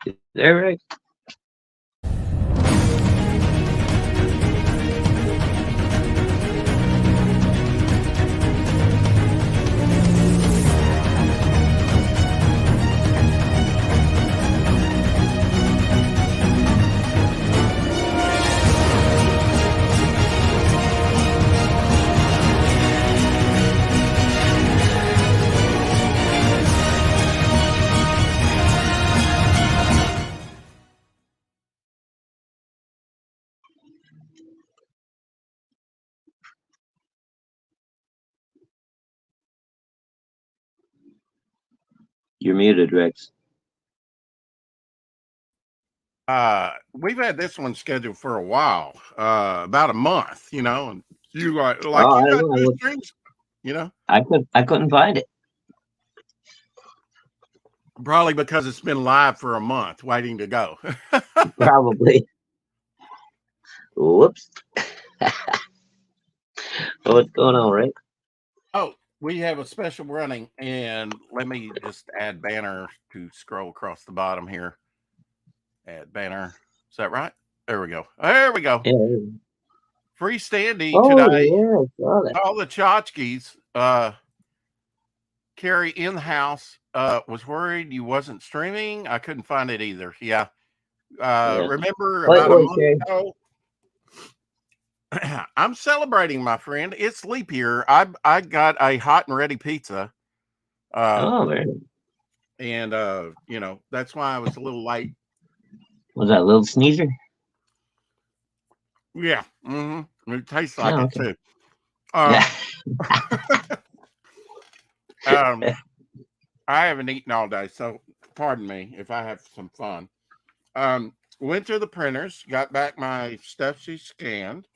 Is that right? You're muted, Rex. We've had this one scheduled for a while, about a month, and you like Oh, you I don't got know. two strings, you know, I couldn't find it. probably because it's been live for a month waiting to go. Probably. Whoops. What's going on, Rex? Oh, we have a special running, and let me just add banner to scroll across the bottom here. Add banner. Is that right? There we go. There we go. Yeah. Freestanding Oh, today. yeah, I saw that. All the tchotchkes. Carrie in the house was worried you wasn't streaming. I couldn't find it either. Yeah. Yeah. Remember Wait, about a wait, month Carrie. ago? I'm celebrating, my friend. It's leap year. I got a hot and ready pizza. Uh, Oh, man. and that's why I was a little late. Was that a little sneezer? Yeah. It tastes like Oh, it okay. too. Yeah. Um, um, I haven't eaten all day, so pardon me if I have some fun. Went to the printers, got back my stuff she scanned.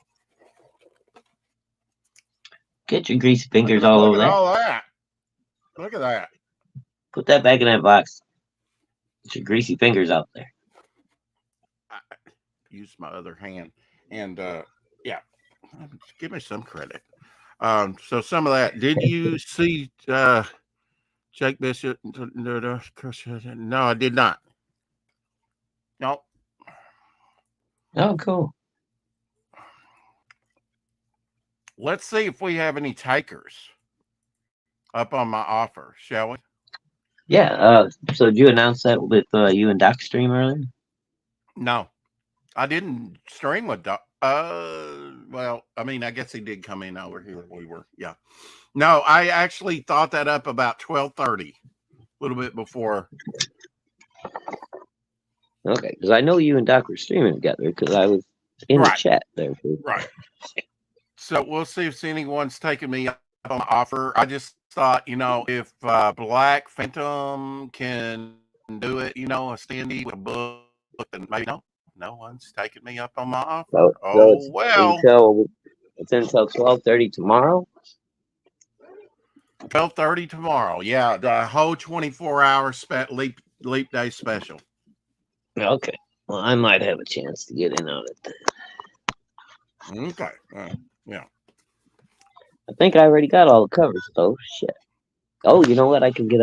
Get your greasy fingers all Look over at there. all that. Look at that. Put that back in that box. Get your greasy fingers out there. I used my other hand, and yeah, give me some credit. So some of that. Did you see Jake Bishop? No, I did not. No. Oh, cool. Let's see if we have any takers up on my offer, shall we? Yeah. So did you announce that with you and Doc stream earlier? No, I didn't stream with Doc. Well, I mean, I guess he did come in over here. We were, yeah. No, I actually thought that up about 12:30, a little bit before. Okay, because I know you and Doc were streaming together because I was in the Right, chat there. right. So we'll see if anyone's taking me up on the offer. I just thought, if Black Phantom can do it, a standee with a book, then maybe no one's taking me up on my offer. So Oh well. it's until 12:30 tomorrow. 12:30 tomorrow. Yeah, the whole 24-hour leap day special. Okay. Well, I might have a chance to get in on it then. Okay. Yeah. I think I already got all the covers though. Shit. Oh, you know what? I can get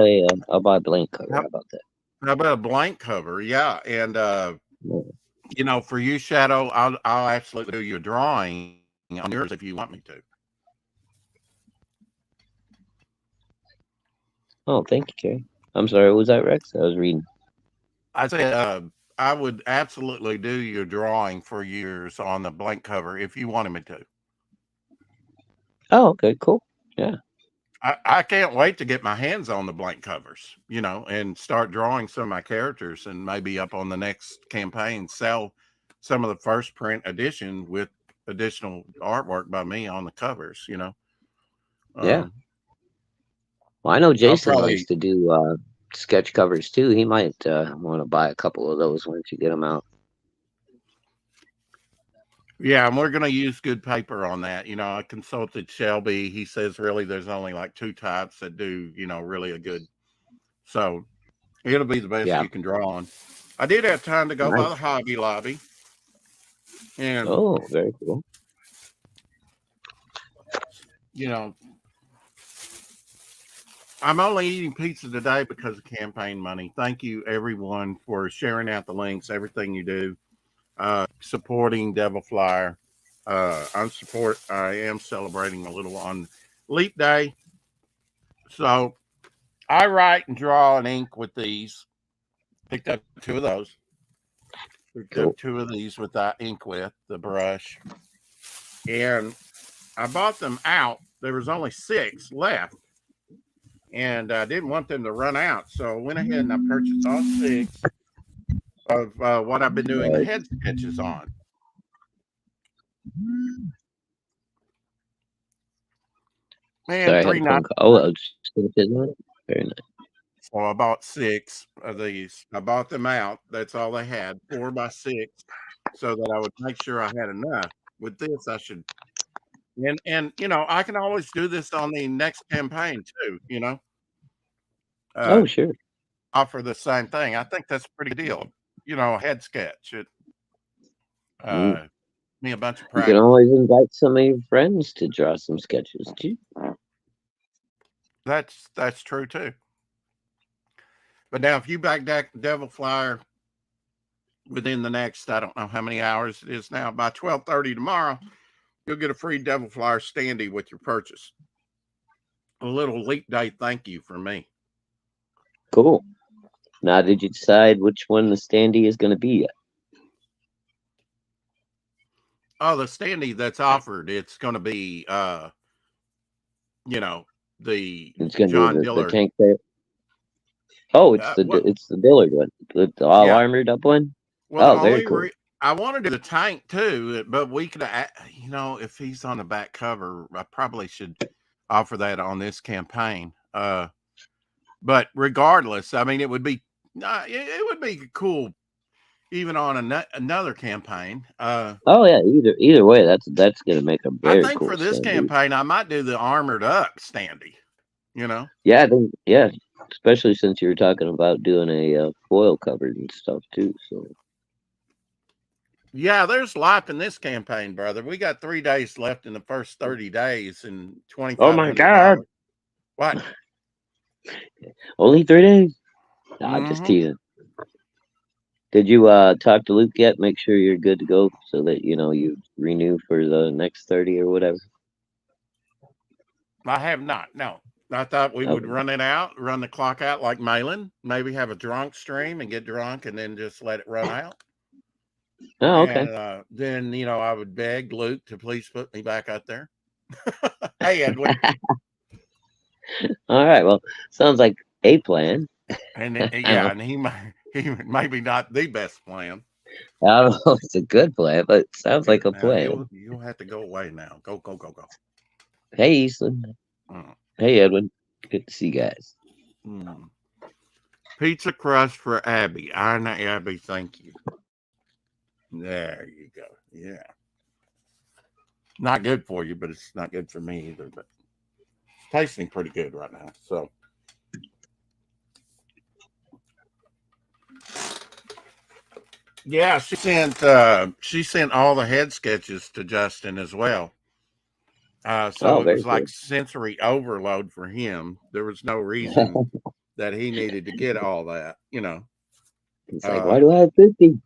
I'll buy a blank cover. How about that? How about a blank cover? Yeah, and Yeah. for you, Shadow, I'll actually do your drawing on yours if you want me to. Oh, thank you, Carrie. I'm sorry. Was that Rex? I was reading. I said I would absolutely do your drawing for yours on the blank cover if you wanted me to. Oh, okay, cool. Yeah. I can't wait to get my hands on the blank covers, and start drawing some of my characters and maybe up on the next campaign, sell some of the first print edition with additional artwork by me on the covers. Yeah. Um, Well, I know I'll Jason likes probably, to do sketch covers too. He might want to buy a couple of those once you get them out. yeah, and we're going to use good paper on that. I consulted Shelby. He says really there's only like two types that do, really a good. So it'll be the best Yeah. you can draw on. I did have time to go by the Nice. Hobby Lobby, and Oh, very cool. you know I'm only eating pizza today because of campaign money. Thank you, everyone, for sharing out the links, everything you do, supporting Devil Flyer. I am celebrating a little on Leap Day. So I write and draw and ink with these. Picked up two of those. Picked Cool. up two of these with that ink with the brush. And I bought them out. There was only 6 left. And I didn't want them to run out. So I went ahead and I purchased all 6 of what I've been doing Right. head sketches on. And Sorry, I had a phone call. Oh, I was just gonna say that. Very nice. So I bought 6 of these. I bought them out. That's all they had, 4 by 6, so that I would make sure I had enough. With this, I should, and I can always do this on the next campaign too. Oh, Uh, sure. offer the same thing. I think that's a pretty good deal. Head sketch. It Mm. me a bunch of You can practice. always invite some of your friends to draw some sketches too. That's true too. But now, if you back Devil Flyer within the next, I don't know how many hours it is now, by 12:30 tomorrow, you'll get a free Devil Flyer standee with your purchase. A little Leap Day thank you from me. Cool. Now, did you decide which one the standee is going to be yet? Oh, the standee that's offered, it's going to be, the It's going to be John the Dillard. tank there. Oh, it's the Dillard one, the all armored up one. Well, Oh, very cool. I wanted to do the tank too, but we could, if he's on the back cover, I probably should offer that on this campaign. But regardless, I mean, it would be cool even on another campaign. Oh yeah, either way, that's going to make a very I think cool for this standee. campaign, I might do the armored up standee. Yeah, I think especially since you were talking about doing a foil covered and stuff too. So yeah, there's life in this campaign, brother. We got 3 days left in the first 30 days and $2,500. oh my God, What? only 3 days? Nah, just teasing. Did you talk to Luke yet? Make sure you're good to go so that you renew for the next 30 or whatever. I have not. No, I thought we would run the clock out like Malin. Maybe have a drunk stream and get drunk and then just let it run out. Oh, okay. And then I would beg Luke to please put me back out there. Hey, Edwin. All right. Well, sounds like a plan. And and he maybe not the best plan. I don't know if it's a good plan, but it sounds like a plan. You'll have to go away now. Go. Hey, Eastland. Hey, Edwin. Good to see you guys. Pizza crust for Abby. Abby, thank you. There you go. Yeah. Not good for you, but it's not good for me either. But it's tasting pretty good right now. So. Yeah, she sent all the head sketches to Justin as well. So it was like sensory overload for him. There was no reason that he needed to get all that, It's like, why do I have 50?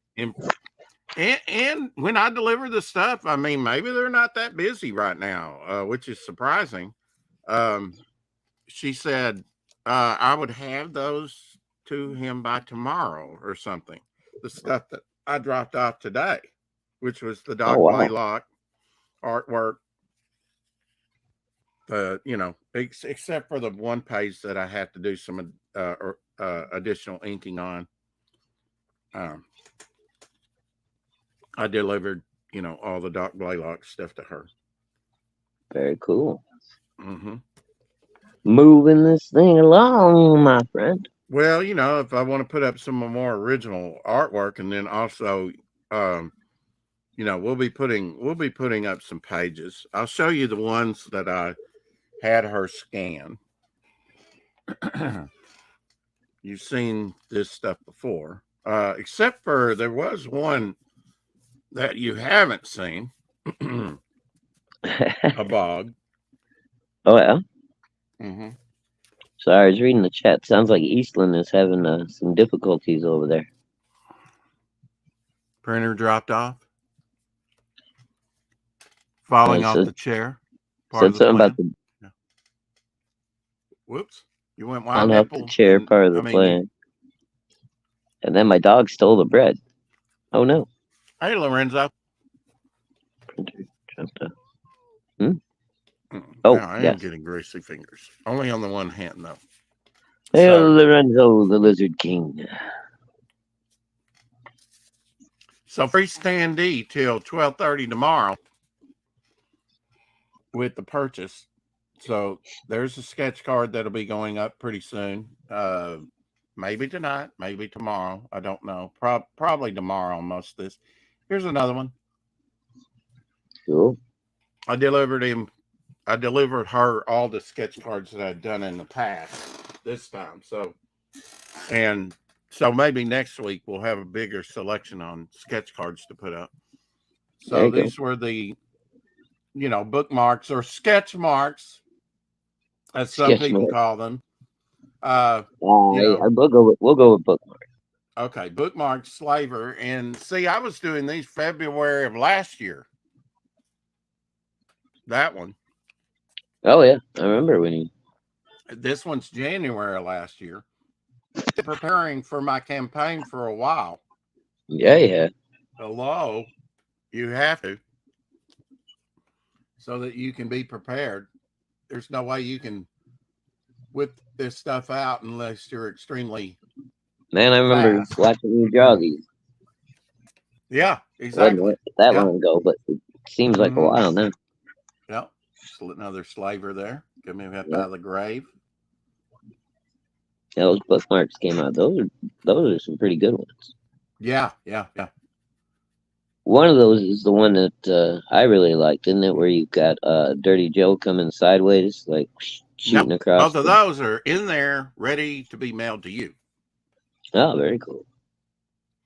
And when I deliver the stuff, I mean, maybe they're not that busy right now, which is surprising. She said I would have those to him by tomorrow or something. The stuff that I dropped off today, which was the Doc Blaylock artwork. Except for the one page that I had to do some additional inking on. I delivered, all the Doc Blaylock stuff to her. Very cool. Moving this thing along, my friend. Well, if I want to put up some more original artwork, and then also, we'll be putting up some pages. I'll show you the ones that I had her scan. You've seen this stuff before, except for there was one that you haven't seen. A bog. Oh yeah. Sorry, I was reading the chat. Sounds like Eastland is having some difficulties over there. Printer dropped off, falling off Said, the chair. Part said of the something about plan. the Yeah. Whoops. You went wide falling off the nipple. chair, And part of I the mean, you. plan. And then my dog stole the bread. Oh no. Hey, Lorenzo. Printer jumped up. Hmm? Now Oh, I am yes. getting greasy fingers. Only on the one hand, though. Hey, So, Lorenzo, the Lizard King. so free standee till 12:30 tomorrow with the purchase. So there's a sketch card that'll be going up pretty soon. Maybe tonight, maybe tomorrow. I don't know. Probably tomorrow on most of this. Here's another one. Cool. I delivered her all the sketch cards that I'd done in the past this time. And so maybe next week we'll have a bigger selection on sketch cards to put up. There So you go. these were the, bookmarks or sketch marks, as some Sketch people mark. call them. We'll go with bookmark. Okay, bookmark slaver. And see, I was doing these February of last year. That one. Oh yeah, I remember when you. This one's January of last year. Preparing for my campaign for a while. Yeah. Hello, you have to, so that you can be prepared. There's no way you can whip this stuff out unless you're extremely Man, I remember fast. watching you draw these. Yeah, exactly. Wasn't that long ago, but it seems like a while now. Yep. Another slaver there. Coming up out of the grave. Yeah, those bookmarks came out. Those are some pretty good ones. Yeah. One of those is the one that I really liked, isn't it? Where you got Dirty Joe coming sideways, like shooting across. Both of those are in there, ready to be mailed to you. Oh, very cool.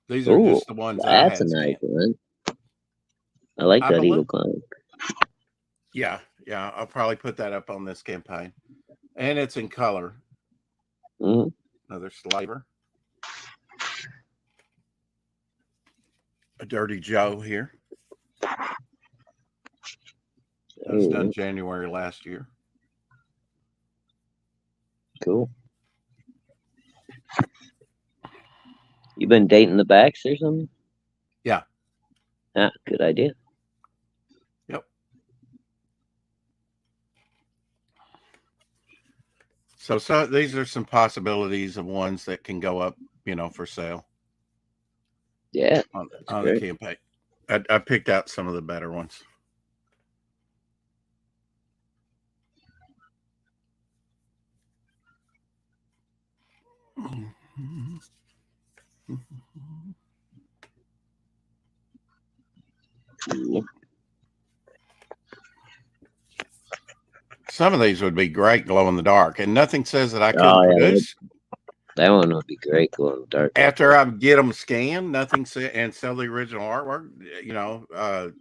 These are just the ones that I had a nice scanned. one. I like that Eagle Clown. Yeah. I'll probably put that up on this campaign, and it's in color. Mm-hmm. Another slaver. A Dirty Joe here. That was done January last year. Cool. You been dating the backs or something? Yeah. Ah, good idea. Yep. So these are some possibilities of ones that can go up, for sale. Yeah. On the campaign. I picked out some of the better ones. Some of these would be great glow in the dark, and nothing says that I couldn't produce. That one would be great glow in the dark. After I get them scanned, nothing says, and sell the original artwork.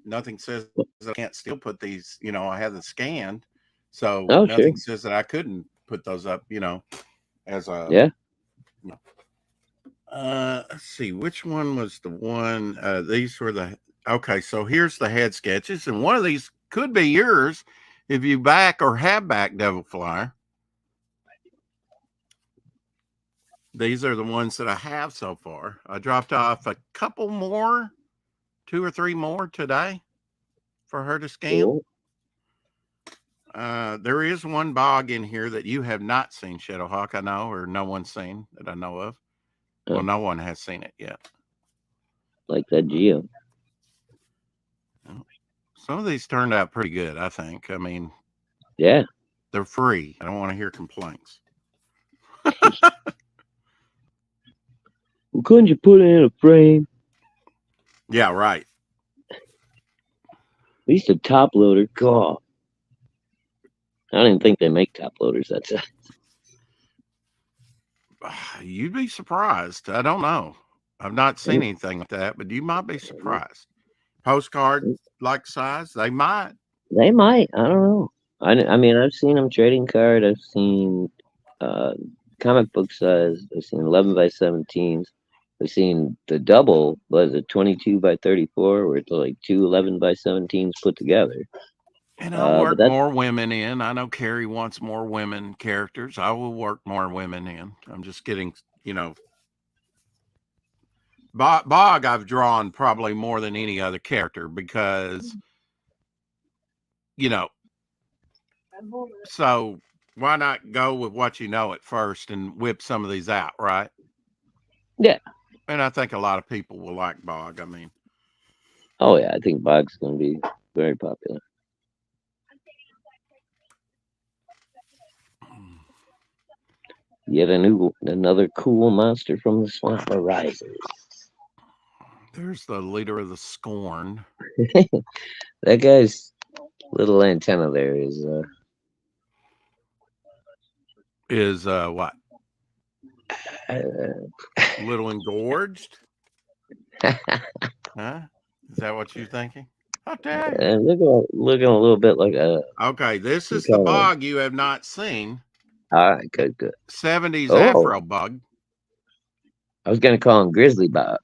Nothing says that I can't still put these. I have them scanned, so nothing says that I couldn't put those up. As a let's see, which one was the one? These were the okay. So here's the head sketches, and one of these could be yours if you back or have back Devil Flyer. These are the ones that I have so far. I dropped off a couple more, 2 or 3 more today for her to scan. Cool. There is one bog in here that you have not seen, Shadowhawk, I know, or no one's seen that I know of. Well, no one has seen it yet. Like that Geo. Some of these turned out pretty good, I think. I mean, yeah, they're free. I don't want to hear complaints. Well, couldn't you put it in a frame? Yeah, right. At least a top loader. God. I don't even think they make top loaders that size. You'd be surprised. I don't know. I've not seen anything like that, but you might be surprised. Postcard like size, they might. They might. I don't know. I mean, I've seen them trading card. I've seen uh, comic book size. I've seen 11 by 17s. I've seen the double, was it 22 by 34, where it's like two 11 by 17s put together. And I'll But work that's more women in. I know Carrie wants more women characters. I will work more women in. I'm just getting, you know, Bog I've drawn probably more than any other character because, you know, so why not go with what you know at first and whip some of these out, right? yeah. And I think a lot of people will like Bog. I mean, Oh yeah, I think Bog's going to be very popular. Yet another cool monster from the swamp arises. there's the leader of the Scorn. That guy's little antenna there is Is what? uh, Little engorged? Huh? Is that what you're thinking? How dare you? looking a little bit like a Okay, this some is the kind of. Bog you have not seen. All right, good, good. 70s Oh, Afro Bug. I was gonna call him Grizzly Bob.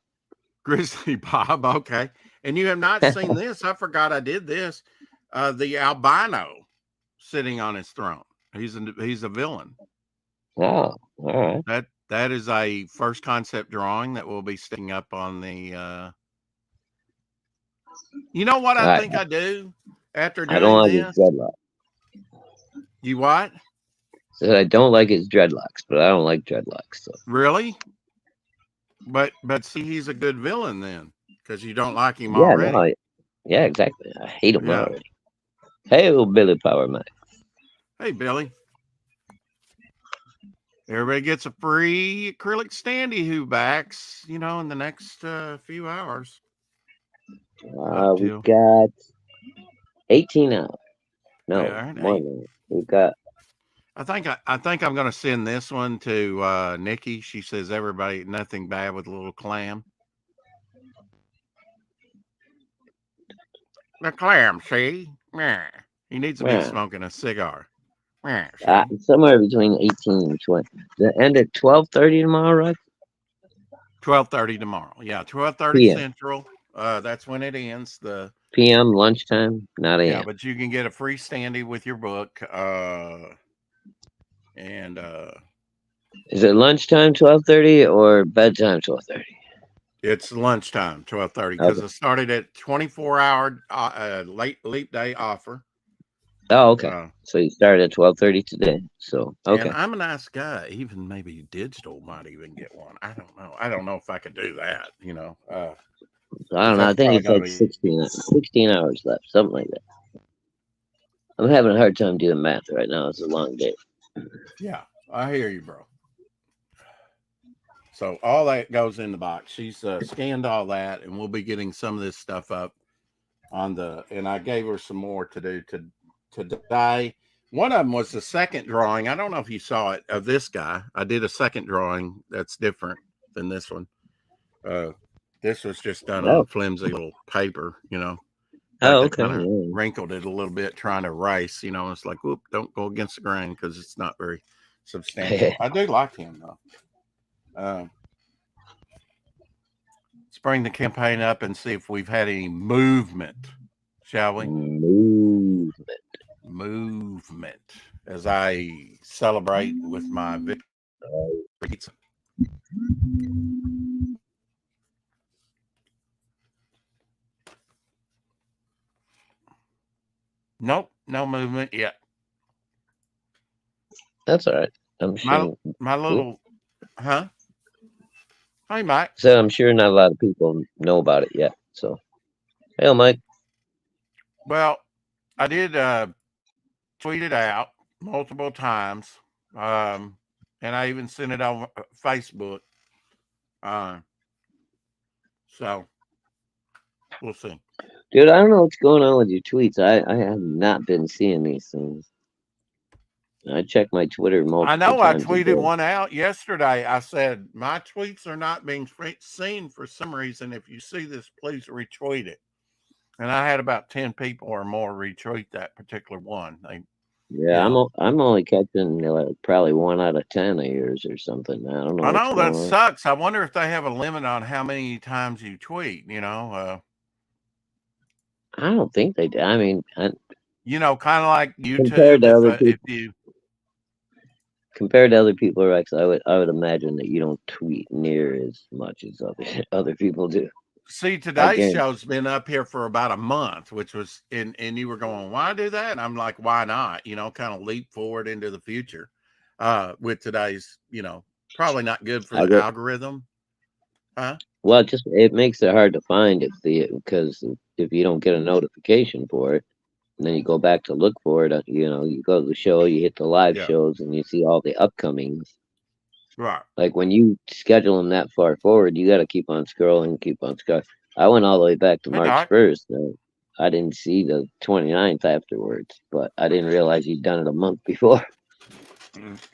Grizzly Bob. Okay. And you have not seen this. I forgot I did this. The albino sitting on his throne. He's a villain. Oh, all right. That is a first concept drawing that will be sticking up on the you know what I All right. think I do after I don't doing like his this? dreadlocks. You what? Said I don't like his dreadlocks, but I don't like dreadlocks. So Really? But see, he's a good villain then, because you don't like him yeah, no, already. yeah, exactly. I hate him Yeah. already. Hey, old Billy Power Man. Hey, Billy. Everybody gets a free acrylic standee who backs, you know, in the next few hours up We till got 18 hours. all No, right, more eight. than that. We've got. I think I'm going to send this one to Nikki. She says everybody nothing bad with a little clam. The clam, see? Yeah. He needs to be Yeah, smoking a cigar. Yeah, see? somewhere between 18 and 20. The end at 12:30 tomorrow, right? 12:30 tomorrow. Yeah, 12:30 P.m. Central. That's when it ends. The P.m. lunchtime, not Yeah, a.m. but you can get a free standee with your book. And Is it lunchtime 12:30 or bedtime 12:30? It's lunchtime, 12:30, because Okay. I started at 24-hour late leap day offer. Oh, okay. Uh, So you started at 12:30 today. So and okay. I'm a nice guy. Even maybe digital might even get one. I don't know. I don't know if I could do that, you know, So I because don't know. I that's think probably it's going to like be, 16 hours left, something like that. I'm having a hard time doing math right now. It's a long day. yeah, I hear you, bro. So all that goes in the box. She's scanned all that, and we'll be getting some of this stuff up on the. And I gave her some more to do today. One of them was the second drawing. I don't know if you saw it of this guy. I did a second drawing that's different than this one. Uh, this was just done on Oh, flimsy little paper, you know. In fact, oh, I okay. kind of Yeah. wrinkled it a little bit trying to erase, you know. It's like, whoop, don't go against the grain because it's not very substantial. I do like him though. Um, let's bring the campaign up and see if we've had any movement, shall we? Move. Movement as I celebrate with my victory pizza. Nope, no movement yet. That's all right. I'm My sure. my Oop. little huh? Hey Mike. So I'm sure not a lot of people know about it yet. So, hey, Mike. Well, I did tweet it out multiple times. Um and I even sent it on Facebook. Uh so we'll see. Dude, I don't know what's going on with your tweets. I have not been seeing these things. I check my Twitter I multiple know I times a tweeted day. one out yesterday. I said, my tweets are not being seen for some reason. If you see this, please retweet it. And I had about 10 people or more retweet that particular one. Yeah, You know, I'm only catching like, probably 1 out of 10 of yours or something. I don't know I what's know that going on. sucks. I wonder if they have a limit on how many times you tweet. I don't think they do. I mean, Kind of like compared YouTube. to other If people, you Rex, I would imagine that you don't tweet near as much as other other people do. see, I today's guarantee. show's been up here for about a month, which was and you were going, why do that? And I'm like, why not? Kind of leap forward into the future with today's, probably not good for I the get algorithm, huh? well. It makes it hard to find because if you don't get a notification for it, and then you go back to look for it. You go to the show, you hit the live Yeah, shows, and you see all the upcomings. right. Like when you schedule them that far forward, you got to keep on scrolling, keep on scrolling. I went all the way back to Hey, March Doc. 1st. I didn't see the 29th afterwards, but I didn't realize you'd done it a month before.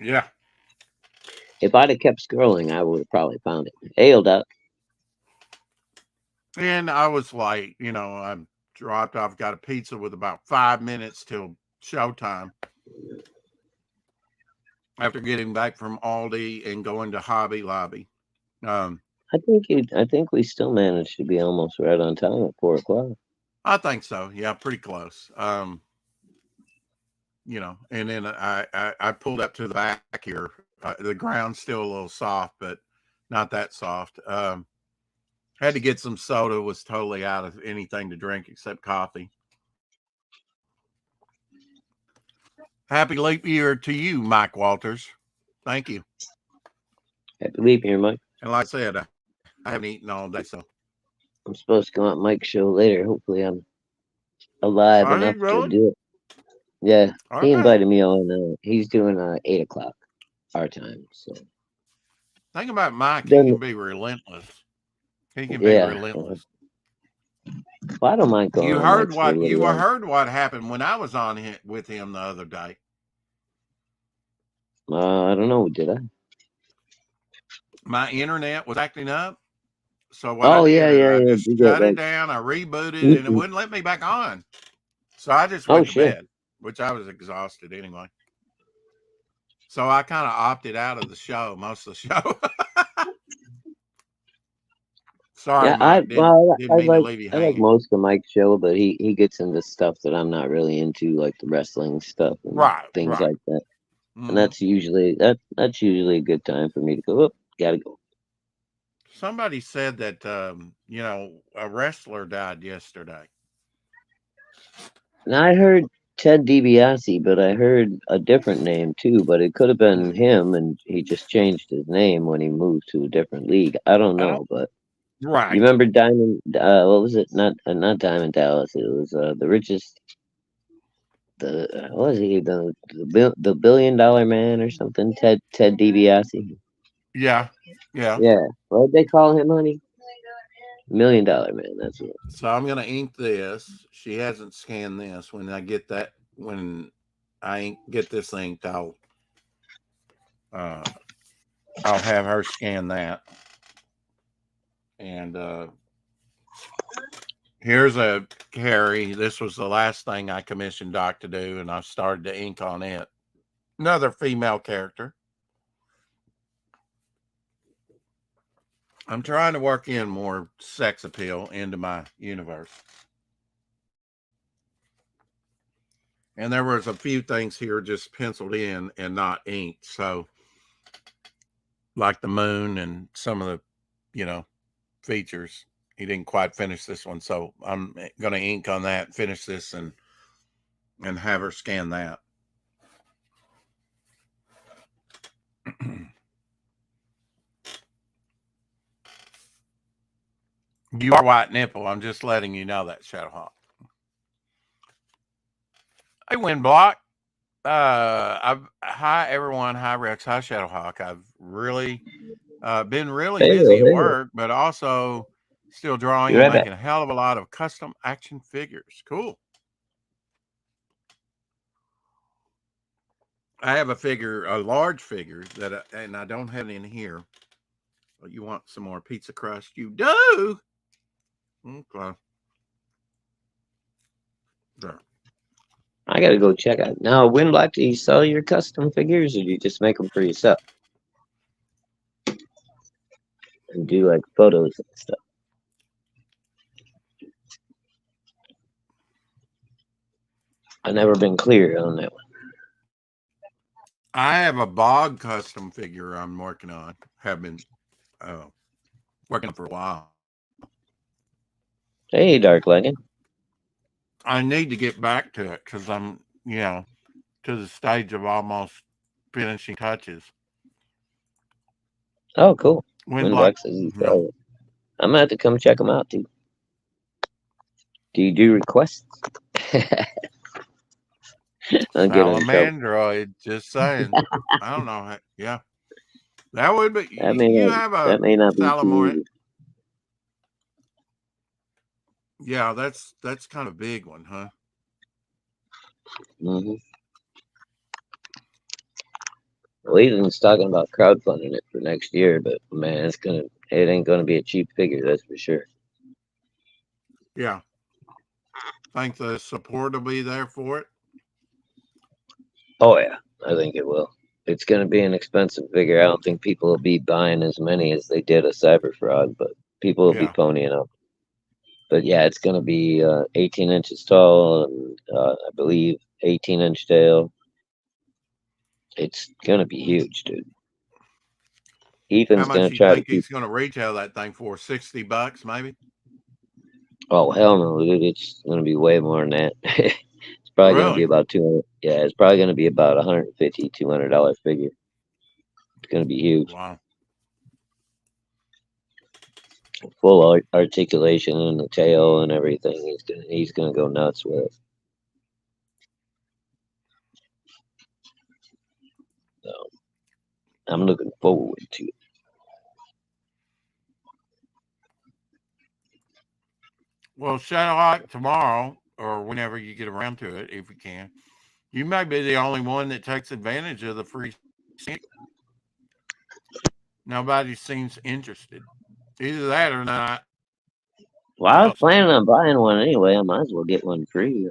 Yeah. If I'd have kept scrolling, I would have probably found it. Hey, old Doc. And I was late, I'm dropped off, got a pizza with about 5 minutes till showtime after getting back from Aldi and going to Hobby Lobby. Um, I think we still managed to be almost right on time at 4 o'clock. I think so. Yeah, pretty close. And then I pulled up to the back here. The ground's still a little soft, but not that soft. Had to get some soda, was totally out of anything to drink except coffee. Happy leap year to you, Mike Walters. Thank you. Happy leap year, Mike. And like I said, I haven't eaten all day, so I'm supposed to go on Mike's show later. Hopefully, I'm alive are enough you to really? do it. Yeah, he Okay. invited me on. He's doing 8 o'clock our time. So Think about Mike. He then, can be relentless. He can be yeah. relentless. Well, I don't mind going You on heard Mike's for a what little you while. heard what happened when I was on with him the other day. I don't know. Did I? My internet was acting up. So what I Oh yeah, did is yeah, I yeah. just You get shut it like, down. I rebooted and it mm-mm. wouldn't let me back on. So I just Oh went to shit. bed, which I was exhausted anyway. So I kind of opted out of the show, most of the show. Sorry, Yeah, Mike. Didn't mean to leave you I like hanging. most of Mike's show, but he gets into stuff that I'm not really into, like the wrestling stuff and Right, things right. like that. And Hmm. that's usually a good time for me to go. Oh, gotta go. Somebody said that a wrestler died yesterday. And I heard Ted DiBiase, but I heard a different name too. But it could have been him, and he just changed his name when he moved to a different league. I don't I don't. know, but you Right. remember Diamond? What was it? Not Diamond Dallas. It was the richest. What was he? The $1 billion man or something? Ted DiBiase. Yeah. Yeah. Yeah. What did they call him, honey? $1 million man. That's it. So I'm gonna ink this. She hasn't scanned this. When get this inked, uh, I'll have her scan that. And here's a Carrie. This was the last thing I commissioned Doc to do, and I started to ink on it. Another female character. I'm trying to work in more sex appeal into my universe. And there was a few things here just penciled in and not inked. So like the moon and some of the, you know, features. He didn't quite finish this one, so I'm going to ink on that, finish this, and have her scan that. You are white nipple. I'm just letting you know that, Shadowhawk. Hey, Windblock. Hi everyone. Hi Rex. Hi Shadowhawk. I've really been really Hey, busy at hey. work, but also still drawing Be and right back. making a hell of a lot of custom action figures. Cool. I have a large figure and I don't have it in here. But you want some more pizza crust? You do. Okay. There. I gotta go check out. Now, Winblock, do you sell your custom figures, or do you just make them for yourself and do like photos and stuff? I've never been clear on that one. I have a Bog custom figure I'm working on. Have been working on for a while. Hey, Dark Legend. I need to get back to it because I'm, to the stage of almost finishing touches. Oh, cool. Wind block, Winblock says you you know, sell it. I'm gonna have to come check them out, dude. Do you do requests? I'll get in trouble. Salamandroid. Just saying. I don't know. Yeah, that would be. That may You not. have a That may not be too Salamandroid. easy. Yeah, that's kind of a big one, huh? Hmm. Well, Ethan's talking about crowdfunding it for next year, but man, it ain't gonna be a cheap figure, that's for sure. Yeah. Think the support will be there for it. Oh yeah, I think it will. It's gonna be an expensive figure. I don't think people will be buying as many as they did a cyber fraud, but people will be Yeah. ponying up. But yeah, it's gonna be 18 inches tall and I believe 18-inch tail. It's gonna be huge, dude. How Ethan's much gonna you try to think keep. he's going to retail that thing for? $60 maybe. Oh hell no, dude! It's gonna be way more than that. It's probably gonna be Really? about 200. Yeah, it's probably gonna be about 150, $200 figure. It's gonna be huge, Wow. full articulation in the tail and everything. He's gonna go nuts with it. So I'm looking forward to it. Well, satellite tomorrow or whenever you get around to it, if you can. You may be the only one that takes advantage of the free skin. Nobody seems interested. Either that or not. Well, I was planning on buying one anyway. I might as well get one free.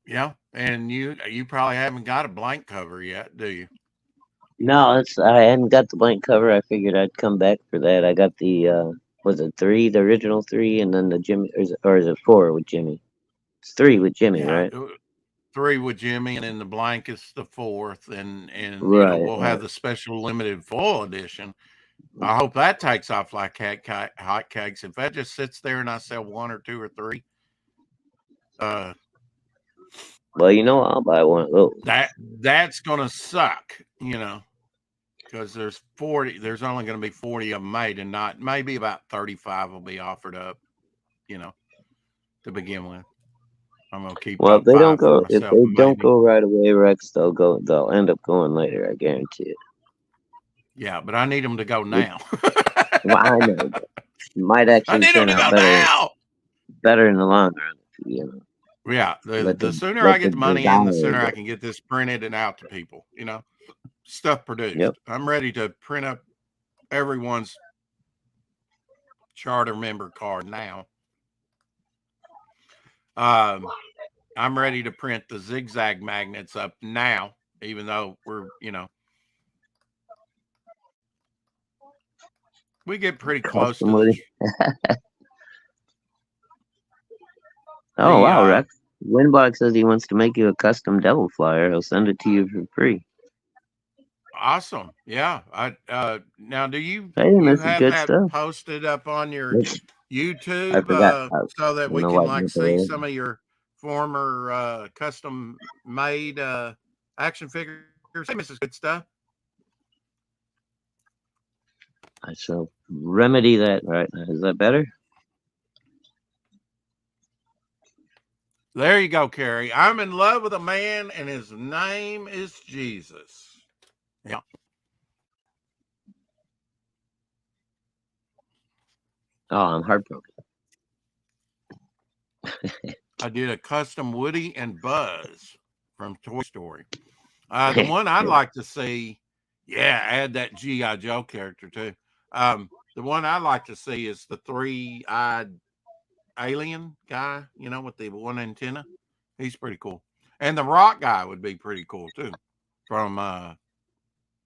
Yeah, and you probably haven't got a blank cover yet, do you? No, I hadn't got the blank cover. I figured I'd come back for that. I got the was it three, the original three, and then the Jimmy, or is it four with Jimmy? It's three with Jimmy, Yeah, right? three with Jimmy, and then the blank is the fourth, and Right, we'll have right. the special limited foil edition. I hope that takes off like hot cakes. If that just sits there and I sell one or two or three, uh, Well, I'll buy one of those. that's gonna suck, because there's only going to be 40 of them made, and not maybe about 35 will be offered up, you know, to begin with. I'm going to keep Well, if about they don't five for go, if myself, they don't maybe. go right away, Rex, they'll go. They'll end up going later. I guarantee it. Yeah, but I need them to go Which, now. well, I know, but it might I actually need them turn to out go better, now. better in the long run. If Yeah, the let the the sooner I let the get the money in, the desire sooner I go. can get this printed and out to people. Stuff Yep. produced. I'm ready to print up everyone's charter member card now. Um, I'm ready to print the zigzag magnets up now, even though we get pretty close Custom to Woody. Oh the wow, Rex. Winblock says he wants to make you a custom devil flyer. He'll send it to you for free. awesome. Yeah. I now do Hey, you this is have good that stuff. posted up on your Listen, I YouTube forgot. so that You we know can what? like see some of your former custom made action figures? Hey, Mrs. Good Stuff. I shall remedy that right now. Is that better? There you go, Carrie. I'm in love with a man and his name is Jesus. Yeah. Oh, I'm heartbroken. I did a custom Woody and Buzz from Toy Story. The one I'd like to see, yeah, add that G.I. Joe character too. The one I'd like to see is the three-eyed alien guy, with the one antenna. He's pretty cool. And the rock guy would be pretty cool too, from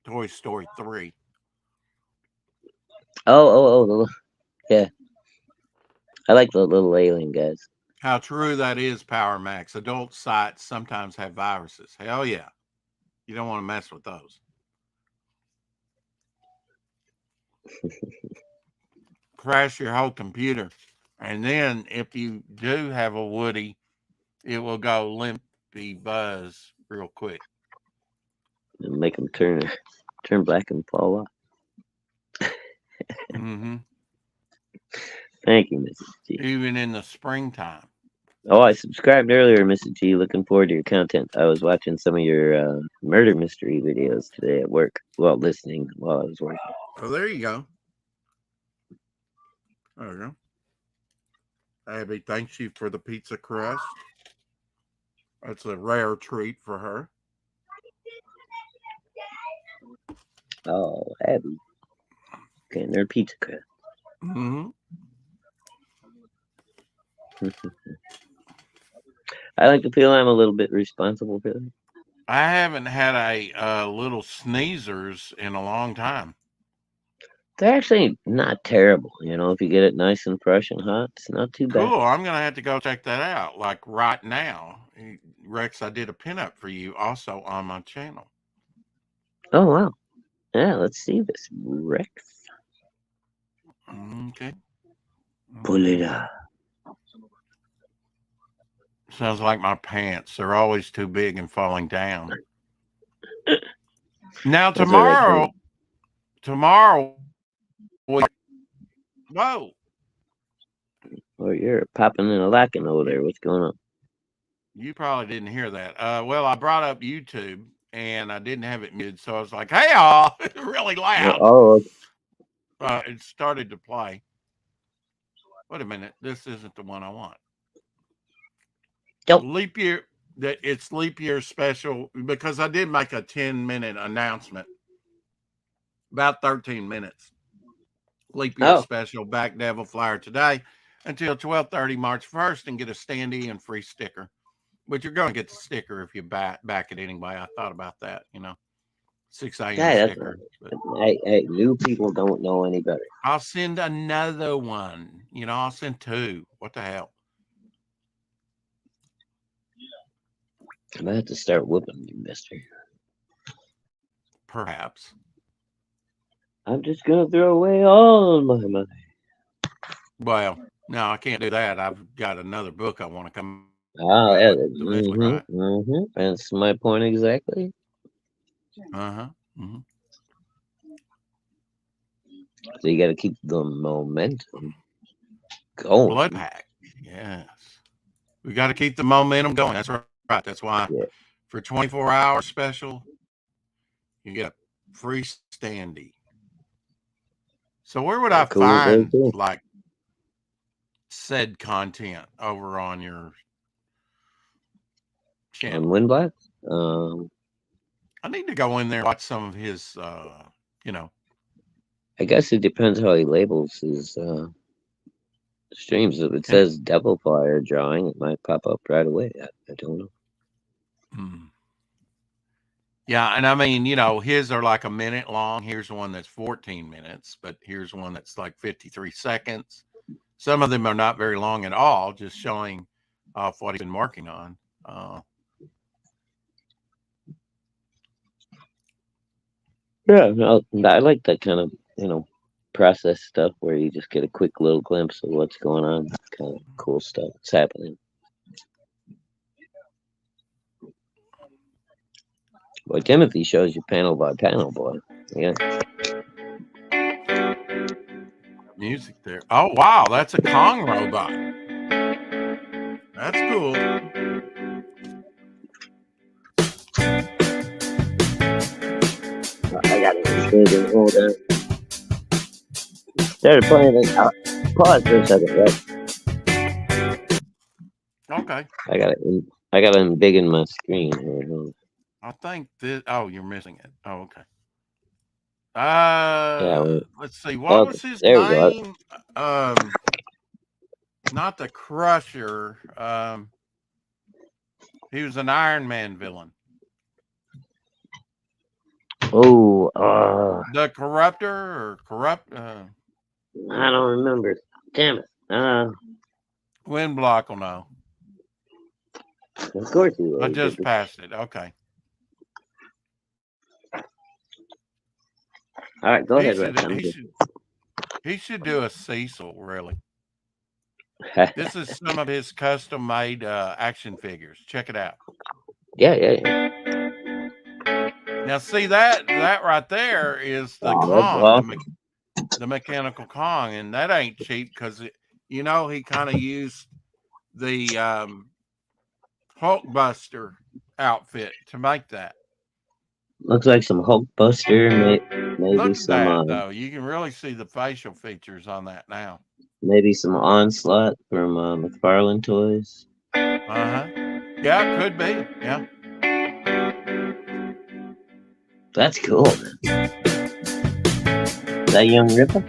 Toy Story 3. Yeah. I like the little alien guys. How true that is, Power Max. Adult sites sometimes have viruses. Hell yeah. You don't want to mess with those. Crash your whole computer. And then if you do have a Woody, it will go limpy buzz real quick. And make them turn black and fall off. Mm-hmm. Thank you, Mrs. G. Even in the springtime. Oh, I subscribed earlier, Mrs. G. Looking forward to your content. I was watching some of your murder mystery videos today at work. Well, listening while I was working. Oh, there you go. There you go. Abby thanks you for the pizza crust. That's a rare treat for her. Oh, Abby. Okay, and their pizza crust. Mm-hmm. I like to feel I'm a little bit responsible for that. I haven't had a little sneezers in a long time. They're actually not terrible. If you get it nice and fresh and hot, it's not too bad. Cool. I'm gonna have to go check that out. Like right now, Rex. I did a pinup for you also on my channel. Oh, wow. Yeah, let's see this. Rex. Okay. Pull it up. Sounds like my pants. They're always too big and falling down. Now Those are like tomorrow. Whoa. Oh, you're popping and a lacking over there. What's going on? You probably didn't hear that. Well, I brought up YouTube and I didn't have it muted, so I was like, "Hey, all!" really loud. Oh, It started to play. Wait a minute, this isn't the one I want. Nope. Leap year. That it's leap year special because I did make a 10-minute announcement. About 13 minutes. Leap year special back Devil Flyer today until 12:30 March 1st and get a standee and free sticker. But you're going to get the sticker if you back it anyway. I thought about that, 6 a.m. Yeah, sticker. Hey, new people don't know any better. I'll send another one. I'll send 2. What the hell? I'm going to have to start whooping you, mister. Perhaps. I'm just going to throw away all my money. Well, no, I can't do that. I've got another book I want to come Ah, yeah. eventually, right? That's my point exactly. Uh-huh. Mm-hmm. So you got to keep the momentum going. Blood pack. Yes. We got to keep the momentum going. That's right. That's why for 24 hour special, you get a free standee. So where would I find like said content over on your channel? On Windblack? I need to go in there and watch some of his I guess it depends how he labels his streams. If it says Devil Flyer drawing, it might pop up right away. I don't know. Yeah, and I mean, his are like a minute long. Here's one that's 14 minutes, but here's one that's like 53 seconds. Some of them are not very long at all, just showing off what he's been working on. Yeah, I like that kind of, process stuff where you just get a quick little glimpse of what's going on. It's kind of cool stuff that's happening. Boy, Timothy shows you panel by panel, boy. Yeah. Music there. Oh, wow. That's a Kong robot. That's cool. I got it. Hold on. Started playing it. Pause for a second, right? Okay. I got to embiggen my screen here. I think this. Oh, you're missing it. Oh, okay. Let's see. What was his name? Not the Crusher. He was an Iron Man villain. Oh, The Corruptor or Corrupt I don't remember. Damn it. Windblock will know. Of course he I was. just passed it. Okay. All right, go He ahead, should Rex. I'm he good. should he should do a Cecil, really. This is some of his custom made action figures. Check it out. Yeah. Now see that right there is the Oh, that's Kong, awesome. the mechanical Kong, and that ain't cheap because he kind of used the Hulkbuster outfit to make that. Looks like some Hulkbuster, maybe Look at some that though. You can really see the facial features on that now. maybe some Onslaught from McFarlane Toys. Uh-huh. Yeah, could be. Yeah. That's cool, man. That young Ripper?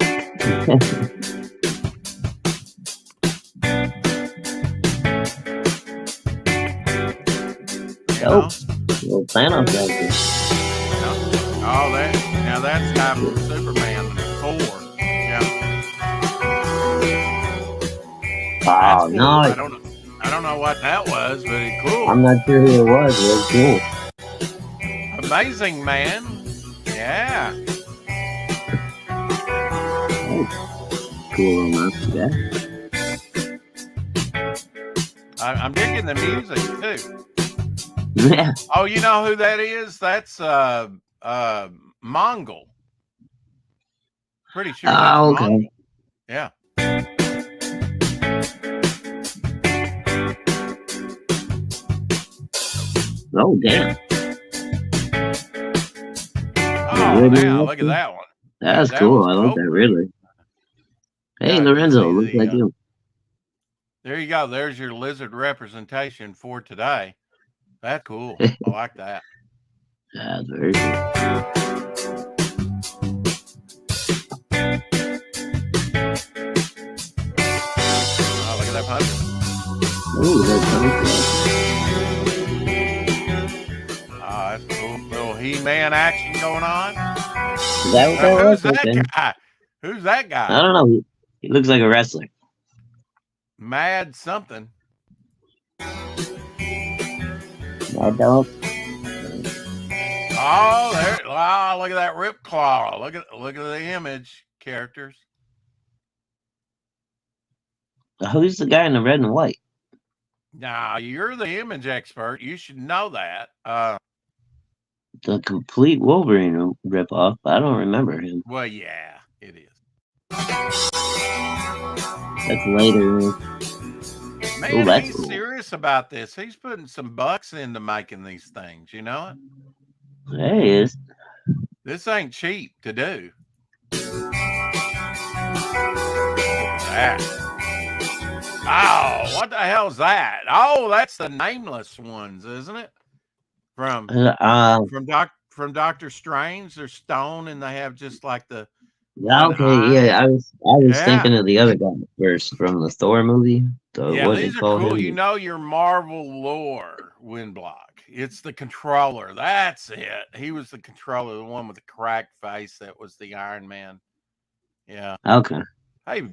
You Oh, know? little Thanos out there. Yeah. Oh, that's guy from Superman 4. Yeah. That's Oh cool. no, I don't know what that was, but it's cool. I'm not sure who it was. It was cool. Amazing, man. Yeah. Oh, cool romance guy. I'm digging the music too. Yeah. Oh, you know who that is? That's Mongol. Pretty sure that's Oh, Mongol. okay. Yeah. Oh, damn. Oh, now look at that one. That's That was cool. I like dope. that, really. Hey, Yeah, you Lorenzo, see looks like you. there you go. There's your lizard representation for today. That's cool. I like that. That's very cool. Oh, look at that punch. Oh, Oh, that's cool. Little He-Man action going on. is that what that Who's was? that Okay. guy? Who's that I guy? don't know. He looks like a wrestler. Mad something. Mad Dog. Oh, there! Wow, look at that Rip Claw. Look at the image characters. Who's the guy in the red and white? Now you're the image expert. You should know that. The complete Wolverine ripoff. I don't remember him. Well, yeah, it is. That's later. Man, that's he's cool. serious about this. He's putting some bucks into making these things. You know it. There he is. This ain't cheap to do. That. Oh, what the hell's that? Oh, that's the nameless ones, isn't it? From Doctor Strange. They're stone, and they have just like the one Okay, eye. yeah. I was Yeah. thinking of the other guy first from the Thor movie. Yeah, What these they are call cool. him? You know your Marvel lore, Windblock. It's the controller. That's it. He was the controller, the one with the cracked face that was the Iron Man. Yeah. Okay. Hey,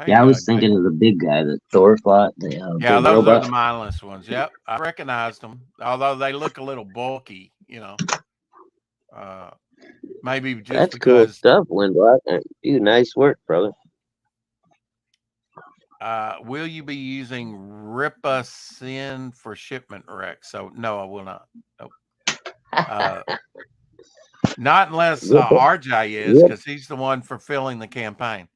Yeah, I was thinking of the big guy that Thor fought. The yeah, big those robot. are the mindless ones. Yep, I recognized them, although they look a little bulky. You know, maybe just That's because. cool stuff, Windblock. You nice work, brother. Will you be using Ripacin for shipment, Rex? So no, I will not. Nope. Not unless RJ is, because he's the one fulfilling the campaign.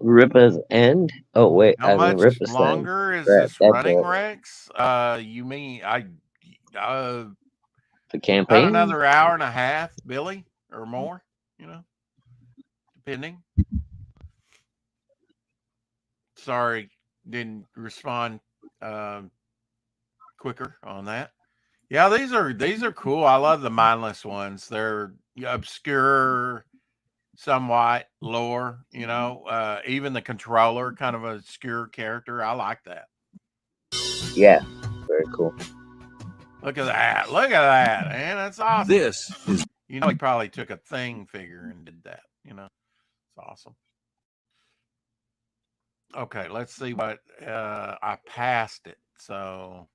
Ripa's end? Oh wait, How much Ripa's longer end. is this running, Rex? You mean the campaign? About another hour and a half, Billy, or more, you know, depending. Sorry, didn't respond quicker on that. Yeah, these are cool. I love the mindless ones. They're obscure, somewhat lore, you know. Even the controller, kind of a obscure character. I like that. Yeah, very cool. Look at that. Look at that, man. That's awesome. This is He probably took a Thing figure and did that. It's awesome. Okay, let's see what I passed it. So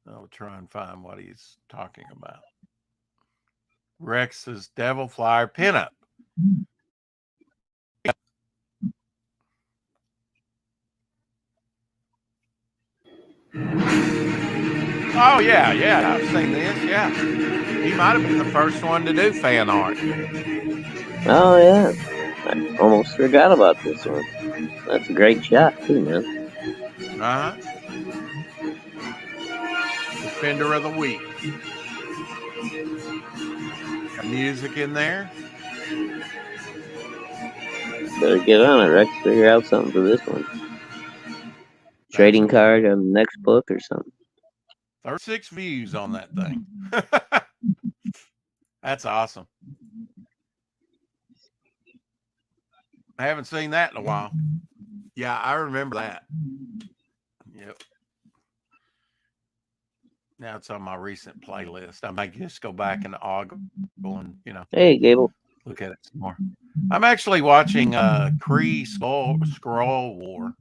I'll try and find what he's talking about. Rex's Devil Flyer pinup. Oh yeah, I've seen this. Yeah, he might have been the first one to do fan art. Oh yeah, I almost forgot about this one. That's a great shot too, man. Defender of the Week. Got music in there. Better get on it, Rex. Figure out something for this one. Trading cool. card on the next book or something. 36 views on that thing. That's awesome. I haven't seen that in a while. Yeah, I remember that. Yep. Now it's on my recent playlist. I might just go back and ogle and, Hey, Gable. Look at it some more. I'm actually watching Kree Scroll War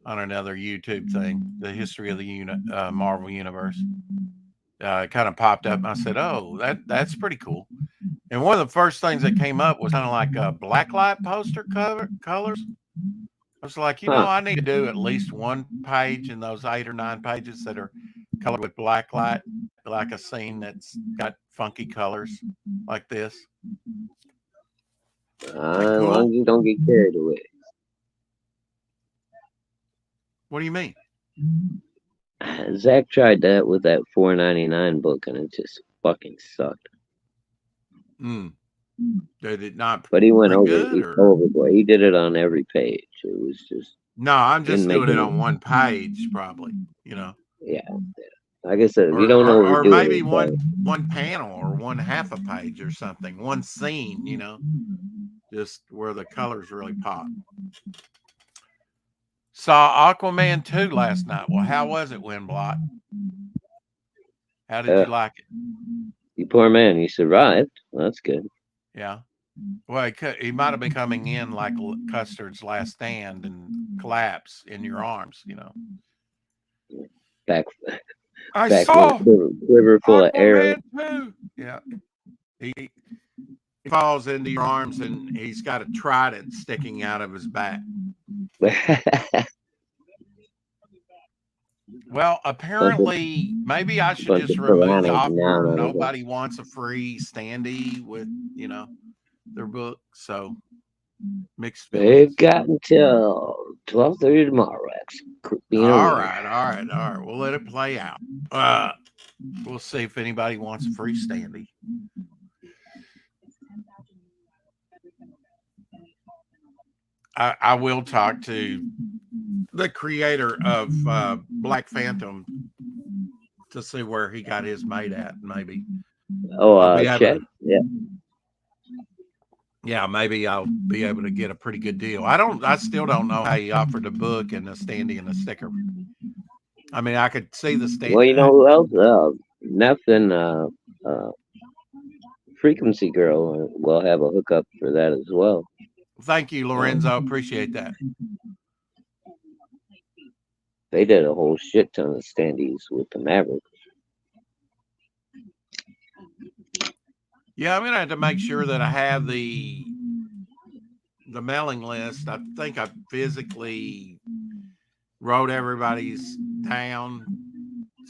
on another YouTube thing, the history of the Marvel Universe. It kind of popped up and I said, oh, that's pretty cool. And one of the first things that came up was kind of like blacklight poster colors. I was like, I need to do at least one page in those 8 or 9 pages that are colored with blacklight, like a scene that's got funky colors like this. As long as you don't get carried away. What do you mean? Zach tried that with that $4.99 book, and it just fucking sucked. Did it not? But he went overboard. He did it on every page. It was just. No, I'm just doing it on one page, probably. Yeah. Like I said, you don't know what or doing maybe one panel or one half a page or something, one scene, just where the colors really pop. Saw Aquaman 2 last night. Well, how was it, Windblot? How did you like it? You poor man, you survived. Well, that's good. Yeah. Well, he might have been coming in like Custard's Last Stand and collapse in your arms, Back saw quiver full of arrows. Yeah. He falls into your arms and he's got a trident sticking out of his back. Well, apparently, maybe I should just remove the offer. Nobody wants a free standee with, their book. So, mixed feelings. They've got until 12:30 tomorrow, Rex. All right. We'll let it play out. We'll see if anybody wants a free standee. I will talk to the creator of Black Phantom to see where he got his made at, maybe. Chet. Yeah, maybe I'll be able to get a pretty good deal. I still don't know how he offered a book and a standee and a sticker. I mean, I could see the standee. Well, you know who else? Neff and Frequency Girl will have a hookup for that as well. Thank you, Lorenzo. Appreciate that. They did a whole shit ton of standees with the Mavericks. Yeah, I'm gonna have to make sure that I have the mailing list. I think I physically wrote everybody's down,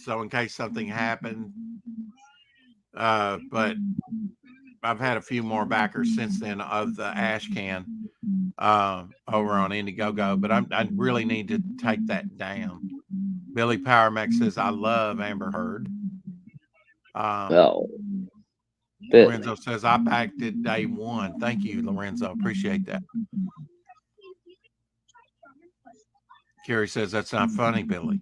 so in case something happened. But I've had a few more backers since then of the Ash Can over on Indiegogo, but I really need to take that down. Billy Powermax says, I love Amber Heard. Lorenzo says, I backed it day one. Thank you, Lorenzo. Appreciate that. Carrie says, that's not funny, Billy.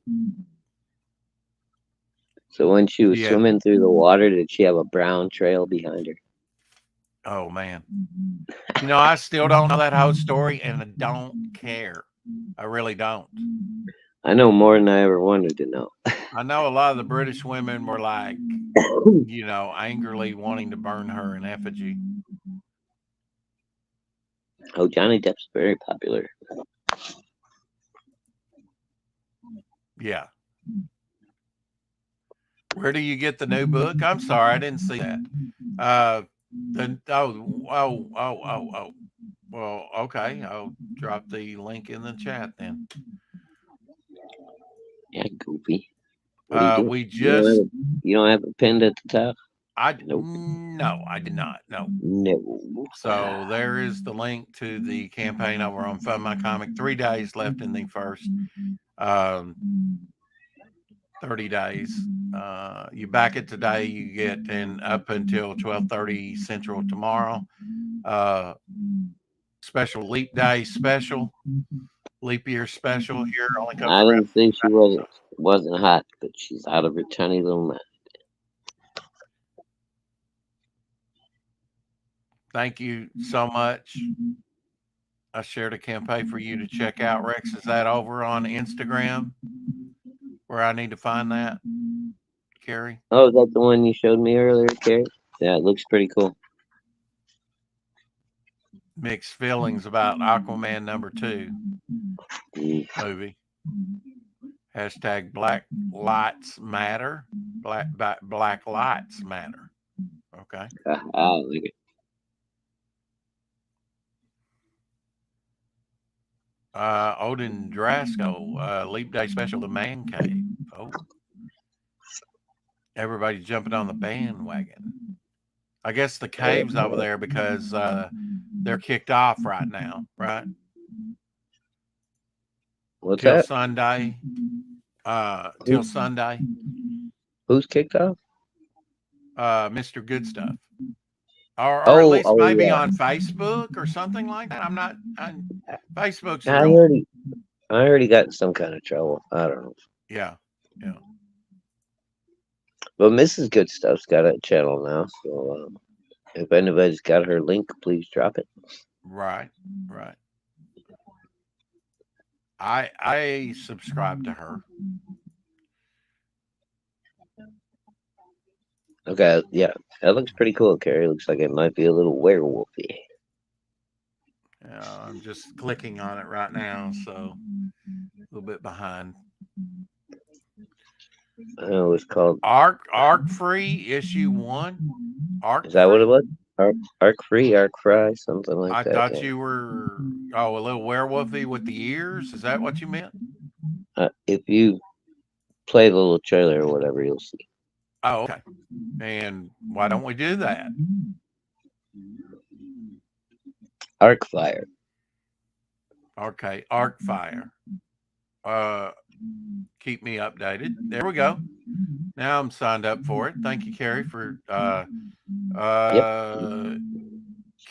So when she was Yeah. swimming through the water, did she have a brown trail behind her? Oh man. I still don't know that whole story, and I don't care. I really don't. I know more than I ever wanted to know. I know a lot of the British women were like, angrily wanting to burn her in effigy. Oh, Johnny Depp's very popular. Yeah. Where do you get the new book? I'm sorry, I didn't see that. The oh. Well, okay. I'll drop the link in the chat then. Yeah, goofy. What are you doing? We just You don't have a pen at the top? Nope. no, I did not. No. No. So there is the link to the campaign over on Fund My Comic. 3 days left in the first 30 days. You back it today, you get in up until 12:30 Central tomorrow. Special leap day special, leap year special here only comes I around. didn't say she wasn't hot, but she's out of her tiny little mind. Thank you so much. I shared a campaign for you to check out. Rex, is that over on Instagram where I need to find that, Carrie? Oh, is that the one you showed me earlier, Carrie? Yeah, it looks pretty cool. Mixed feelings about Aquaman #2 movie. Hashtag Black Lives Matter. Black Lives Matter. Okay. I like it. Odin Drasco, Leap Day Special, The Man Cave. Oh. Everybody's jumping on the bandwagon. I guess the cave's over there because they're kicked off right now, right? What's Till that? Sunday. Till Sunday. Who's kicked off? Mr. Good Stuff. Or at least maybe on Facebook or something like that. I'm not. Facebook's a real. I already got some kind of trouble. I don't know. Yeah. But Mrs. Good Stuff's got a channel now, so if anybody's got her link, please drop it. Right. I subscribe to her. Okay, yeah, that looks pretty cool, Carrie. Looks like it might be a little werewolfy. Yeah, I'm just clicking on it right now, so a little bit behind. Oh, it's called Arc Free issue 1. Arc. Is that what it was? Arc Free, Arc Fry, something like I that. thought you were a little werewolfy with the ears. Is that what you meant? If you play the little trailer or whatever, you'll see. Oh, okay. And why don't we do that? Arc Fire. Okay, Arc Fire. Keep me updated. There we go. Now I'm signed up for it. Thank you, Carrie, for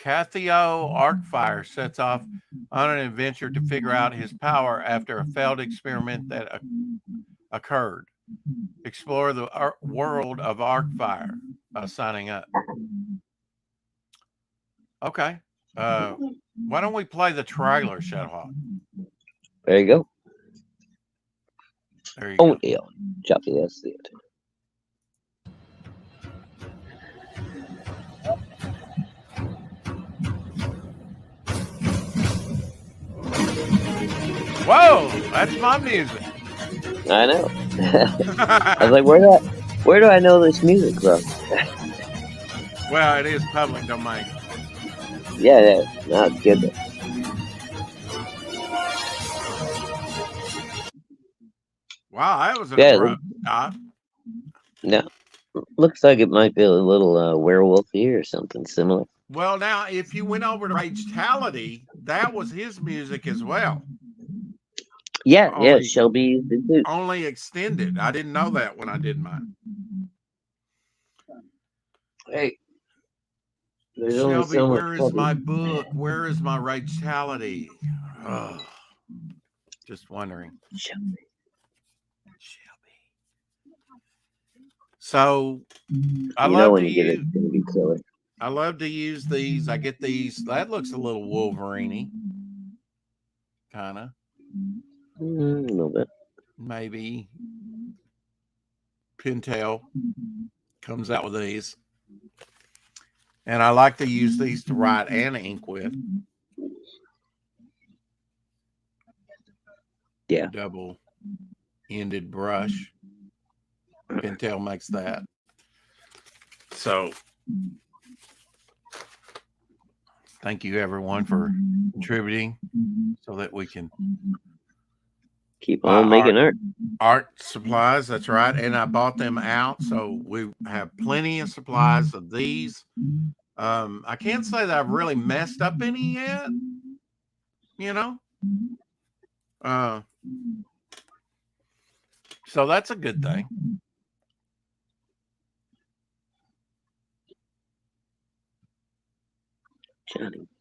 Cathio Arcfire sets off on an adventure to figure out his power after a failed experiment that occurred. Explore the world of Arcfire by signing up. Okay. Why don't we play the trailer, Shadowhawk? There you go. There you go. Oh, yeah. Choppy, that's it. Whoa, that's my music. I know. I was like, where do I know this music from? Well, it is public domain. Yeah, no, it's good. Wow, that was an abrupt stop. No, looks like it might be a little werewolfy or something similar. Well, now, if you went over to Ragetality, that was his music as well. Yeah, Shelby did too. Only extended. I didn't know that when I did mine. Hey, Shelby, where is my book? Where is my Ragetality? Oh, just wondering. Shelby. So I You know love when to you get it, use it's gonna be killer. these. I get these. That looks a little Wolverine, kind of A little bit. maybe. Pintail comes out with these, and I like to use these to write and ink with. Yeah. Double ended brush. Pintail makes that. So thank you everyone for contributing so that we can Keep buy on making art. art supplies. That's right. And I bought them out. So we have plenty of supplies of these. I can't say that I've really messed up any yet, you know. Uh, so that's a good thing.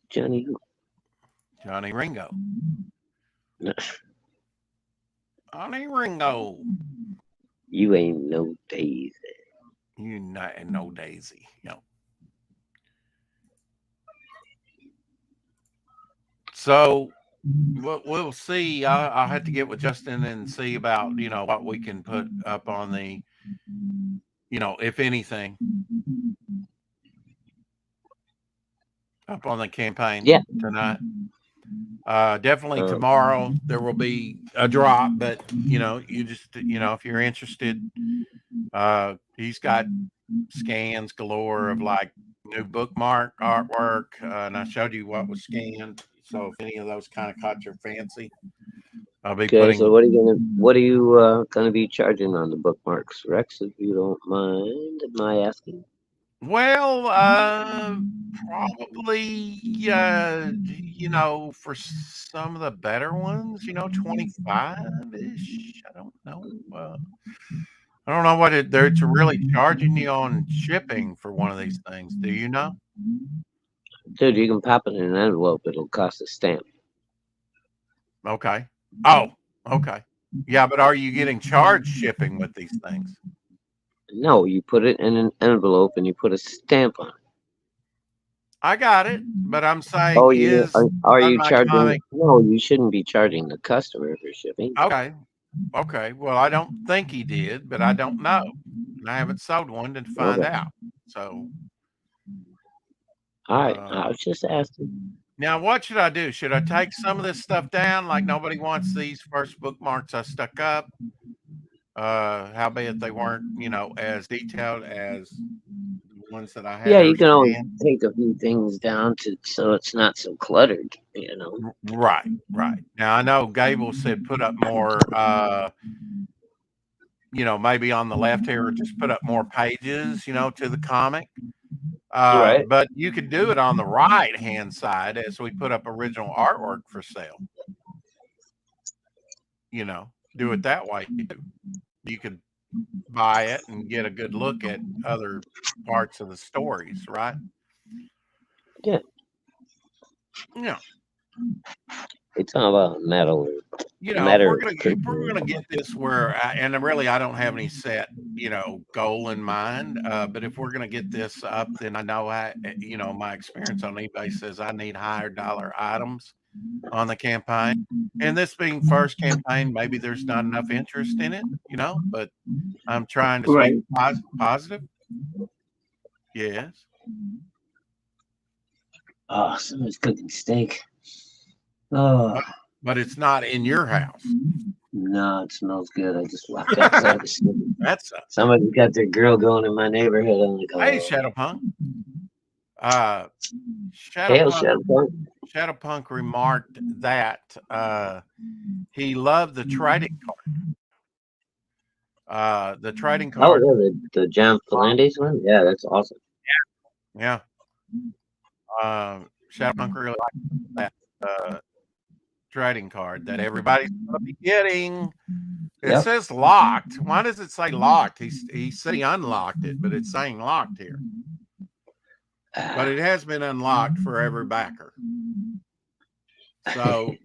Johnny who? Johnny Ringo. Johnny Ringo. You ain't no daisy. You not and no Daisy. So we'll see. I'll have to get with Justin and see about what we can put up on the if anything up on the campaign Yeah. tonight. Definitely tomorrow there will be a drop, but you just if you're interested, he's got scans galore of like new bookmark artwork, and I showed you what was scanned. So if any of those kind of caught your fancy, I'll be Okay, so putting. what are you gonna be charging on the bookmarks, Rex? If you don't mind my asking. Well, probably, for some of the better ones, 25-ish. I don't know. I don't know what they're really charging you on shipping for one of these things. Do you know? Dude, you can pop it in an envelope. It'll cost a stamp. Okay. Oh, okay. Yeah, but are you getting charged shipping with these things? No, you put it in an envelope and you put a stamp on it. I got it, but I'm saying Oh, is are on you my charging? comic. No, you shouldn't be charging the customer for shipping. Okay. Okay. Well, I don't think he did, but I don't know. And I haven't sold one to find Okay. out. So, All right. uh, I was just asking. now what should I do? Should I take some of this stuff down? Like nobody wants these first bookmarks I stuck up. Howbeit they weren't, as detailed as the ones that I had Yeah, her you can always scan. take a few things down to so it's not so cluttered. You know. Right, right. Now I know Gable said put up more maybe on the left here, just put up more pages, to the comic. Right. But you could do it on the right hand side as we put up original artwork for sale. Do it that way too. You could buy it and get a good look at other parts of the stories, right? Yeah. Yeah. It's all about metal. If we're Matter. gonna get this where, and really I don't have any set, goal in mind. But if we're gonna get this up, then I know my experience on eBay says I need higher dollar items on the campaign. And this being first campaign, maybe there's not enough interest in it, but I'm trying to Right. speak positive. Yes. Oh, someone's cooking steak. Oh, But it's not in your house. no, it smells good. I just walked outside to see. That's Somebody's got their grill going in my neighborhood. I'm like, hey, oh, Shadowpunk. Uh, hail Shadowpunk. Shadowpunk. Shadowpunk remarked that he loved the trading card. The trading Oh, card. yeah, the John Philandes one? Yeah, that's awesome. Yeah. Shadowpunk really liked that trading card that everybody's going to be getting. It Yep. says locked. Why does it say locked? He said he unlocked it, but it's saying locked here. But it has been unlocked for every backer. So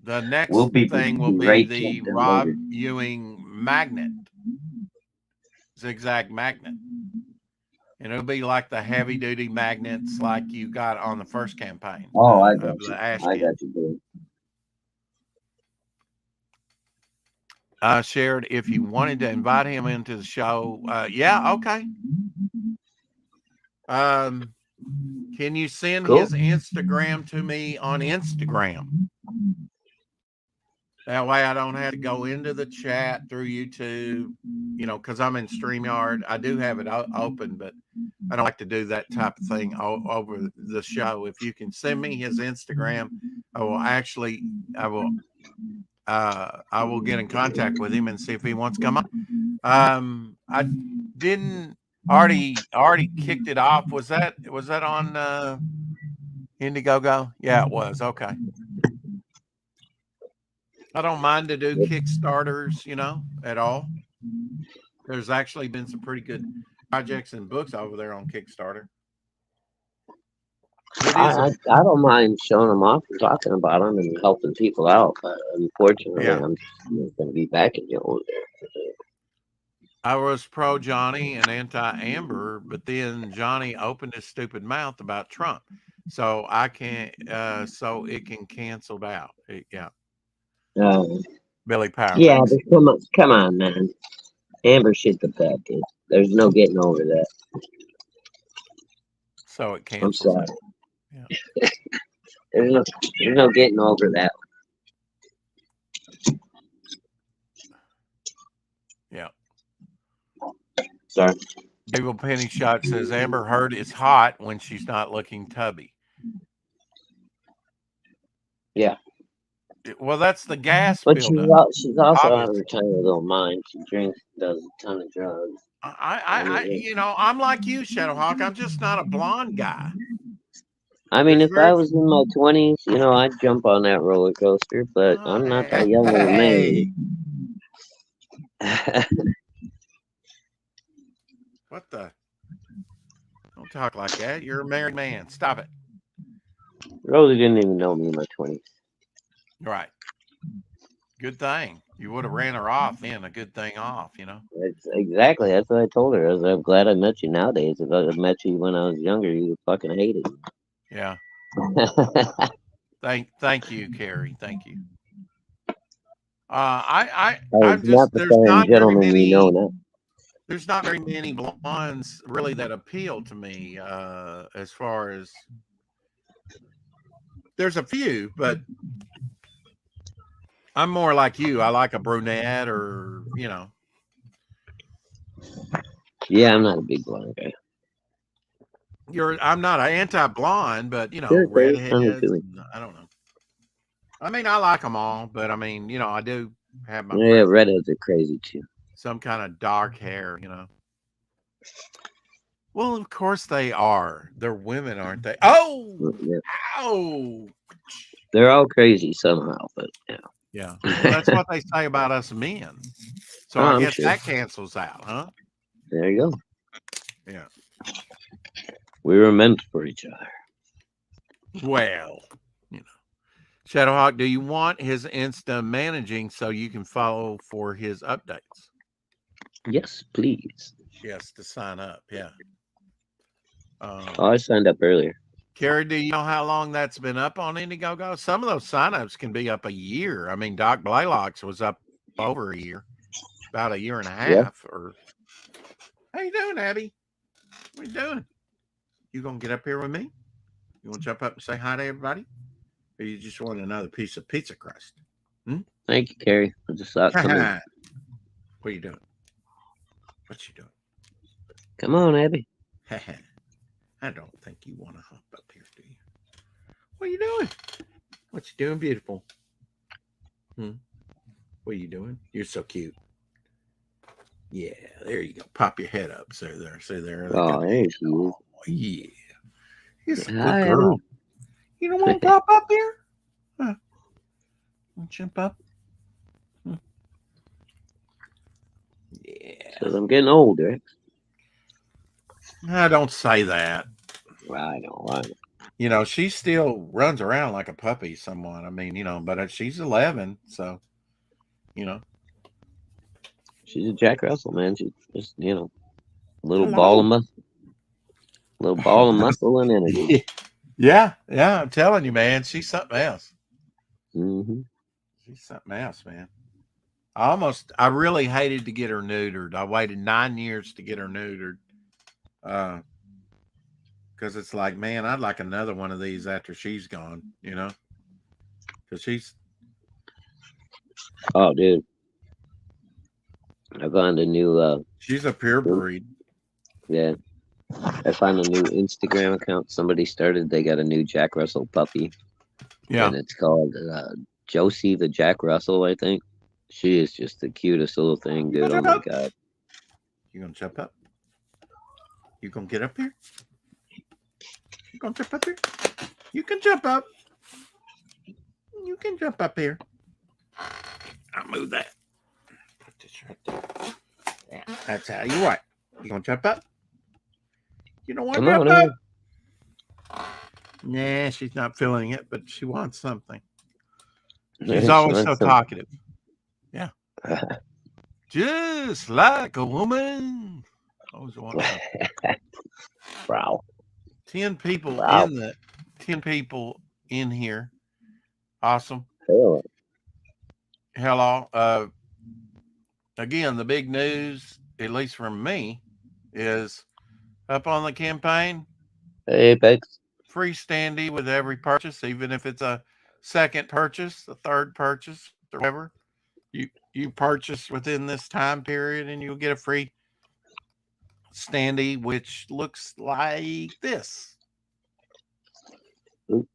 the next We'll be thing will be right the checked and Rob loaded. Ewing magnet. zigzag magnet. And it'll be like the heavy duty magnets like you got on the first campaign Oh, I of got the you. ash I can. got you, dude. Shared if you wanted to invite him into the show. Yeah, okay. Can you send Cool. his Instagram to me on Instagram? That way I don't have to go into the chat through YouTube, because I'm in StreamYard. I do have it open, but I don't like to do that type of thing over the show. If you can send me his Instagram, I will get in contact with him and see if he wants to come on. I didn't already kicked it off. Was that on Indiegogo? Yeah, it was. Okay. I don't mind to do Kickstarters, at all. There's actually been some pretty good projects and books over there on Kickstarter. It is I don't mind showing them off and talking about them and helping people out, but unfortunately, yeah. I'm just going to be back in the old there. I was pro Johnny and anti Amber, but then Johnny opened his stupid mouth about Trump, so I can't. So it can canceled out. Yeah, Billy Yeah, Powers. but come on, man. Amber shit the bed, dude. There's no getting over that. So it I'm cancels sorry. out. Yeah. There's no getting over that. Yeah. Sorry. David Penny Shot says Amber Heard is hot when she's not looking tubby. Yeah. Well, that's the gas But buildup. she's also out of Obviously. her tiny little mind. She drinks, does a ton of drugs. I'm like you, Shadowhawk. I'm just not a blonde guy. I mean, There's if I very was in my 20s, I'd jump on that roller coaster, but I'm not that young of a hey, man. what the? Don't talk like that. You're a married man. Stop it. Rosie didn't even know me in my 20s. Right. Good thing. You would have ran her off then. A good thing off, Exactly. That's what I told her. I'm glad I met you nowadays. If I had met you when I was younger, you would fucking hate it. Yeah. Thank you, Carrie. Thank you. I'm was just not the fine gentleman you know now. there's not very many blondes really that appeal to me. As far as there's a few, but I'm more like you. I like a brunette or Yeah, I'm not a big blonde guy. I'm not an anti-blonde, but Sure, redheads. I don't know. I mean, I like them all, but I mean, I do have my Yeah, preference. redheads are crazy too. Some kind of dark hair. Well, of course they are. They're women, aren't they? Oh, Yeah. ow. They're all crazy somehow, but yeah. Yeah. Well, that's what they say about us men. So I I'm guess sure. that cancels out, huh? There you go. Yeah. We were meant for each other. Well, Shadowhawk, do you want his Insta managing so you can follow for his updates? Yes, please. Yes, to sign up. Yeah. I signed up earlier. Carrie, do you know how long that's been up on Indiegogo? Some of those signups can be up a year. I mean, Doc Blaylock's was up over a year, about a year and a half. Yeah. Or how you doing, Abby? What you doing? You gonna get up here with me? You want to jump up and say hi to everybody, or you just want another piece of pizza crust? Thank you, Carrie. I just saw it come in. What are you doing? What you doing? Come on, Abby. I don't think you want to hop up here, do you? What are you doing? What you doing, beautiful? What are you doing? You're so cute. Yeah, there you go. Pop your head up. See there. See there. Oh, there she is. Oh, yeah. You're a Hi, good girl. Abby. You don't want to pop up here? Huh? Jump up. Yeah. Says I'm getting older. I don't say that. I know. She still runs around like a puppy somewhat. I mean, but she's 11, so, She's a Jack Russell, man. She's just, Hello. little ball of muscle and energy. Yeah, yeah. I'm telling you, man. She's something else. Hmm. She's something else, man. I really hated to get her neutered. I waited 9 years to get her neutered. Uh, because it's like, man, I'd like another one of these after she's gone, because Oh, dude, I found a new, she's a pure in- breed. yeah, I found a new Instagram account somebody started. They got a new Jack Russell puppy, Yeah. and it's called Josie the Jack Russell, I think. She is just the cutest little thing, You gonna dude. Oh jump my up? god. You gonna jump up? You gonna get up here? You gonna jump up here? You can jump up. You can jump up here. I'll move that. Put this right there. Yeah, that's how you right. You gonna jump up? You don't want to Come jump on up? over. Nah, she's not feeling it, but she wants something. She's She always so wants some. talkative. Yeah. Just like a woman. Always want something. Wow. 10 people Wow. 10 people in here. Awesome. Hell, Hello. Again, the big news, at least from me, is up on the campaign, Apex. free standee with every purchase, even if it's a second purchase, a third purchase, or whatever. You purchase within this time period and you'll get a free standee, which looks like this Ooh.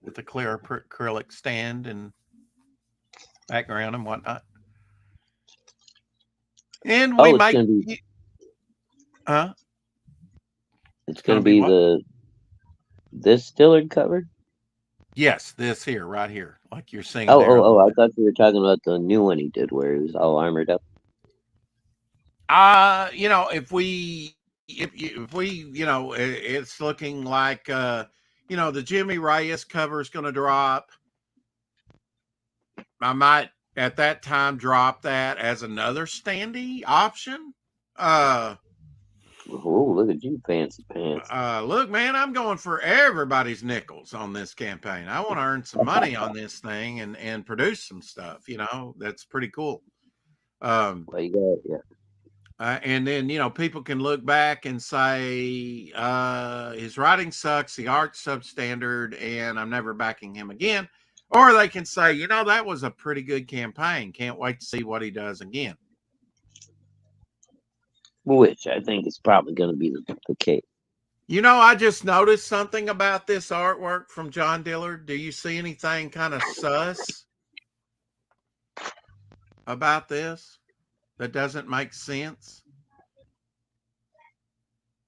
with a clear acrylic stand and background and whatnot. And we Oh, it's might, gonna be. huh? It's It's gonna going to be be what? this Stillard cover. Yes, this here, right here, like you're seeing Oh, there oh, a little oh! I bit. thought you were talking about the new one he did, where he was all armored up. It's looking like the Jimmy Reyes cover is going to drop. I might at that time drop that as another standee option. Uh, Oh, look at you, fancy pants! Look, man, I'm going for everybody's nickels on this campaign. I want to earn some money on this thing and produce some stuff. That's pretty cool. Well, you got yeah. And then people can look back and say his writing sucks, the art's substandard, and I'm never backing him again. Or they can say, that was a pretty good campaign. Can't wait to see what he does again. Which I think is probably going to be the case. I just noticed something about this artwork from John Dillard. Do you see anything kind of sus about this that doesn't make sense?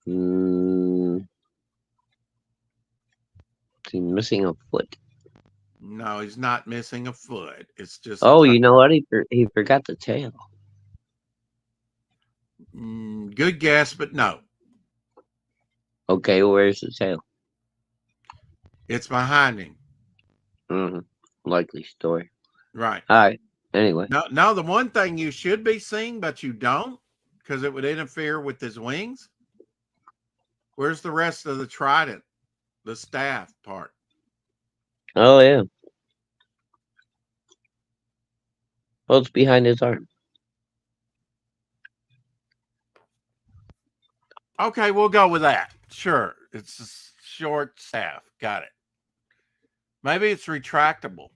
Mm, he's missing a foot. No, he's not missing a foot. It's just Oh, you know what? He forgot the tail. good guess, but no. Okay, where's the tail? It's behind him. Mm-hmm. Likely story. Right. All right. Anyway. No, the one thing you should be seeing, but you don't, because it would interfere with his wings. Where's the rest of the trident, the staff part? Oh yeah. Well, it's behind his arm. Okay, we'll go with that. Sure. It's a short staff. Got it. Maybe it's retractable.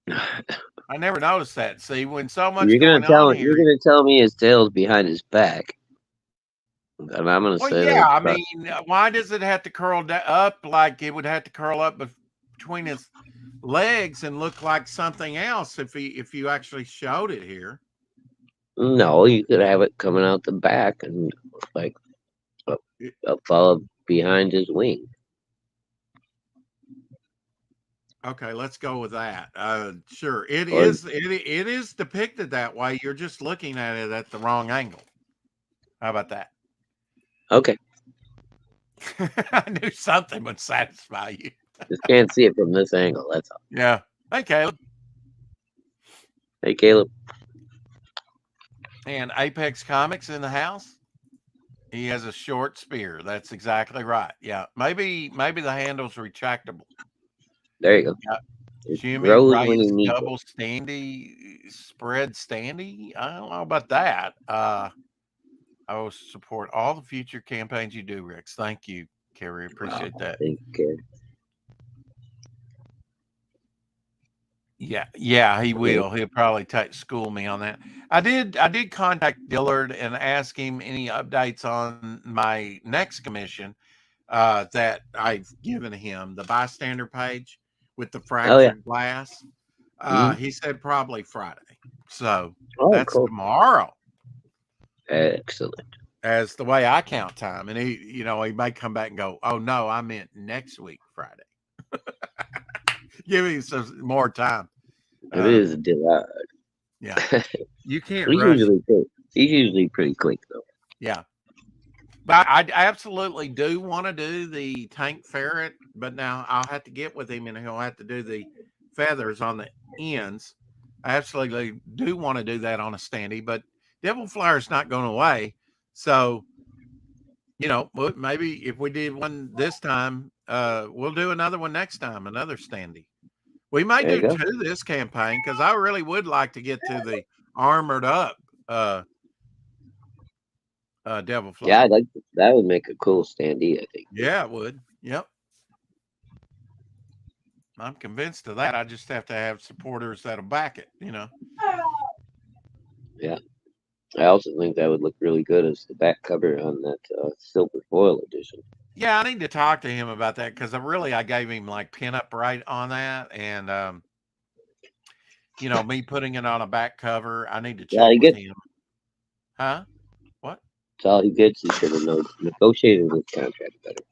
I never noticed that. See, when so much going on You're here. gonna tell me his tail's behind his back. And I'm gonna Well, say yeah. that. I mean, why does it have to curl up like it would have to curl up between his legs and look like something else if you actually showed it here? No, you could have it coming out the back and like follow behind his wing. Okay, let's go with that. Sure, it Or is. It is depicted that way. You're just looking at it at the wrong angle. How about that? okay, I knew something would satisfy you. just can't see it from this angle. That's all. Yeah. Hey, Caleb. Hey, Caleb. And Apex Comics in the house. He has a short spear. That's exactly right. Yeah, maybe the handle's retractable. There you go. Yeah. It Jimmy grows when you Reyes need it. double standy spread standy. I don't know about that. I will support all the future campaigns you do, Rex. Thank you, Kerry. Appreciate that. Thank you. Yeah, he will. He'll probably school me on that. I did contact Dillard and ask him any updates on my next commission that I've given him, the bystander page with the Oh yeah. fractured glass. Mm-hmm. He said probably Friday. So Oh, that's cool. tomorrow Excellent. as the way I count time. And he may come back and go, oh no, I meant next week, Friday. Give me some more time. It is a delight. Yeah. You can't He's rush. usually quick. He's usually pretty quick though. Yeah. But I absolutely do want to do the tank ferret, but now I'll have to get with him and he'll have to do the feathers on the ends. I absolutely do want to do that on a standee, but Devil Flyer's not going away. So, maybe if we did one this time, we'll do another one next time, another standee. We might There you do go. two this campaign because I really would like to get to the armored up Devil Yeah, Flyer. that would make a cool standee, I think. Yeah, it would. Yep. I'm convinced of that. I just have to have supporters that'll back it. Yeah. I also think that would look really good as the back cover on that silver foil edition. Yeah, I need to talk to him about that because I gave him like pinup right on that, and me putting it on a back cover. I need to Yeah, check he with gets him. Huh? What? it's all he gets. He should have negotiated his contract better.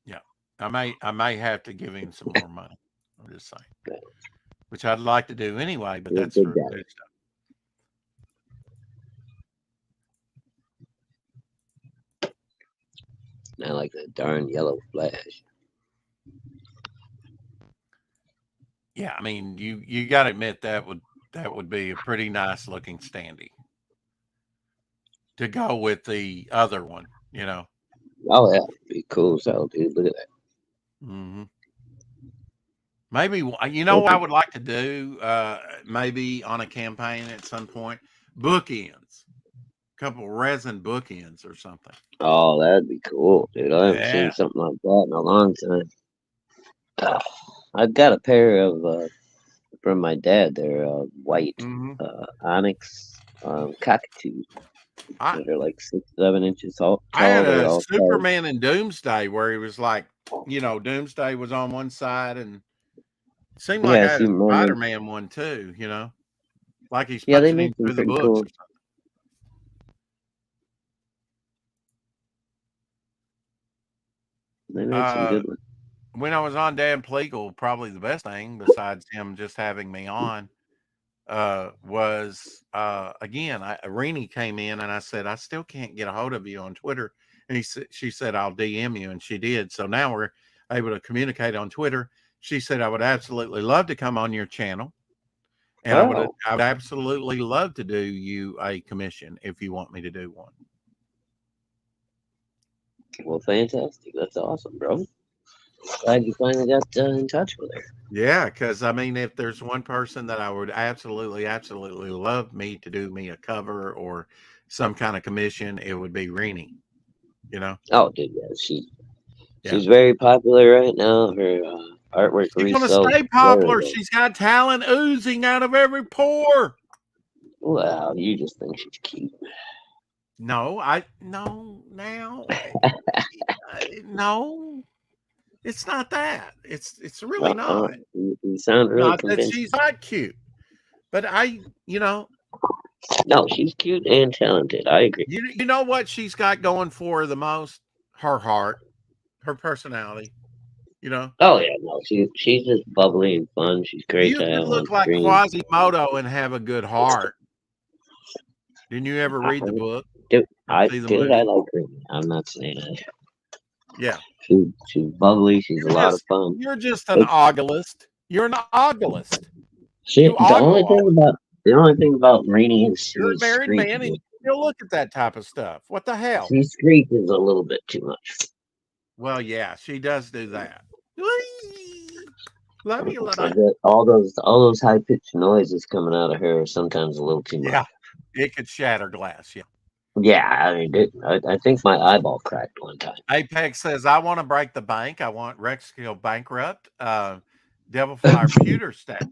Yeah, I may have to give him some more money. I'm just saying, which I'd like to do anyway, but He's a that's good for guy. good stuff. Not like that darn yellow flash. Yeah, I mean, you got to admit that would be a pretty nice looking standee to go with the other one. Oh yeah, be cool. So dude, look at that. Hmm. Maybe what I Okay. would like to do, maybe on a campaign at some point, bookends, a couple resin bookends or something. Oh, that'd be cool, dude. I haven't seen Yeah. something like that in a long time. I've got a pair of from my dad. They're white Hmm. onyx cockatoos. I They're like 6, 7 inches I had tall. They're a all carved. Superman in Doomsday where he was like, Doomsday was on one side, and it seemed like Yeah, I I had see a Merlin. Spider-Man one too. Like he's Yeah, they punching make him some through the pretty books cool. or something. They make some Uh, good ones. when I was on Dan Pleagle, probably the best thing besides him just having me on was again, Renee came in and I said, I still can't get a hold of you on Twitter. And she said, I'll DM you. And she did. So now we're able to communicate on Twitter. She said, I would absolutely love to come on your channel. And Oh, I would absolutely love to do you a commission if you want me to do one. well, fantastic. That's awesome, bro. Glad you finally got in touch with her. Yeah, because I mean, if there's one person that I would absolutely, absolutely love me to do me a cover or some kind of commission, it would be Renee. You know, Oh, dude, yeah, yeah, she's very popular right now. Her artwork she's gonna resells stay very popular. well. She's got talent oozing out of every pore. Well, you just think she's cute. No, now, no, it's not that. It's really not. You sound really Not that convincing. she's not cute, but No, she's cute and talented. I agree. you know what she's got going for her the most? Her heart, her personality. You know, Oh yeah, no, she's just bubbly and fun. She's great you to could have on look like screen. Quasimodo and have a good heart. Didn't you ever I, read the book dude, or see the I movie? like her. I'm not saying that. Yeah, She's bubbly. She's a lot of fun. you're just an But ogulist. You're an ogulist. she You the ogle only all thing the about time. The only thing about Rainey is You're a married man and you still look at that type of stuff. What the hell? she screeches a little bit too much. Well, yeah, she does do that. Whee! Love you, I little. bet all those high pitched noises coming out of her are sometimes a little too much. Yeah, it could shatter glass. Yeah. Yeah, I mean, I think my eyeball cracked one time. Apex says, I want to break the bank. I want Rex to go bankrupt. Devil Flyer Pewter statue.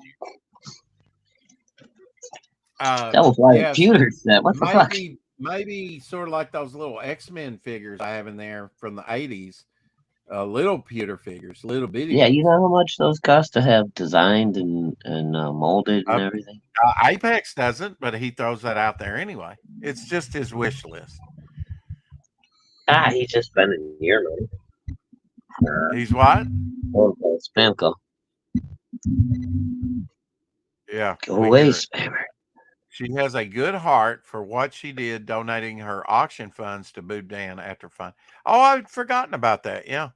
Devil Fire Yes, pewter set. What the fuck? maybe sort of like those little X-Men figures I have in there from the 80s. Little pewter figures, little bitty Yeah, you ones. know how much those cost to have designed and molded and Uh, everything. Apex doesn't, but he throws that out there anyway. It's just his wish list. Ah, he's just spending your money. He's what? Spam call. Yeah, Go we away, hear it. spammer. She has a good heart for what she did, donating her auction funds to Boudin after fun. Oh, I'd forgotten about that. Yeah,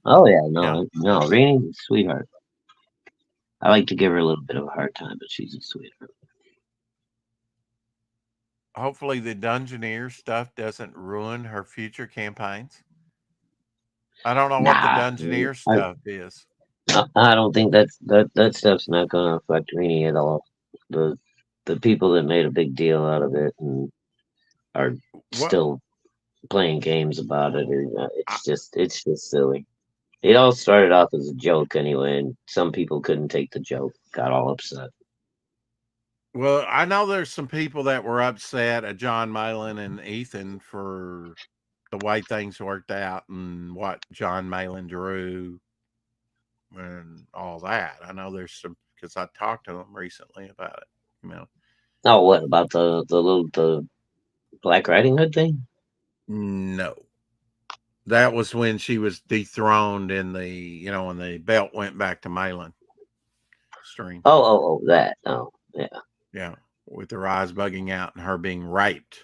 Oh yeah, yeah. no, Rainey's a sweetheart. I like to give her a little bit of a hard time, but she's a sweetheart. Hopefully, the Dungeoneer stuff doesn't ruin her future campaigns. I don't know what the Nah, Dungeoneer I, stuff is. I don't think that stuff's not going to affect Rainey at all. The the people that made a big deal out of it and are What? still playing games about it, or I, it's just silly. It all started off as a joke anyway, and some people couldn't take the joke, got all upset. well, I know there's some people that were upset at John Malin and Ethan for the way things worked out and what John Malin drew and all that. I know there's some because I talked to them recently about it. You know, Oh, what about the Black Riding Hood thing? no, that was when she was dethroned in the when the belt went back to Malin stream. Oh, that. Oh, yeah. Yeah, with her eyes bugging out and her being raped.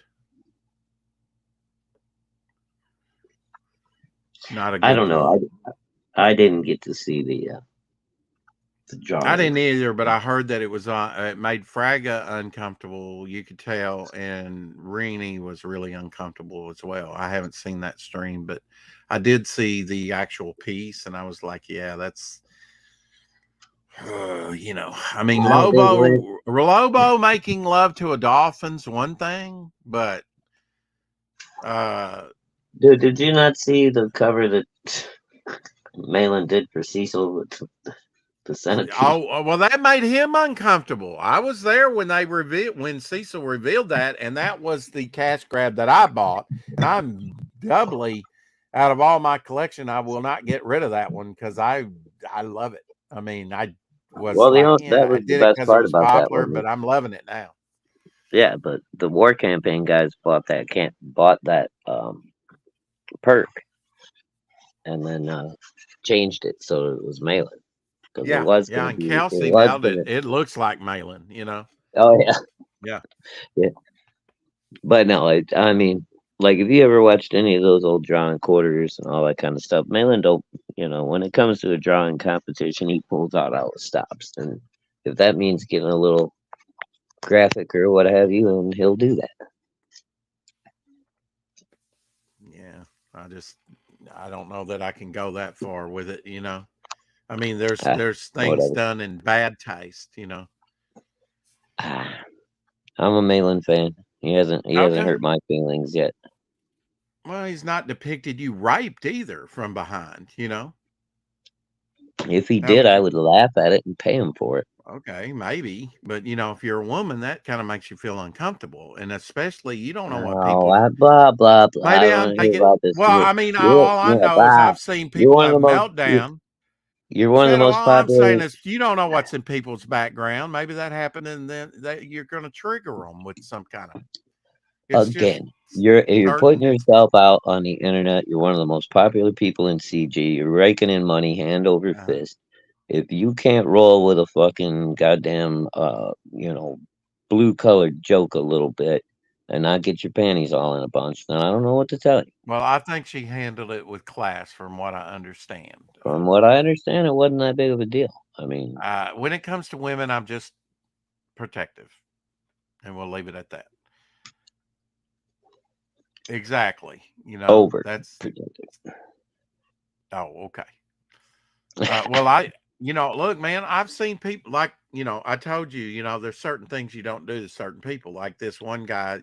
Not a I good don't know. look. I didn't get to see the I drawing. didn't either, but I heard that it made Fraga uncomfortable. You could tell, and Renee was really uncomfortable as well. I haven't seen that stream, but I did see the actual piece, and I was like, "Yeah, that's I mean, I think when Lobo making love to a dolphin's one thing, but uh, dude, did you not see the cover that Malin did for Cecil with the centipede? well, that made him uncomfortable. I was there when when Cecil revealed that, and that was the cash grab that I bought, and I'm doubly out of all my collection. I will not get rid of that one because I love it. I mean, I was Well, like, that yeah, I was the did it best because it part was about that popular, one. but I'm loving it now. Yeah, but the war campaign guys bought that perk and then changed it so it was Malin because Yeah, yeah, and it Kelsey was nailed it. gonna. It looks like Malin. Oh yeah, Yeah. yeah. But no, I mean, like if you ever watched any of those old drawing quarters and all that kind of stuff, Malin don't. When it comes to a drawing competition, he pulls out all the stops, and if that means getting a little graphic or what have you, and he'll do that. Yeah. I don't know that I can go that far with it. I mean, there's things Whatever. done in bad taste. Ah, I'm a Malin fan. He hasn't Okay. hurt my feelings yet. Well, he's not depicted you raped either from behind. If he How did, would I you? would laugh at it and pay him for it. Okay, maybe, but if you're a woman, that kind of makes you feel uncomfortable, and especially you don't know what Oh, people. blah blah blah. I Maybe don't I'm want to hear taking. about this. Well, I mean, You're all I yeah, know is bye. I've seen You're people one of have the most meltdown. you're one of the Shadow, most all I'm saying popular. is you don't know what's in people's background. Maybe that happened, and then you're going to trigger them with some kind of. It's just Again, you're putting certain. yourself out on the internet. You're one of the most popular people in CG. You're raking in money hand over Uh, fist. If you can't roll with a fucking goddamn blue colored joke a little bit and not get your panties all in a bunch, then I don't know what to tell you. well, I think she handled it with class, from what I understand. From what I understand, it wasn't that big of a deal. I mean, When it comes to women, I'm just protective. and we'll leave it at that. Exactly. Over That's protected. oh, okay. Well, look, man, I've seen people like, I told you, there's certain things you don't do to certain people. Like this one guy,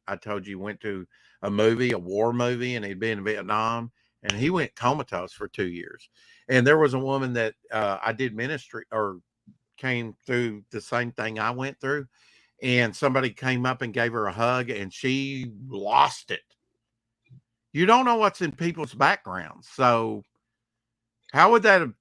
I told you went to a movie, a war movie, and he'd been in Vietnam, and he went comatose for 2 years. And there was a woman that I did ministry or came through the same thing I went through, and somebody came up and gave her a hug, and she lost it. You don't know what's in people's backgrounds, so how would that have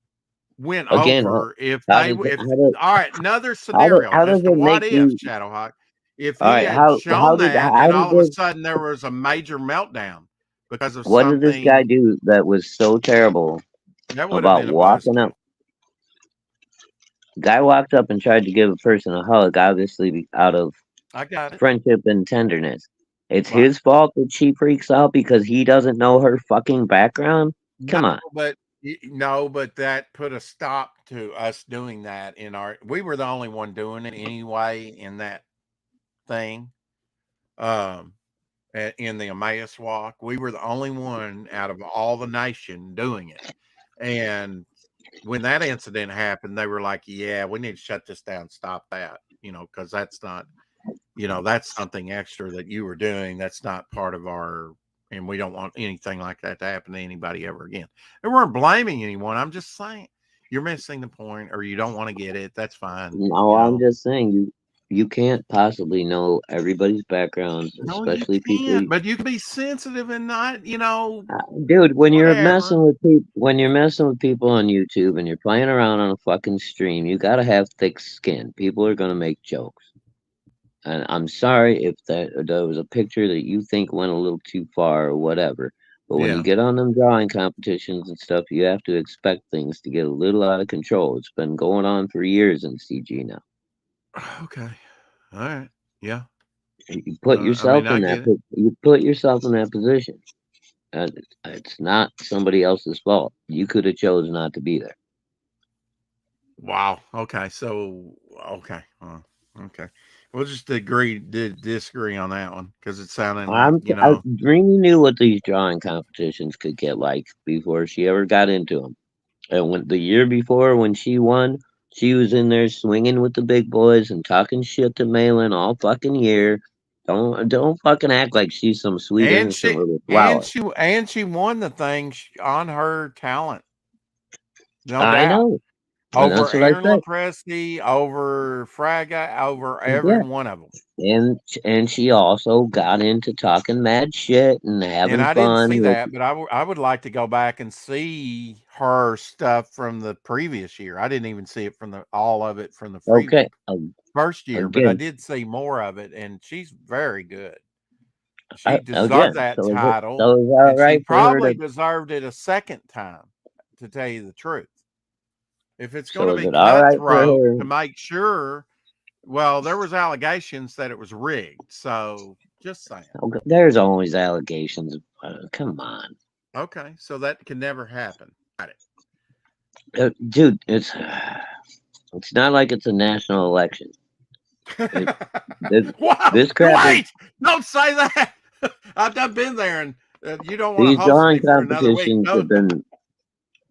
went Again, over if how they does it, if all right, another how do, scenario, how does just a it make what if, you? Shadowhawk. If All he right, had shown that how and did all of a this? sudden there was a major meltdown because of What did this guy something, do that was so terrible that would have about been a walking up? buzzkill. Guy walked up and tried to give a person a hug, obviously out of I got it. friendship and tenderness. It's Right. his fault that she freaks out because he doesn't know her fucking background. No, Come on. but no, but that put a stop to us doing that in our we were the only one doing it anyway in that thing. Um in the Emmaus walk. We were the only one out of all the nation doing it. And when that incident happened, they were like, yeah, we need to shut this down, stop that, because that's not, that's something extra that you were doing. That's not part of our, and we don't want anything like that to happen to anybody ever again. And we weren't blaming anyone. I'm just saying you're missing the point or you don't want to get it. That's fine. No, I'm just saying you can't possibly know everybody's backgrounds, No, you especially people. can't, but you can be sensitive and not, Dude, whatever. when you're messing with people on YouTube and you're playing around on a fucking stream, you gotta have thick skin. People are gonna make jokes. And I'm sorry if there was a picture that you think went a little too far or whatever. But when you Yeah. get on them drawing competitions and stuff, you have to expect things to get a little out of control. It's been going on for years in CG now. Okay. All right. Yeah. You put I yourself mean, I in that get it. you put yourself in that position. And it's not somebody else's fault. You could have chose not to be there. Wow. Okay. So, okay. Okay. We'll just agree to disagree on that one because it's sounding like, Dreamy knew what these drawing competitions could get like before she ever got into them. And when the year before, when she won, she was in there swinging with the big boys and talking shit to Malin all fucking year. Don't fucking act like she's some sweet and innocent she, little and flower. she, and she won the thing on her talent, no I doubt. know, and Over that's what I Aaron said. Lepresti, over Fraga, over every Yeah, one of them. and she also got into talking mad shit and And having I didn't fun see with. that, but I would like to go back and see her stuff from the previous year. I didn't even see it from the all of it from the Okay, first year, but I again, did see more of it, and she's very good. She deserved again. that So title, is that all and she right for her probably to? deserved it a second time, to tell you the truth. If it's going So to is be it all right for cutthroat her? to make sure, well, there was allegations that it was rigged. So just saying. Okay, there's always allegations. Come on. Okay, so that can never happen. Got it. Dude, it's not like it's a national election. It, this, Wow! this crap is Wait! Don't say that. I've been there, and you don't want to these host me drawing for another week. competitions No, have been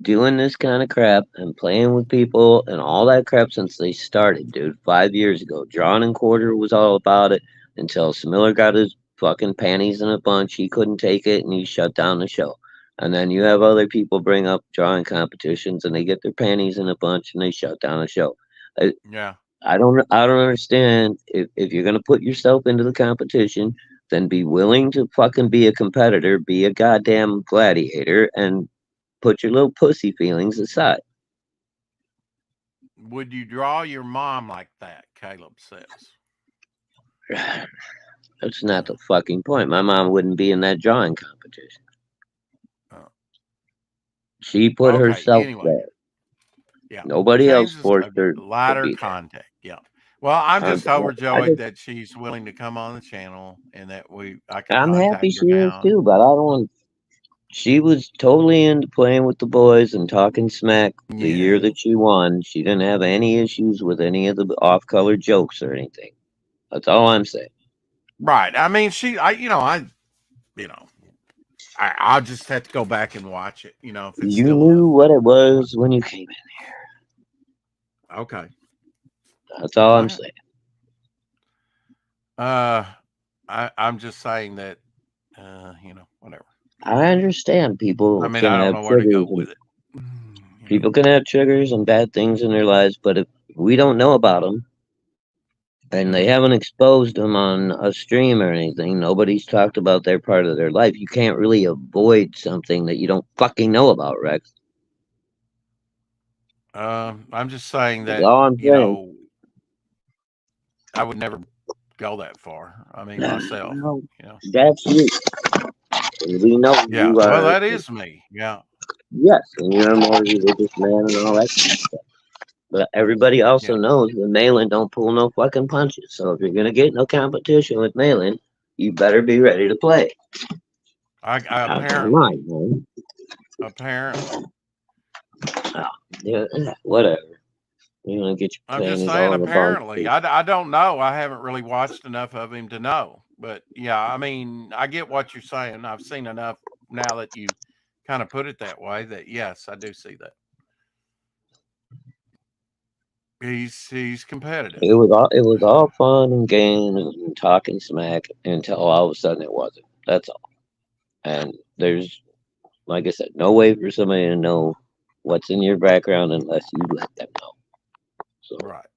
doing this kind of crap and playing with people and all that crap since they started, dude. 5 years ago, Drawn and Quarter was all about it until Miller got his fucking panties in a bunch. He couldn't take it and he shut down the show. And then you have other people bring up drawing competitions and they get their panties in a bunch and they shut down the show. I, yeah. I don't understand if you're gonna put yourself into the competition, then be willing to fucking be a competitor, be a goddamn gladiator, and put your little pussy feelings aside. Would you draw your mom like that? Caleb says. That's not the fucking point. My mom wouldn't be in that drawing competition. Uh, She put okay. herself Anyway, there. yeah. Nobody Change else the forced subject. her to Lighter be there. contact. Yeah. Well, I'm just I overjoyed just, that she's willing to come on the channel and that I can I'm happy contact her she is now. too, but I don't. She was totally into playing with the boys and talking smack the Yeah. year that she won. She didn't have any issues with any of the off-color jokes or anything. That's all I'm saying. Right. I mean, you know, I'll just have to go back and watch it. If it's You still up. knew what it was when you came in. Okay. That's all All I'm right. saying. Uh, I'm just saying that. Whatever. I understand I people mean, can I don't have know where to go triggers and with it. people can have triggers and bad things in their lives, but if we don't know about them and they Mhm. haven't exposed them on a stream or anything, nobody's talked about their part of their life. You can't really avoid something that you don't fucking know about, Rex. I'm just saying That's that all I'm saying. I would never go that far. I mean, myself. Well, that's you. And we know Yeah. you Well, are, that is me. Yeah. yes, and you're a more religious man and all that kind of stuff. But everybody also Yeah. knows that Malin don't pull no fucking punches. So if you're gonna get no competition with Malin, you better be ready to play. I Out my apparently, mind, man. apparently, Oh, yeah, whatever. You're gonna get your I'm just panties saying, all in a ball. apparently, I don't know. I haven't really watched enough of him to know. But yeah, I mean, I get what you're saying. I've seen enough now that you kind of put it that way that yes, I do see that. He's competitive. It was all fun and games and talking smack until all of a sudden it wasn't. That's all. And there's, like I said, no way for somebody to know what's in your background unless you let them know. So Right.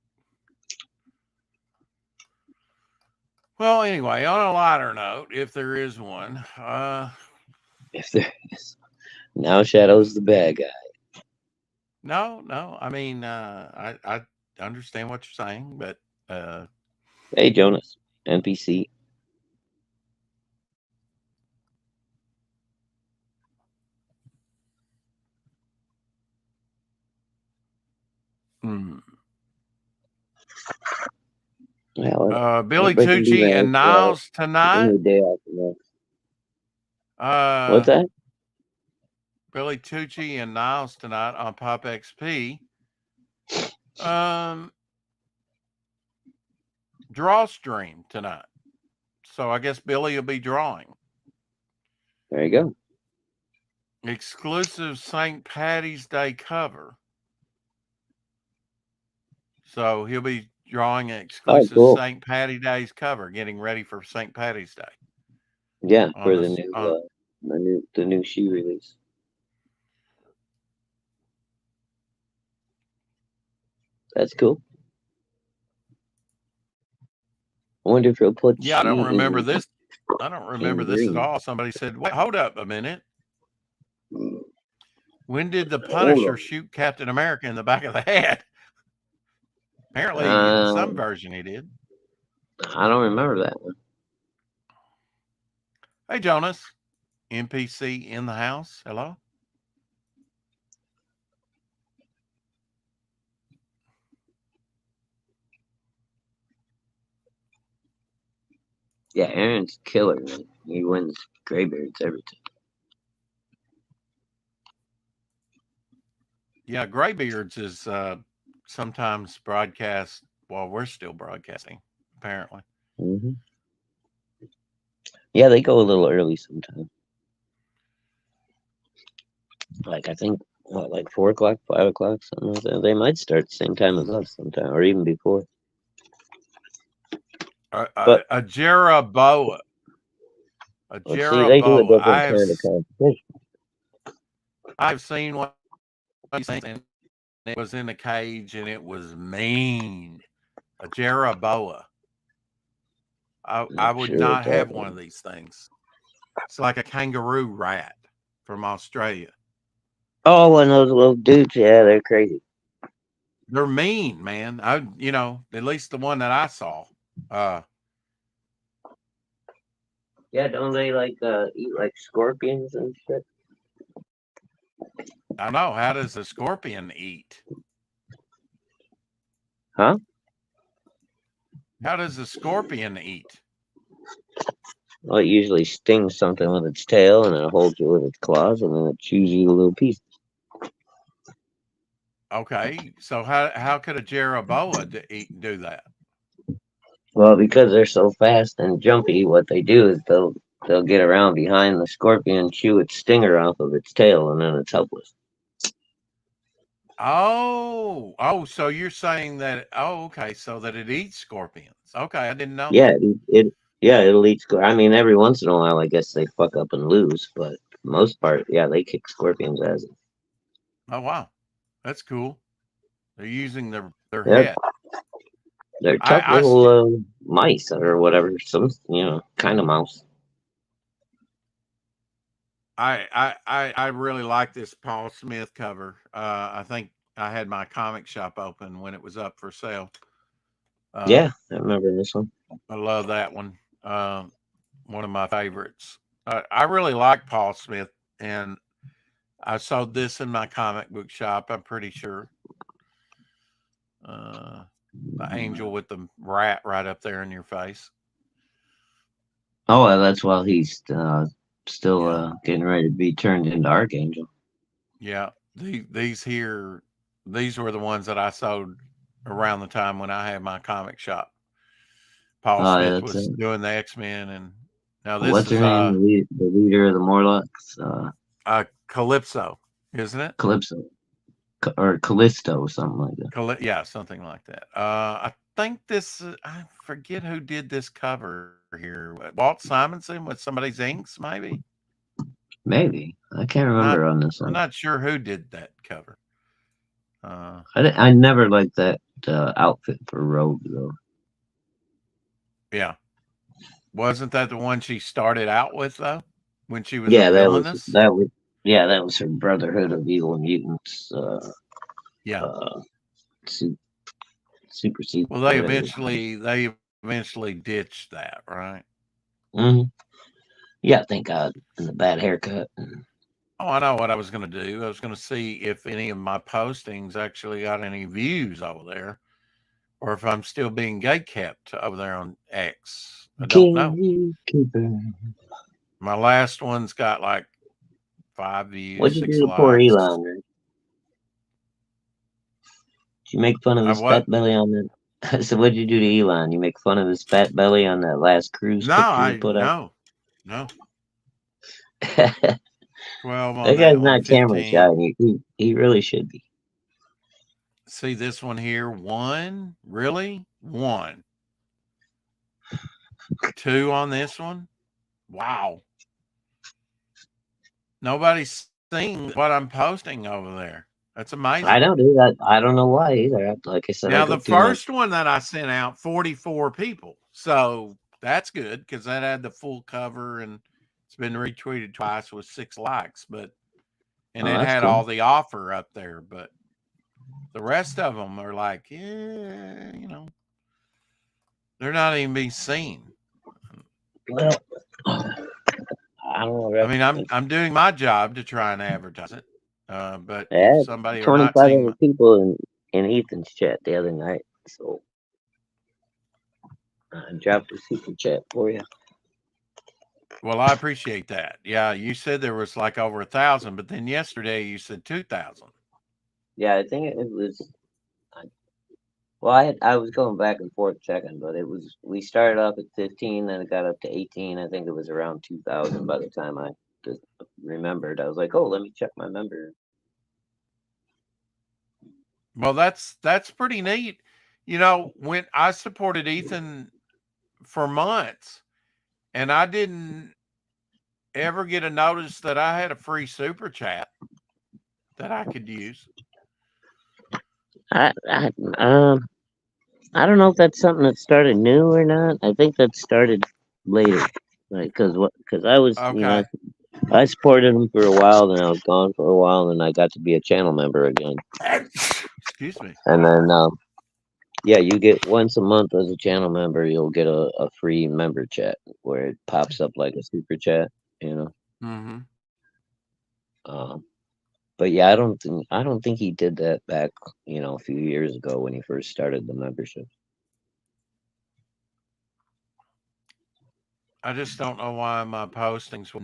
Well, anyway, on a lighter note, if there is one, if there is, now Shadow's the bad guy. no, no. I mean, I understand what you're saying, but uh, Hey Jonas, NPC. hmm. Well, Billy everybody can do Tucci that. and Niles Give tonight. me a day off from that. What's Uh, that? Billy Tucci and Niles tonight on Pop XP. Um, draw stream tonight. So I guess Billy will be drawing. There you go. Exclusive St. Patty's Day cover. So he'll be drawing an Oh, exclusive cool. St. Patty Day's cover, getting ready for St. Patty's Day Yeah, on for the this new, on the new shoe release. That's cool. I wonder if he'll put Yeah, I don't she remember this. I don't remember in this at green. all. Somebody said, "Wait, hold up a minute. When did the Hold Punisher shoot Captain America in the back of the head?" Apparently, in some on. version, he did. I don't remember that one. Hey, Jonas, NPC in the house. Hello. Yeah, Aaron's killer, man. He wins Graybeards every time. Yeah, Graybeards is sometimes broadcast while we're still broadcasting. Apparently. Hmm. Yeah, they go a little early sometimes. Like I think what, like 4 o'clock, 5 o'clock, something like that. They might start the same time as us sometime, or even before. But A Jeroboa. A let's see, they do a Jeroboa. different kind of competition. I've seen one of these things, and it was in a cage and it was mean. A Jeroboa. I Not would sure what not that have one of means. these things. It's like a kangaroo rat from Australia. Oh, one of those little dudes. Yeah, they're crazy. They're mean, man. At least the one that I saw. Uh, Yeah, don't they like eat like scorpions and shit? I don't know. How does a scorpion eat? Huh? How does a scorpion eat? Well, it usually stings something with its tail, and then it holds you with its claws, and then it chews you to little pieces. Okay, so how could a Jeroboa do that? Well, because they're so fast and jumpy, what they do is they'll get around behind the scorpion, chew its stinger off of its tail, and then it's helpless. Oh, so you're saying that? Oh, okay, so that it eats scorpions. Okay, I didn't know Yeah, that. yeah, it'll eat. I mean, every once in a while, I guess they fuck up and lose, but for the most part, yeah, they kick scorpions' ass. Oh, wow, that's cool. They're using their Yep, head. they're I tough I little st- mice or whatever, some kind of mouse. I really like this Paul Smith cover. I think I had my comic shop open when it was up for sale. Uh, Yeah, I remember this one. I love that one. One of my favorites. I really like Paul Smith, and I sold this in my comic book shop. I'm pretty sure. Uh, the angel with the rat right up there in your face. Oh, well, that's while he's still Yeah, getting ready to be turned into Archangel. yeah. These here, these were the ones that I sold around the time when I had my comic shop. Paul Smith That's was doing the X Men, and now this what's her is name? The leader of the Morlocks, Calypso, isn't it? Calypso or Callisto, something like that. Yeah, something like that. I think this. I forget who did this cover here. Walt Simonson with somebody's inks, maybe. Maybe I can't I'm not. remember on this I'm one. not sure who did that cover. Uh, I never liked that outfit for Rogue though. yeah, wasn't that the one she started out with though, when she was a Yeah, villainess? that was her Brotherhood of Evil Mutants Yeah. uh su- super secret Well, whatever. they eventually ditched that, right? Hmm. Yeah, thank God. And the bad haircut. Oh, I know what I was going to do. I was going to see if any of my postings actually got any views over there, or if I'm still being gate kept over there on X. I don't know. Gatekeeper. My last one's got like 5 views, What'd you do six to poor likes. Elon? Did you make fun of I his what? fat belly on that? So what'd you do to Elon? You make fun of his fat belly on that last cruise No, picture you put up? no. That 12 on guy's that one, not camera shy. 15. He really should be. See this one here, one, really? One. Two on this one. Wow. Nobody's seeing what I'm posting over there. That's amazing. I know, dude. I don't know why either. Like I said, I Now, go the through my. first one that I sent out, 44 people. So that's good because that had the full cover and it's been retweeted twice with 6 likes. And Oh, it that's had cool. all the offer up there. But the rest of them are like, yeah, they're not even being seen. Well, I don't know, I Rex. mean, I'm doing my job to try and advertise it. But I if had somebody are not 25 seeing other people in Ethan's chat the other night, so I dropped a super chat for you. well, I appreciate that. Yeah, you said there was like over 1,000, but then yesterday you said 2,000. Yeah, I think it was. Well, I was going back and forth checking, but it was we started off at 15, then it got up to 18. I think it was around 2,000 by the time I just remembered. I was like, oh, let me check my member. Well, that's pretty neat. When I supported Ethan for months, and I didn't ever get a notice that I had a free super chat that I could use. I I um I don't know if that's something that started new or not. I think that started later, like because I was Okay. I supported him for a while, then I was gone for a while, and I got to be a channel member again, Excuse me. and then yeah, you get once a month as a channel member, you'll get a free member chat where it pops up like a super chat, you know. Hmm. Um, but yeah, I don't think he did that back, a few years ago when he first started the membership. I just don't know why my postings,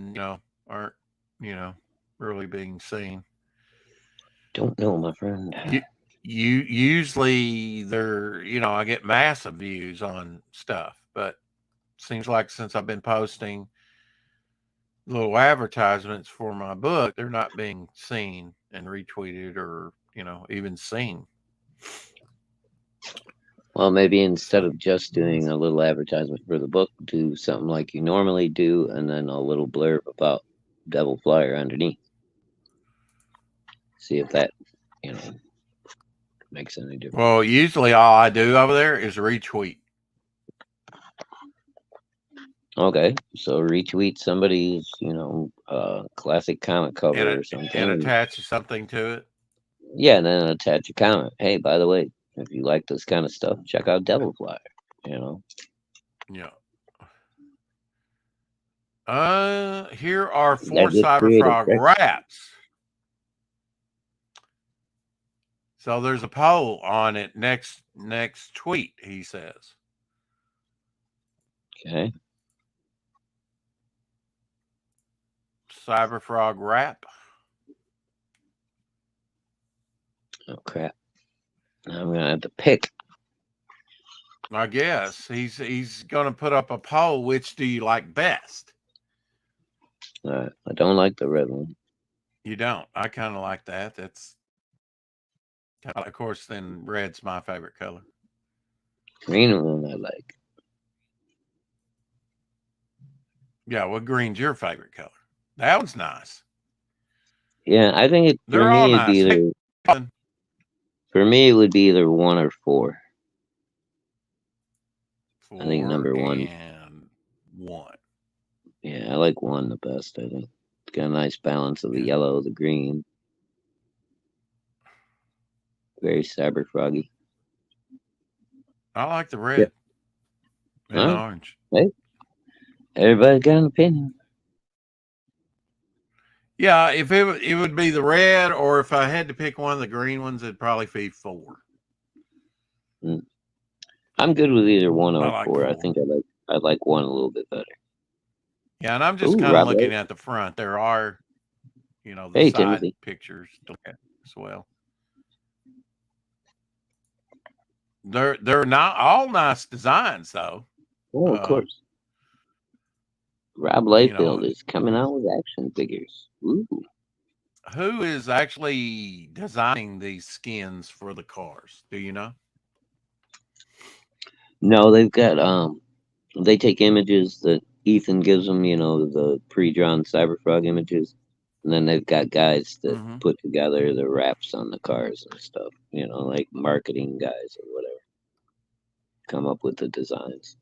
aren't, you know, really being seen. Don't know, my friend. usually they're, I get massive views on stuff, but seems like since I've been posting little advertisements for my book, they're not being seen and retweeted or, even seen. Well, maybe instead So, of just doing a little advertisement for the book, do something like you normally do, and then a little blurb about Devil Flyer underneath. See if that, you know, makes any difference. well, usually all I do over there is retweet. Okay, so retweet somebody's, classic comic cover and or something. and attach something to it. Yeah, and then attach a comment. Hey, by the way, if you like this kind of stuff, check out Devil Flyer. You know. Yeah. Here are four That gets creative, cyberfrog right? rats. So there's a poll on it next tweet, he says. Okay. Cyberfrog rap. Oh crap! I'm gonna have to pick. I guess he's going to put up a poll. Which do you like best? I don't like the red one. You don't. I kind of like that. That's, of course, then red's my favorite color. Green one I like. Yeah, well, green's your favorite color. That one's nice. Yeah, I think it for They're all me it'd be nice. either for me it would be either 1 or 4. I think 4 number 1. and 1. Yeah, I like 1 the best. I think it's got a nice balance of the Yeah. yellow, the green. Very cyber froggy. I like the Yeah. red and Huh? orange. Hey, everybody's got an opinion. Yeah, if it would be the red, or if I had to pick one of the green ones, it'd probably be 4. I'm good with either 1 I or like 4. I 4. think I like 1 a little bit better. Yeah, and I'm just Ooh, kind of Rob. looking at the front. There are, the Hey, side Timothy. pictures to look at as well. They're not all nice designs though. Oh, of Uh, course. Rob you know, Lightfield is coming out with action figures. Ooh. who is actually designing these skins for the cars? Do you know? No, they've got they take images that Ethan gives them, the pre-drawn Cyberfrog images, and then they've got guys that Mm-hmm. put together the wraps on the cars and stuff. Like marketing guys or whatever, come up with the designs.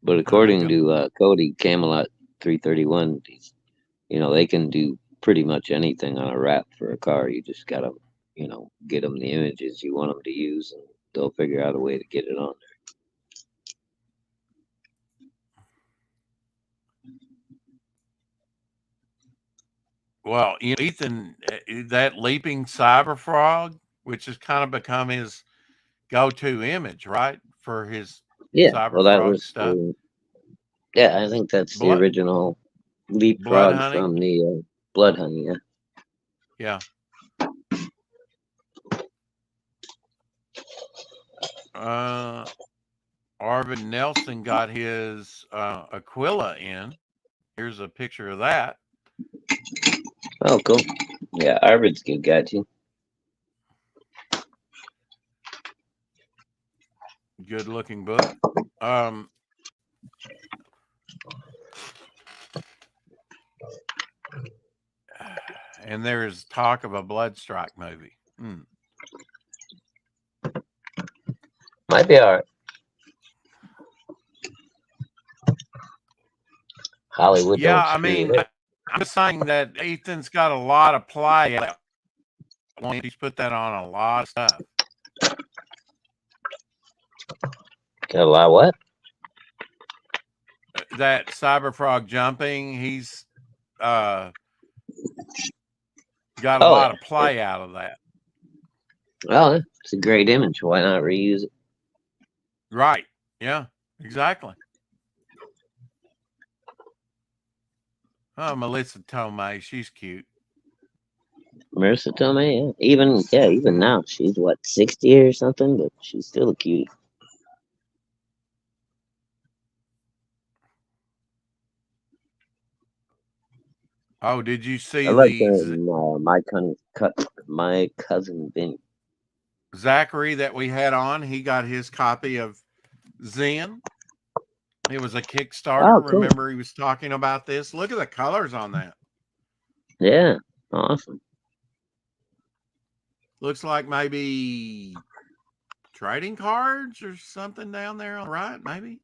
But They're according looking. to Cody Camelot 331, they can do pretty much anything on a wrap for a car. You just gotta, get them the images you want them to use, and they'll figure out a way to get it on there. Well, Ethan, that leaping cyber frog, which has kind of become his go-to image, right, for his Yeah, cyber well, that frog was stuff. yeah, I think that's the Blood, original blood leapfrog hunting. from the blood honey. Yeah. Yeah. Uh, Arvid Nelson got his Aquila in. Here's a picture of that. Oh, cool. Yeah, Arvid's good guy too. Good looking book. Um, and there's talk of a Bloodstrike movie. Might be alright. Hollywood Yeah, don't I screw mean, it. I'm just saying that Ethan's got a lot of play. He's put that on a lot of stuff. Got a lot of what? That Cyberfrog jumping, he's got a lot of play out of that. Well, it's a great image. Why not reuse it? Right. Yeah, exactly. Oh, Melissa Tomei, she's cute. Marissa Tomei, even now, she's what, 60 or something, but she's still a cutie. Oh, did you I see like the my cousin Vinny. Zachary that we had on? He got his copy of Zen. It was a Kickstarter. Oh, cool. Remember, he was talking about this. Look at the colors on that. Yeah, awesome. Looks like maybe trading cards or something down there on the right, maybe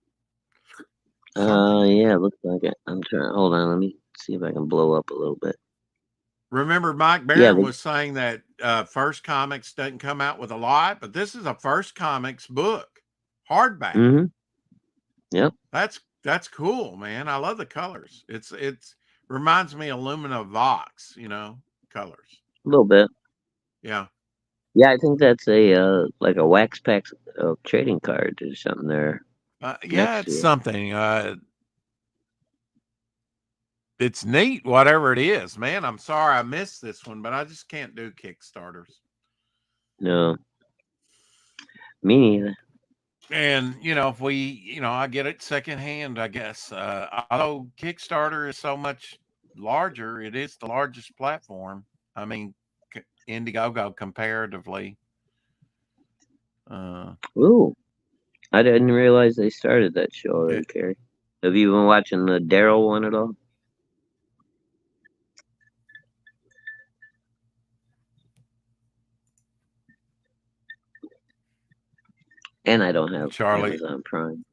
something. Yeah, looks like it. I'm trying. Hold on, let me see if I can blow up a little bit. Remember, Mike Yeah. Barron was saying that First Comics doesn't come out with a lot, but this is a First Comics book, hardback. Mm-hmm. Yep. That's cool, man. I love the colors. It's reminds me of Lumina Vox, colors. A little bit. Yeah. Yeah, I think that's a like a wax pack of trading cards or something there Yeah, next it's to it. something. It's neat, whatever it is, man. I'm sorry I missed this one, but I just can't do Kickstarters. No, me neither. And if I get it secondhand, I guess. Although Kickstarter is so much larger, it is the largest platform. I mean, Indiegogo comparatively. Ooh, I didn't realize they started that show already, It, Carrie. Have you been watching the Daryl one at all? And I don't have Charlie Amazon Prime.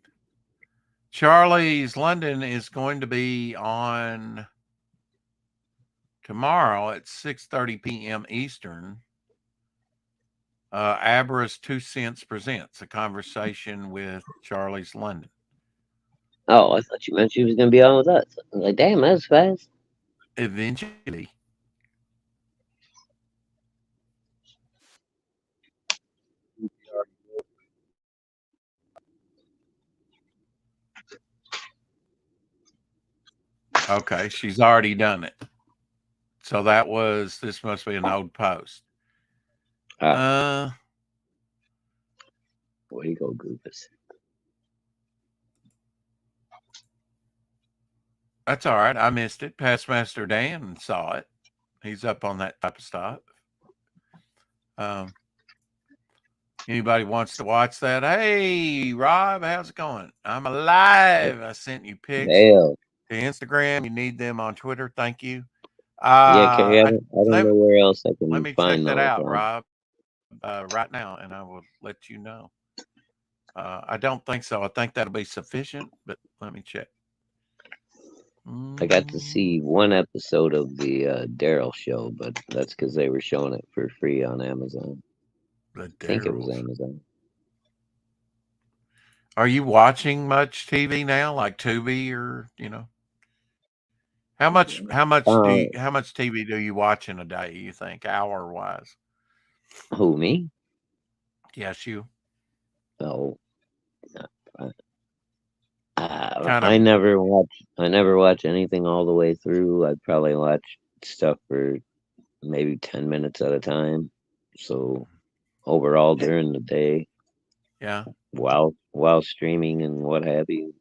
Charlie's London is going to be on tomorrow at 6:30 p.m. Eastern. Abra's 2 Cents presents a conversation with Charlie's London. Oh, I thought you meant she was going to be on with us. I was like, damn, that's fast. Eventually. Okay, she's already done it. So this must be an old post. Ah, Uh, where you go, Goofus? that's all right. I missed it. Pastmaster Dan saw it. He's up on that type of stuff. Um, Anybody wants to watch that? Hey, Rob, how's it going? I'm alive. I sent you pics Dale. to Instagram. You need them on Twitter. Thank you. Yeah, Carrie, I don't Let, know where else I let can me check find that those out, on. Rob, right now, and I will let you know. I don't think so. I think that'll be sufficient, but let me check. I got to Mm, see one episode of the Daryl show, but that's because they were showing it for free on Amazon. the I think it was Daryls. Amazon. Are you watching much TV now, like Tubi or Uh, how much TV do you watch in a day? You think hour wise? who, me? Yes, you Oh, I, kind I of. never watch. I never watch anything all the way through. I probably watch stuff for maybe 10 minutes at a time. So overall, during the day, Yeah. while streaming and what have you,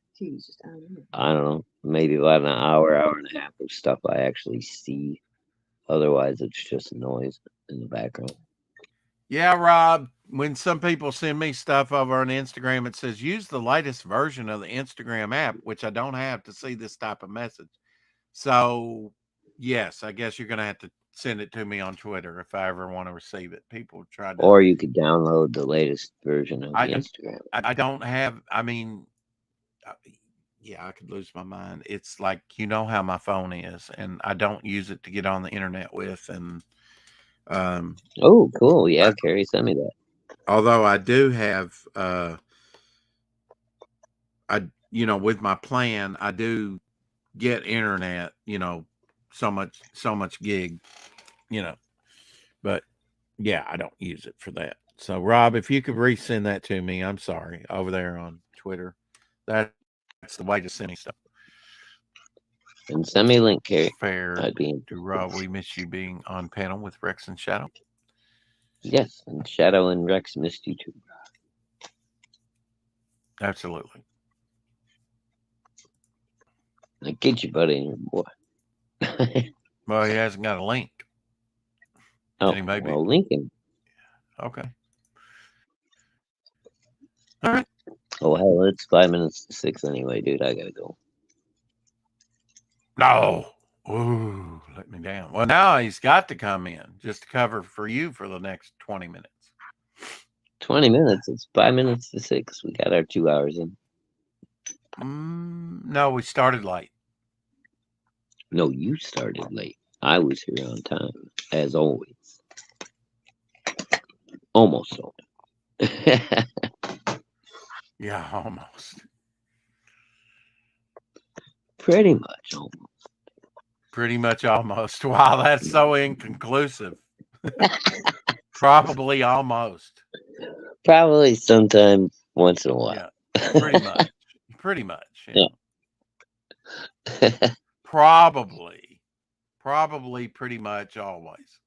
I don't know, maybe about an hour and a half of stuff I actually see. Otherwise, it's just noise in the background. Yeah, Rob, when some people send me stuff over on Instagram, it says use the latest version of the Instagram app, which I don't have to see this type of message. So, yes, I guess you're going to have to send it to me on Twitter if I ever want to receive it. People tried to. Or you could download the latest version of the I Instagram. I don't have. I mean, uh, yeah, I could lose my mind. It's like how my phone is, and I don't use it to get on the internet with. And um, Oh, cool. Yeah, I, Carrie, send me that. although I do have with my plan, I do get internet, so much gig, you know, but yeah, I don't use it for that. So Rob, if you could resend that to me, I'm sorry, over there on Twitter. That's the way to send me stuff. And send me a link, Carrie. Fair I'd be to interested. Rob. We miss you being on panel with Rex and Shadow. Yes, and Shadow and Rex missed you too. Absolutely. I get you, buddy. Boy. Well, he hasn't got a link. Oh, And he may be. well, Lincoln. Okay. All right. Oh, hell, it's 5 minutes to 6 anyway, dude. I gotta go. No. Ooh, let me down. Well, now he's got to come in just to cover for you for the next 20 minutes. 20 minutes. It's 5 minutes to 6. We got our 2 hours in. No, we started late. No, you started late. I was here on time, as always. Almost always. Yeah, almost. Pretty much almost. Pretty much almost. Wow, that's so inconclusive. Probably almost. Probably sometime once in a while. Yeah, pretty much. Pretty much. Yeah. Probably pretty much always.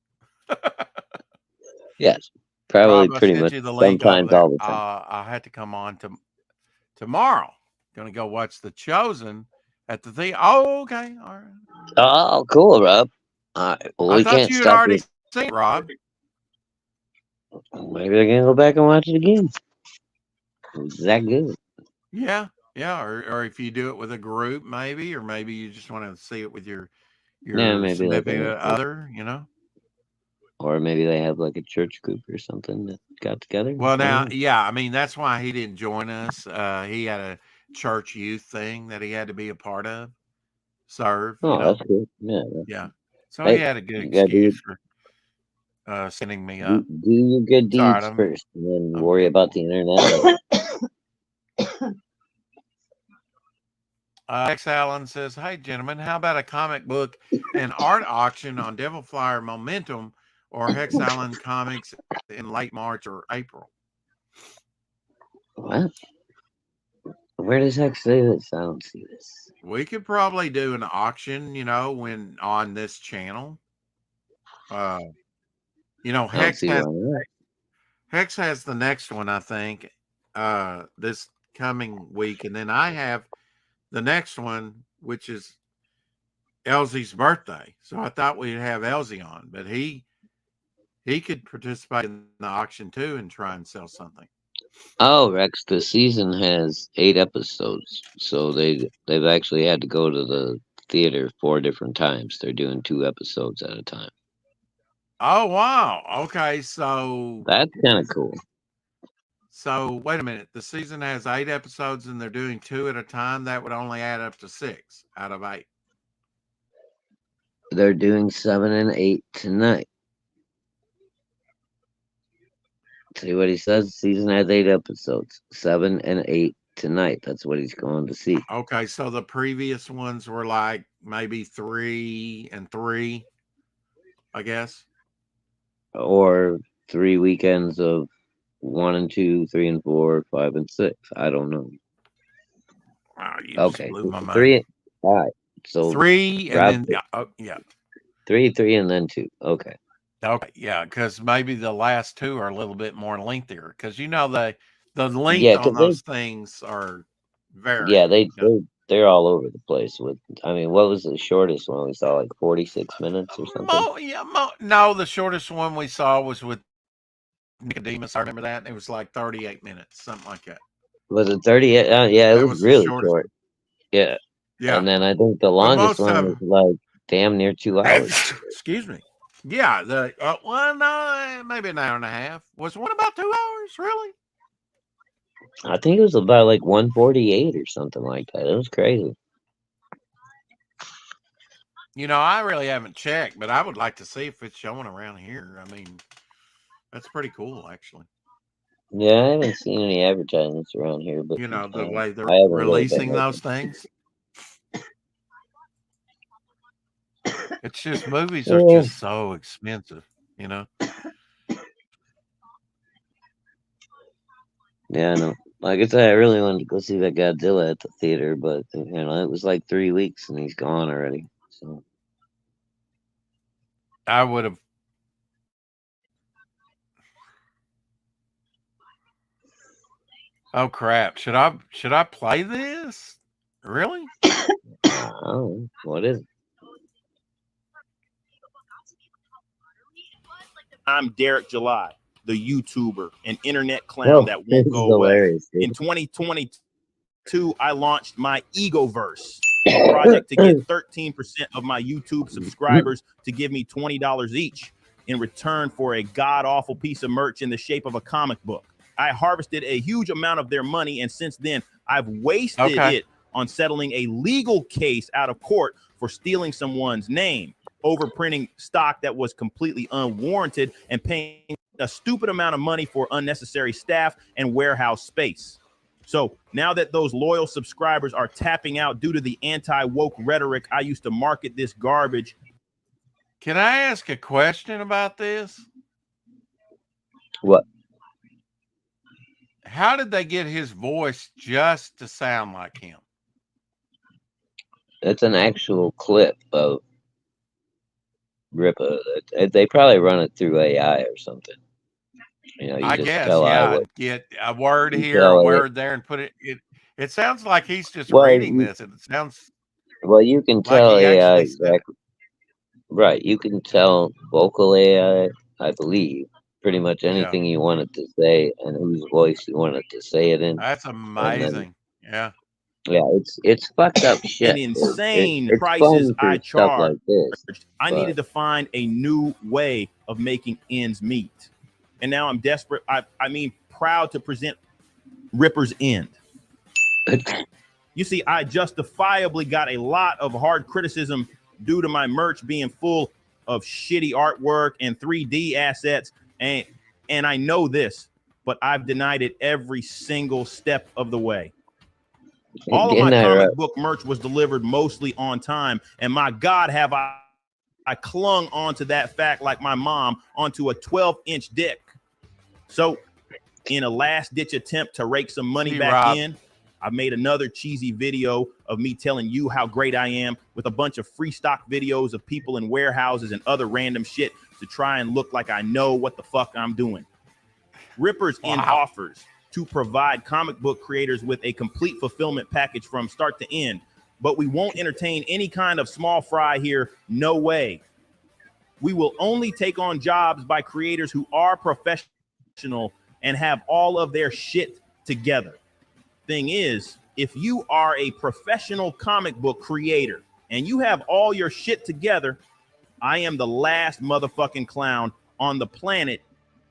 Yes. Probably Rob, I pretty sent much you the link over sometimes there. all the time. I had to come on tomorrow. Going to go watch The Chosen at the theater. Oh, okay. All right. Oh, cool, Rob. All right. Well, I we thought can't you had stop already you. seen it, Rob. Maybe I can go back and watch it again. It's that good. Yeah. Yeah. Or if you do it with a group, maybe, or maybe you just want to see it with Yeah, your maybe significant other, you know? or maybe they have like a church group or something that got together. Well, I don't now, know. yeah, I mean, that's why he didn't join us. He had a church youth thing that he had to be a part of, serve, you Oh, know? that's good. Yeah. Yeah. So he Hey, had a good you gotta excuse for sending me up. do your good It's all right. deeds first, and then I'm worry good. about the internet later. X Allen says, "Hey, gentlemen, how about a comic book and art auction on Devil Flyer Momentum or Hex Allen Comics in late March or April?" What? Where does heck say this? I don't see this. We could probably do an auction, you know, when on this channel. Uh, you know, I don't see why not. Hex has the next one, I think, this coming week, and then I have the next one, which is Elsie's birthday. So I thought we'd have Elsie on, but he could participate in the auction too and try and sell something. Oh, Rex, the season has 8 episodes, so they've actually had to go to the theater 4 different times. They're doing 2 episodes at a time. Oh wow. Okay, so That's kind of cool. wait a minute. The season has 8 episodes and they're doing 2 at a time. That would only add up to 6 out of 8. They're doing 7 and 8 tonight. See what he says? Season has 8 episodes. 7 and 8 tonight. That's what he's going to see. Okay, so the previous ones were like maybe 3 and 3, I guess. Or 3 weekends of 1 and 2, 3 and 4, 5 and 6. I don't know. Wow, you just Okay, blew my mind. 3. All right. So 3 and grab then yeah. 3, and then 2. Okay. Okay, yeah, because maybe the last 2 are a little bit more lengthier because you know the length Yeah, on because they those things are yeah vary. they're all over the place. With I mean, what was the shortest one we saw? Like 46 minutes or something. No, the shortest one we saw was with Nicodemus. I remember that. It was like 38 minutes, something like that. Was it 30? Yeah, it That was was the really shortest. short. Yeah, Yeah, and then I think the but longest most one of was them. like damn near 2 hours. Excuse me. Yeah, the well, no, maybe an hour and a half. Was one about 2 hours? Really? I think it was about like 148 or something like that. It was crazy. You know, I really haven't checked, but I would like to see if it's showing around here. I mean, that's pretty cool, actually. Yeah, I haven't seen any advertisements around here, but You know, the way they're I haven't really been releasing those looking. things. It's just movies are Yeah, just so expensive, you know. yeah, I know. Like I said, I really wanted to go see that Godzilla at the theater, but it was like 3 weeks and he's gone already. So I would have. Oh crap! Should I play this? Really? oh, what is it? I'm Derek July, the YouTuber and internet clown Oh, that this won't is go away. hilarious, dude. In 2022, I launched my Egoverse, a project to get 13% of my YouTube subscribers to give me $20 each in return for a god awful piece of merch in the shape of a comic book. I harvested a huge amount of their money, and since then, I've wasted it on settling a legal case out of court for stealing someone's name, overprinting stock that was completely unwarranted, and paying a stupid amount of money for unnecessary staff and warehouse space. So now that those loyal subscribers are tapping out due to the anti-woke rhetoric I used to market this garbage. Can I ask a question about this? What? How did they get his voice just to sound like him? It's an actual clip of Ripper. They probably run it through AI or something. You I just guess, tell yeah. what Get a word you here, a tell it. word there, and put it. It sounds like he's just Well, reading this. It sounds you can like tell he AI actually said it. exactly. Right, you can tell vocal AI, I believe, pretty much Yeah, anything you want it to say and whose voice you want it to say it in, that's and then amazing. Yeah. yeah, it's fucked up And shit. insane It's prices fun I for stuff charged, like this, I but needed to find a new way of making ends meet. And now I'm desperate. I mean, proud to present Ripper's End. You see, I justifiably got a lot of hard criticism due to my merch being full of shitty artwork and 3D assets. And I know this, but I've denied it every single step of the way. All of my getting that right. comic book merch was delivered mostly on time. And my God, have I clung onto that fact like my mom onto a 12-inch dick. So in a last-ditch attempt to rake some money back Rob, in, I made another cheesy video of me telling you how great I am with a bunch of free stock videos of people in warehouses and other random shit to try and look like I know what the fuck I'm doing. Ripper's End offers to provide comic book creators with a complete fulfillment package from start to end, but we won't entertain any kind of small fry here. No way. We will only take on jobs by creators who are professional and have all of their shit together. Thing is, if you are a professional comic book creator and you have all your shit together, I am the last motherfucking clown on the planet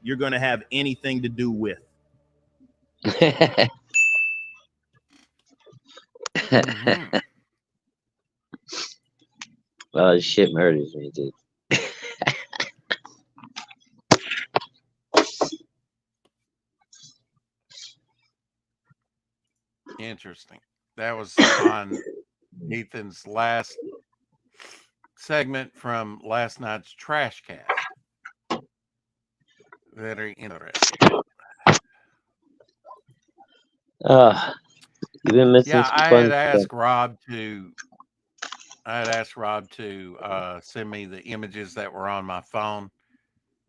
you're going to have anything to do with. mm-hmm. Oh, this shit murders me, dude. Interesting. That was on Ethan's last segment from last night's trash cast. Very interesting. You've been missing Yeah, some I fun had stuff. asked Rob to send me the images that were on my phone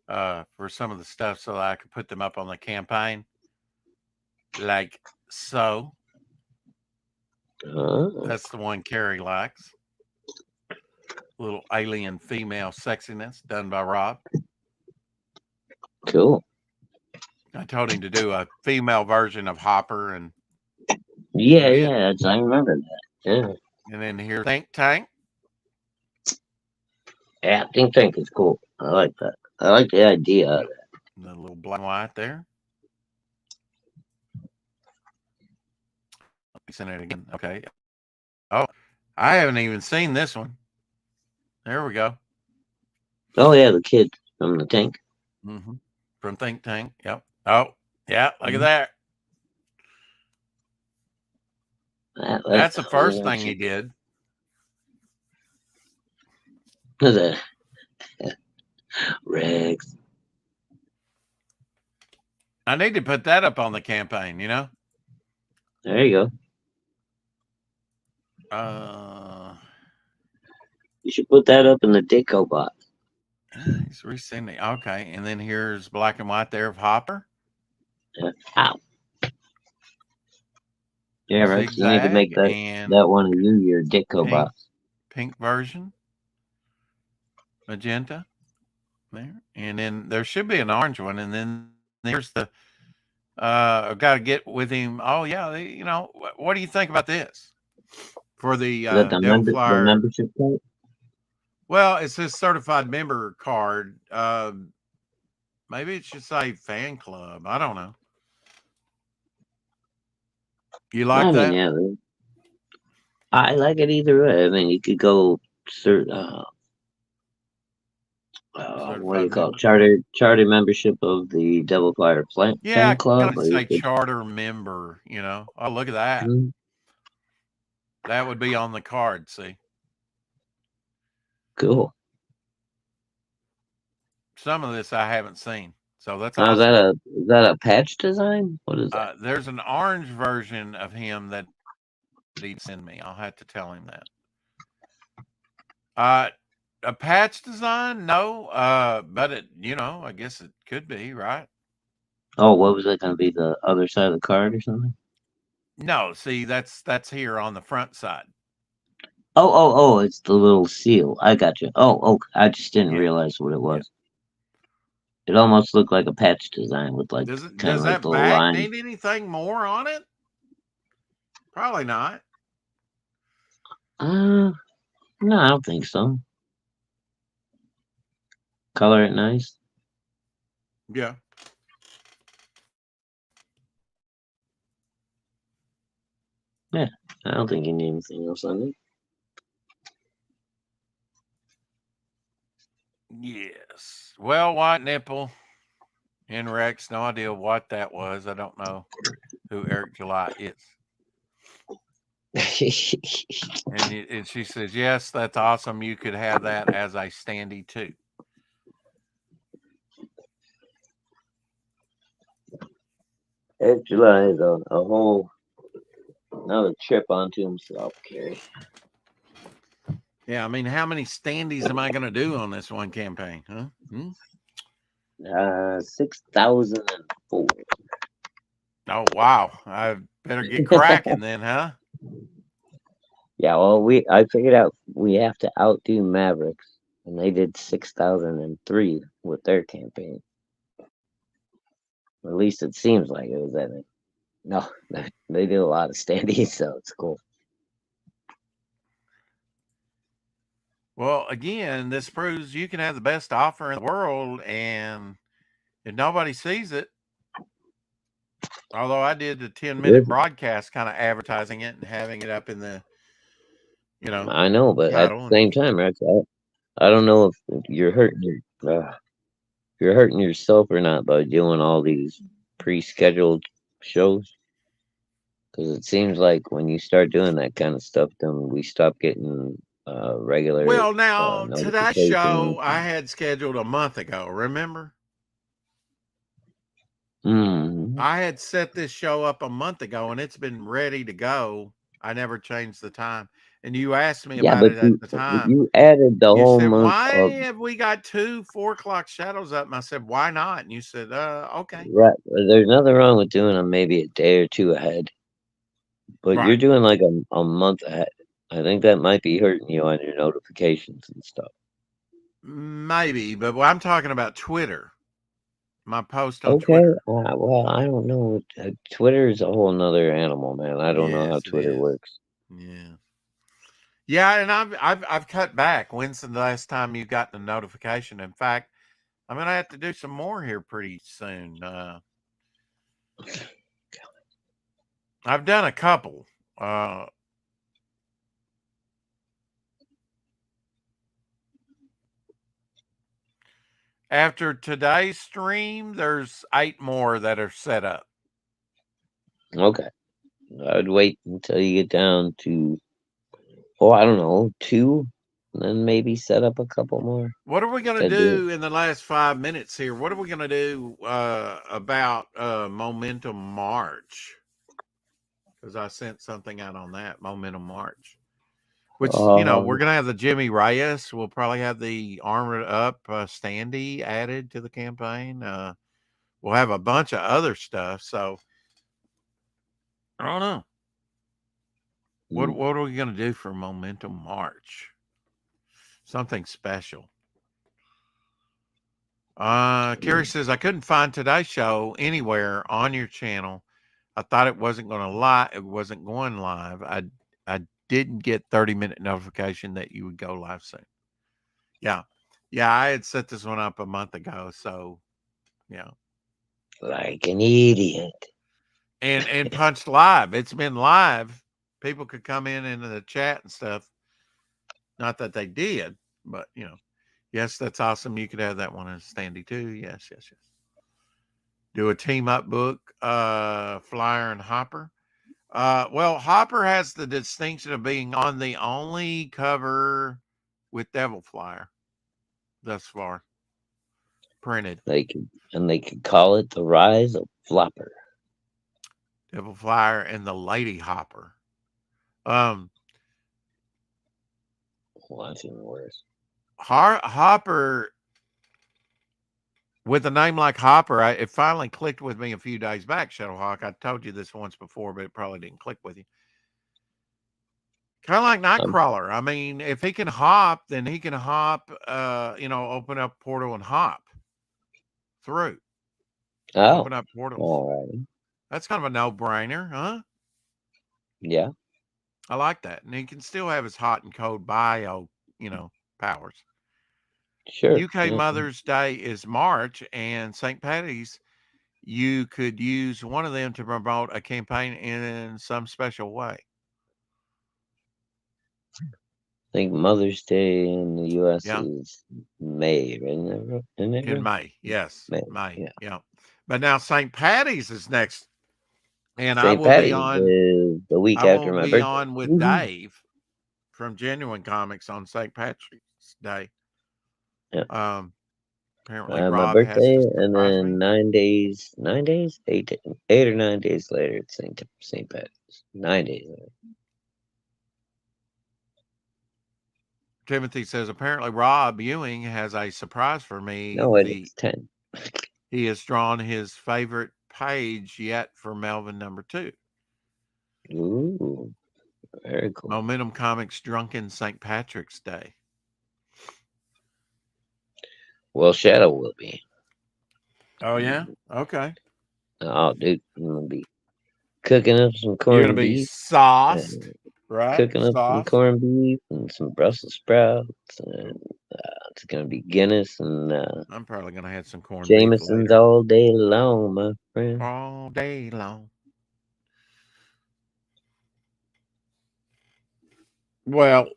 for some of the stuff so that I could put them up on the campaign. Like so. That's the one Carrie likes. Little alien female sexiness done by Rob. Cool. I told him to do a female version of Hopper, and Yeah, I remember that. Yeah. And then here, Think Tank. Yeah, Think Tank is cool. I like that. I like the idea of that. The little black and white there. Let me send it again. Okay. Oh, I haven't even seen this one. There we go. Oh yeah, the kid from the tank. Mm-hmm. From Think Tank. Yep. Oh, yeah. Look at that. That's the first thing he did. Rex. I need to put that up on the campaign, you know? There you go. You should put that up in the Ditko box. He's resending. Okay, and then here's black and white there of Hopper. Yeah. Ow. Yeah, Rex, you need to make Zigzag and that one of you your Ditko box. pink version, magenta there, and then there should be an orange one, and then here's the. I've got to get with him. Oh yeah, you know what do you think about this for the Is that the Devil Flyer? membership card? Well, it says certified member card. Maybe it should say fan club. I don't know. You like I mean, that? yeah, I like it either way. I mean, you could go what do you call it? Charter membership of the Devil Flyer fan club. I say charter member. You know, oh look at that. Mm-hmm. That would be on the card. See, cool. Some of this I haven't seen, so that's awesome. Is that a patch design? What is that? There's an orange version of him that he'd send me. I'll have to tell him that. A patch design? No. But it, you know, I guess it could be, right? Oh, what was that going to be? The other side of the card or something? No, see, that's here on the front side. Oh, it's the little seal. I got you. Oh, I just didn't realize what it was. Yeah. It almost looked like a patch design with like does that bag need anything more on it? Probably not. No, I don't think so. Color it nice. Yeah. Yeah, I don't think you need anything else on it. Yes. Well, white nipple and Rex, no idea what that was. I don't know who Eric July is. and she says, yes, that's awesome. You could have that as a standee too. Eric July is a whole another trip onto himself, Kerry. Yeah, I mean, how many standees am I going to do on this one campaign? Huh? 6,004. Oh wow! I better get cracking then, huh? Yeah, well, I figured out we have to outdo Mavericks, and they did 6,003 with their campaign. At least it seems like it was that. No, they do a lot of standees, so it's cool. Well, again, this proves you can have the best offer in the world, and if nobody sees it, although I did the 10-minute broadcast kind of advertising it and having it up in the, you know. I know, but at the same time, Rex, I don't know if you're hurting yourself or not by doing all these pre-scheduled shows. Because it seems like when you start doing that kind of stuff, then we stop getting regular. Well, now today's show I had scheduled a month ago. Remember? I had set this show up a month ago, and it's been ready to go. I never changed the time. And you asked me about it at the time. You added the whole month. Why have we got 2 4 o'clock shadows up? And I said, why not? And you said, okay. Right. There's nothing wrong with doing them maybe a day or two ahead. But you're doing like a month ahead. I think that might be hurting you on your notifications and stuff. Maybe, but I'm talking about Twitter. My post on Twitter. Well, I don't know. Twitter is a whole nother animal, man. I don't know how Twitter works. Yeah. Yeah, and I've cut back. When's the last time you got the notification? In fact, I'm gonna have to do some more here pretty soon. I've done a couple. After today's stream, there's 8 more that are set up. Okay. I'd wait until you get down to, I don't know, 2, and then maybe set up a couple more. What are we going to do in the last 5 minutes here? What are we going to do about Momentum March? because I sent something out on that Momentum March. Which, we're Um, going to have the Jimmy Reyes. We'll probably have the Armored Up Standee added to the campaign. We'll have a bunch of other stuff. So, I don't know. What are we going to do for Momentum March? Something special. Carrie says, I couldn't find today's show anywhere on your channel. I thought it wasn't going to lie. It wasn't going live. I didn't get 30-minute notification that you would go live soon. Yeah. Yeah, I had set this one up a month ago, so yeah. like an idiot. And punched live. It's been live. People could come in into the chat and stuff. Not that they did, but yes, that's awesome. You could have that one as standee too. Yes. Do a team up book, Flyer and Hopper. Well, Hopper has the distinction of being on the only cover with Devil Flyer thus far. Printed. They could call it the Rise of Flopper. Devil Flyer and the Lady Hopper. Well, that's even worse. Hopper, with a name like Hopper, it finally clicked with me a few days back, Shadowhawk. I told you this once before, but it probably didn't click with you. Kind of like Nightcrawler. I mean, if he can hop, then he can hop, open up portal and hop through. Oh, open up portals. all right. That's kind of a no-brainer, huh? Yeah. I like that. And he can still have his hot and cold bio, powers. Sure. UK Mother's Day is March, and St. Patty's, you could use one of them to promote a campaign in some special way. I think Mother's Day in the U.S. is May, right? Isn't it? In May, yes. May. Yeah. But now St. Patty's is next. And St. I will Patty's be on is the week I after will my be birthday. on with Dave from Genuine Comics on St. Patrick's Day. Yeah. Apparently My Rob has birthday, to and surprise then me. 8 or 9 days later, it's St. Patty's. 9 days later. Timothy says, apparently Rob Ewing has a surprise for me. No, it's 10. He has drawn his favorite page yet for Melvin #2. Ooh, very cool. Momentum Comics Drunken St. Patrick's Day. Well, Shadow will be. Oh, yeah? Okay. Oh, dude, I'm going to be cooking up some corned You're going to be beef. sauced, right? Cooking up some corned beef and some Brussels sprouts. And it's going to be Guinness and I'm probably going to have some corned Jameson's beef later. all day long, my friend. All day long. Well,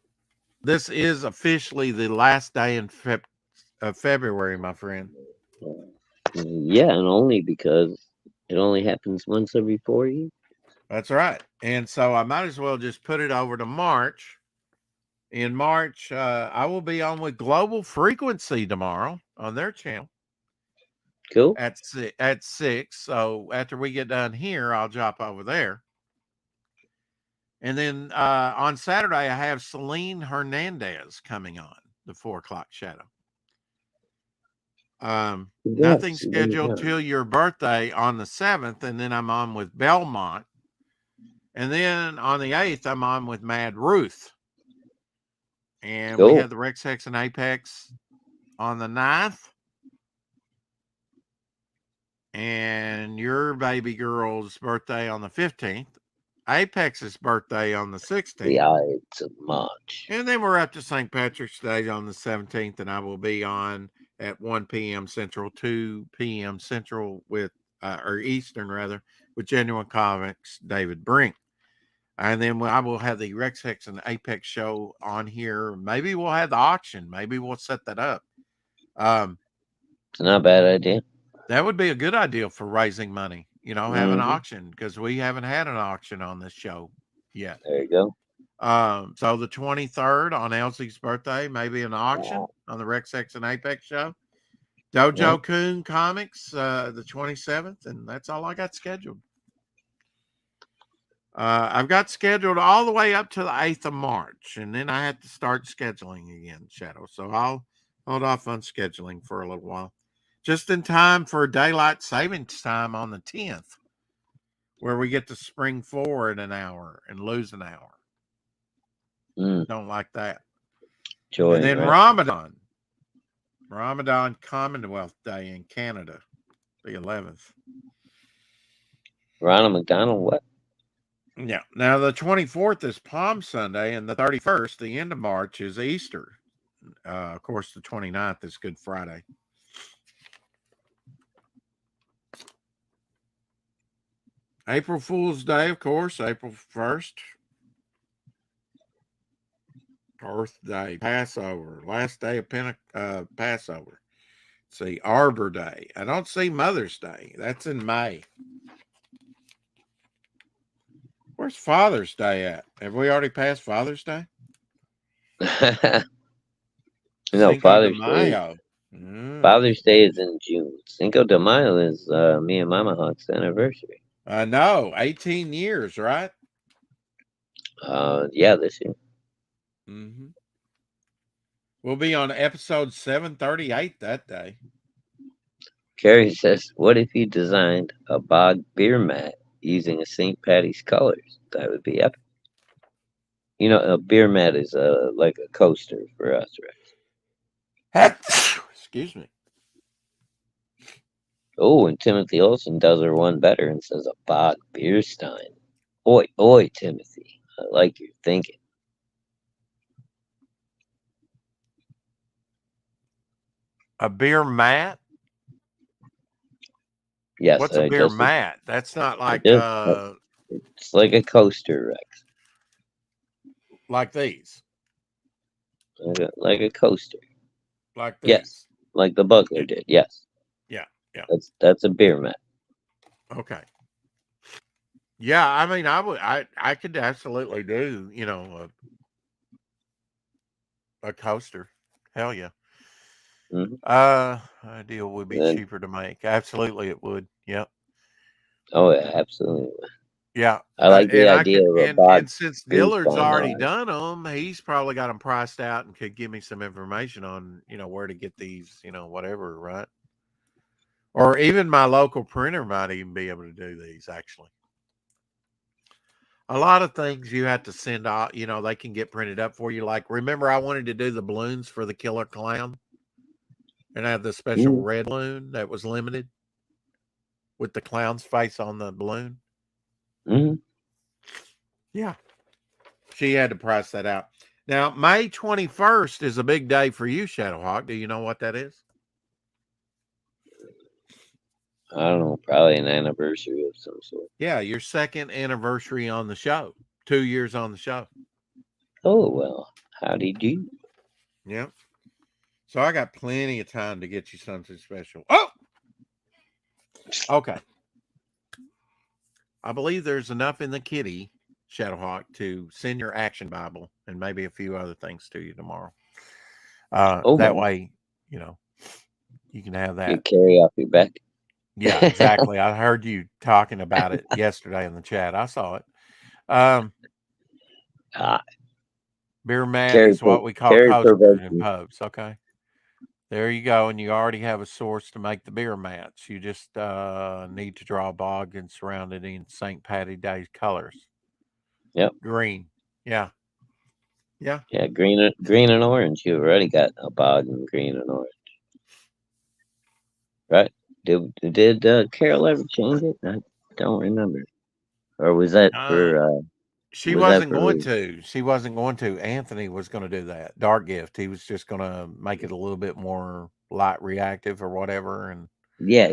this is officially the last day in February, my friend. Yeah, and only because it only happens once every 4 years. That's right. And so I might as well just put it over to March. In March, I will be on with Global Frequency tomorrow on their channel. Cool. At 6. So after we get done here, I'll drop over there. And then on Saturday, I have Celine Hernandez coming on the 4:00 shadow. Nothing scheduled till your birthday on the 7th, and then I'm on with Belmont. And then on the 8th, I'm on with Mad Ruth. And we have the Rex Hex and Apex on the 9th. And your baby girl's birthday on the 15th. Apex's birthday on the 16th. The Ides of March. And then we're up to St. Patrick's Day on the 17th, and I will be on at 1 p.m. Central, 2 p.m. Central with, or Eastern rather, with Genuine Comics, David Brink. And then I will have the Rex Hex and Apex show on here. Maybe we'll have the auction. Maybe we'll set that up. It's not a bad idea. That would be a good idea for raising money. Have an auction, because we haven't had an auction on this show yet. There you go. So the 23rd on Elsie's birthday, maybe an auction on the Rex Hex and Apex show. Dojo Coon Comics, the 27th, and that's all I got scheduled. I've got scheduled all the way up to the 8th of March, and then I have to start scheduling again, Shadow. So I'll hold off on scheduling for a little while, just in time for daylight savings time on the 10th, where we get to spring forward an hour and lose an hour. Don't like that. Joy, and then right? Ramadan Commonwealth Day in Canada, the 11th. Ronald McDonald, what? Yeah. Now the 24th is Palm Sunday, and the 31st, the end of March, is Easter. Of course, the 29th is Good Friday. April Fool's Day, of course, April 1st. Earth Day, Passover, last day of Passover. See, Arbor Day. I don't see Mother's Day. That's in May. Where's Father's Day at? Have we already passed Father's Day? No, Cinco de Father's Day. Mayo. Father's Day is in June. Cinco de Mayo is me and Mama Hawk's anniversary. I know, 18 years, right? Yeah, this year. Mm-hmm. We'll be on episode 738 that day. Carrie says, "What if you designed a bog beer mat using a St. Patty's colors? That would be epic." You know, a beer mat is like a coaster for us, right? Excuse me. Oh, and Timothy Olsen does her one better and says a bog beer stein. Oi, oi, Timothy. I like your thinking. A beer mat? Yes, What's a beer mat? That's not like it's like a coaster, Rex. Like these. Like a coaster. Like these. Yes, like the Buckler did. Yes. Yeah, yeah. That's a beer mat. Okay. Yeah, I mean, I could absolutely do, a coaster. Hell yeah. A deal would be cheaper to make. Absolutely, it would. Yep. Oh yeah, absolutely. Yeah, I like the idea of a bog. And since Dillard's already done them, he's probably got them priced out and could give me some information on where to get these, whatever, right? Or even my local printer might even be able to do these. Actually, a lot of things you have to send out. They can get printed up for you. Like, remember, I wanted to do the balloons for the Killer Clown, and I had the special red balloon that was limited with the clown's face on the balloon. Mm-hmm. Yeah. She had to price that out. Now, May 21st is a big day for you, Shadowhawk. Do you know what that is? I don't know. Probably an anniversary of some sort. Yeah, your second anniversary on the show. 2 years on the show. Oh, well. Howdy do. Yeah. So I got plenty of time to get you something special. Oh! Okay. I believe there's enough in the kitty, Shadowhawk, to send your action Bible and maybe a few other things to you tomorrow. That way, you can have that. You carry off your back. Yeah, exactly. I heard you talking about it yesterday in the chat. I saw it. Beer mat is what we call coasters in pubs. Okay. There you go. And you already have a source to make the beer mats. You just need to draw a bog and surround it in St. Patty Day colors. Yep. Green. Yeah. Yeah. Yeah, green and orange. You already got a bog in green and orange. Right? Did Carol ever change it? I don't remember. Or was that for she wasn't going to. She wasn't going to. Anthony was going to do that. Dark Gift. He was just going to make it a little bit more light reactive or whatever. And yeah.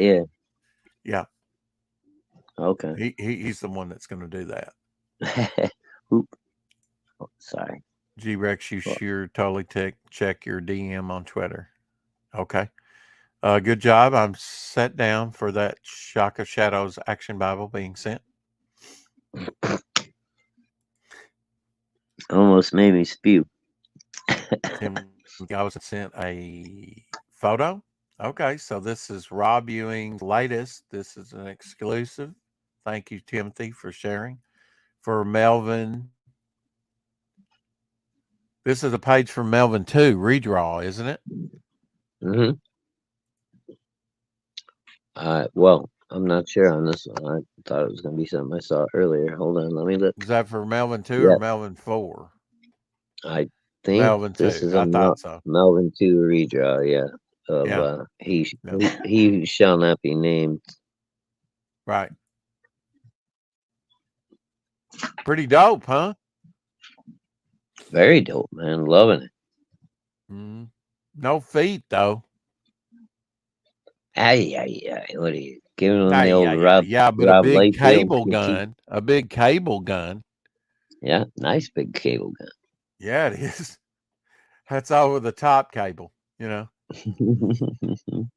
Okay. He's the one that's going to do that. Oop. Oh, sorry. G-Rex, you sure totally check your DM on Twitter. Okay. Good job. I'm set down for that Shock of Shadows action Bible being sent. Almost made me spew. I was sent a photo. Okay, so this is Rob Ewing's latest. This is an exclusive. Thank you, Timothy, for sharing. for Melvin. This is a page from Melvin too. Redraw, isn't it? Mm-hmm. Well, I'm not sure on this one. I thought it was going to be something I saw earlier. Hold on, let me look. Is that for Melvin 2 or Yeah, Melvin 4? I think Melvin this 2. is a I thought so. Melvin 2 redraw. Yeah, of Yeah. he shall not be named. Right. Pretty dope, huh? Very dope, man. Loving it. Mm. No feet though. Ay, ay, ay. What are you giving him the old Yeah. But a Rob big Liefeld cable critique? gun. A big cable gun. Yeah, nice big cable Yeah, it is. That's over the top cable. You know. gun.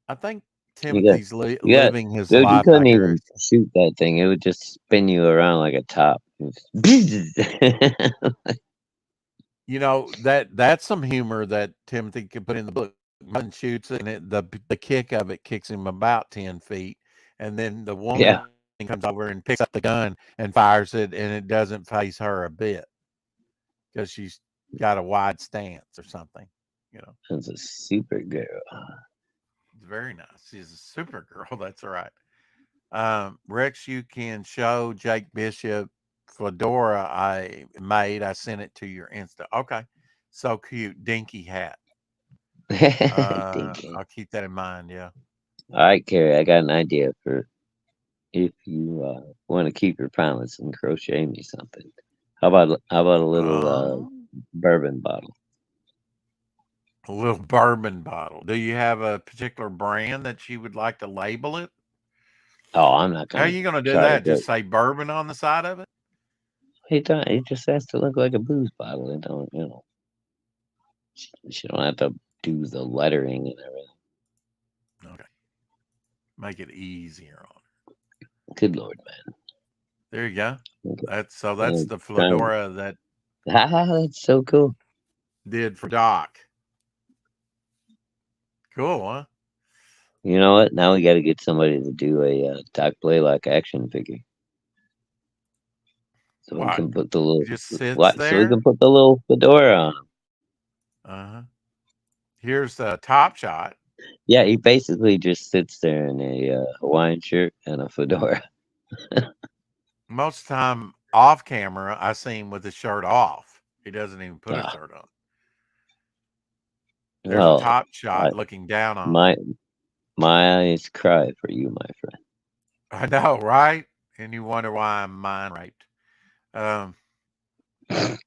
I think You got, Timothy's you got, living his dude. You life couldn't even vicariously. shoot that thing. It would just spin you around like a top. You know that's some humor that Timothy could put in the book. One shoots it, and the kick of it kicks him about 10 feet, and then the woman Yeah, comes over and picks up the gun and fires it, and it doesn't phase her a bit because she's got a wide stance or something. You know, that's a super girl. it's very nice. She's a super girl. That's right. Rex, you can show Jake Bishop fedora I made. I sent it to your Insta. Okay. So cute. Dinky hat. Dinky. I'll keep that in mind. Yeah. All right, Carrie. I got an idea for if you want to keep your promise and crochet me something. How about a little bourbon bottle? A little bourbon bottle. Do you have a particular brand that you would like to label it? Oh, I'm not How are gonna you going to do try to that? go. Just say bourbon on the side of it? It just has to look like a booze bottle. It don't, you don't have to do the lettering and everything. Okay. Make it easier on her. Good Lord, man. There you go. Okay. That's I'm the trying fedora that that's so cool. did for Doc. Cool, huh? You know what? Now we got to get somebody to do a Doc Blaylock action figure, so we What? can put the little Just sits what? So we there? can put the little fedora on him. Uh-huh. Here's the top shot. Yeah, he basically just sits there in a Hawaiian shirt and a fedora. Most of the time off camera, I see him with his shirt off. He doesn't even put a Ah, shirt on. There's a well, top I, shot looking down on him. my eyes cry for you, my I know, right? And you wonder why I'm mind raped. Um, friend.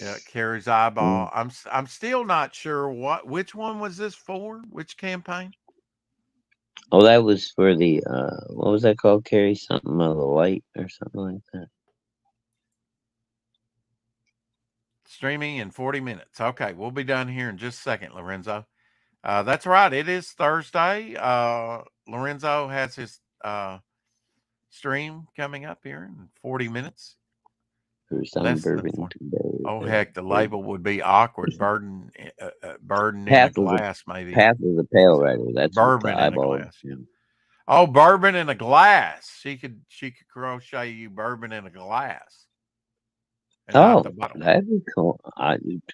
yeah, Carrie's eyeball. I'm still not sure which one was this for? Which campaign? Oh, that was for the what was that called? Carry something of the light or something like that. Streaming in 40 minutes. Okay, we'll be done here in just a second, Lorenzo. That's right. It is Thursday. Lorenzo has his stream coming up here in 40 minutes. For some Less than bourbon 40. Oh, today. heck, the label would be awkward. Burden in a Half of the glass, maybe. half of the pale rider. That's what the Bourbon in a eyeball. glass. Yeah. Oh, bourbon in a glass. She could crochet you bourbon in a glass and not the Oh, bottle. that'd be cool.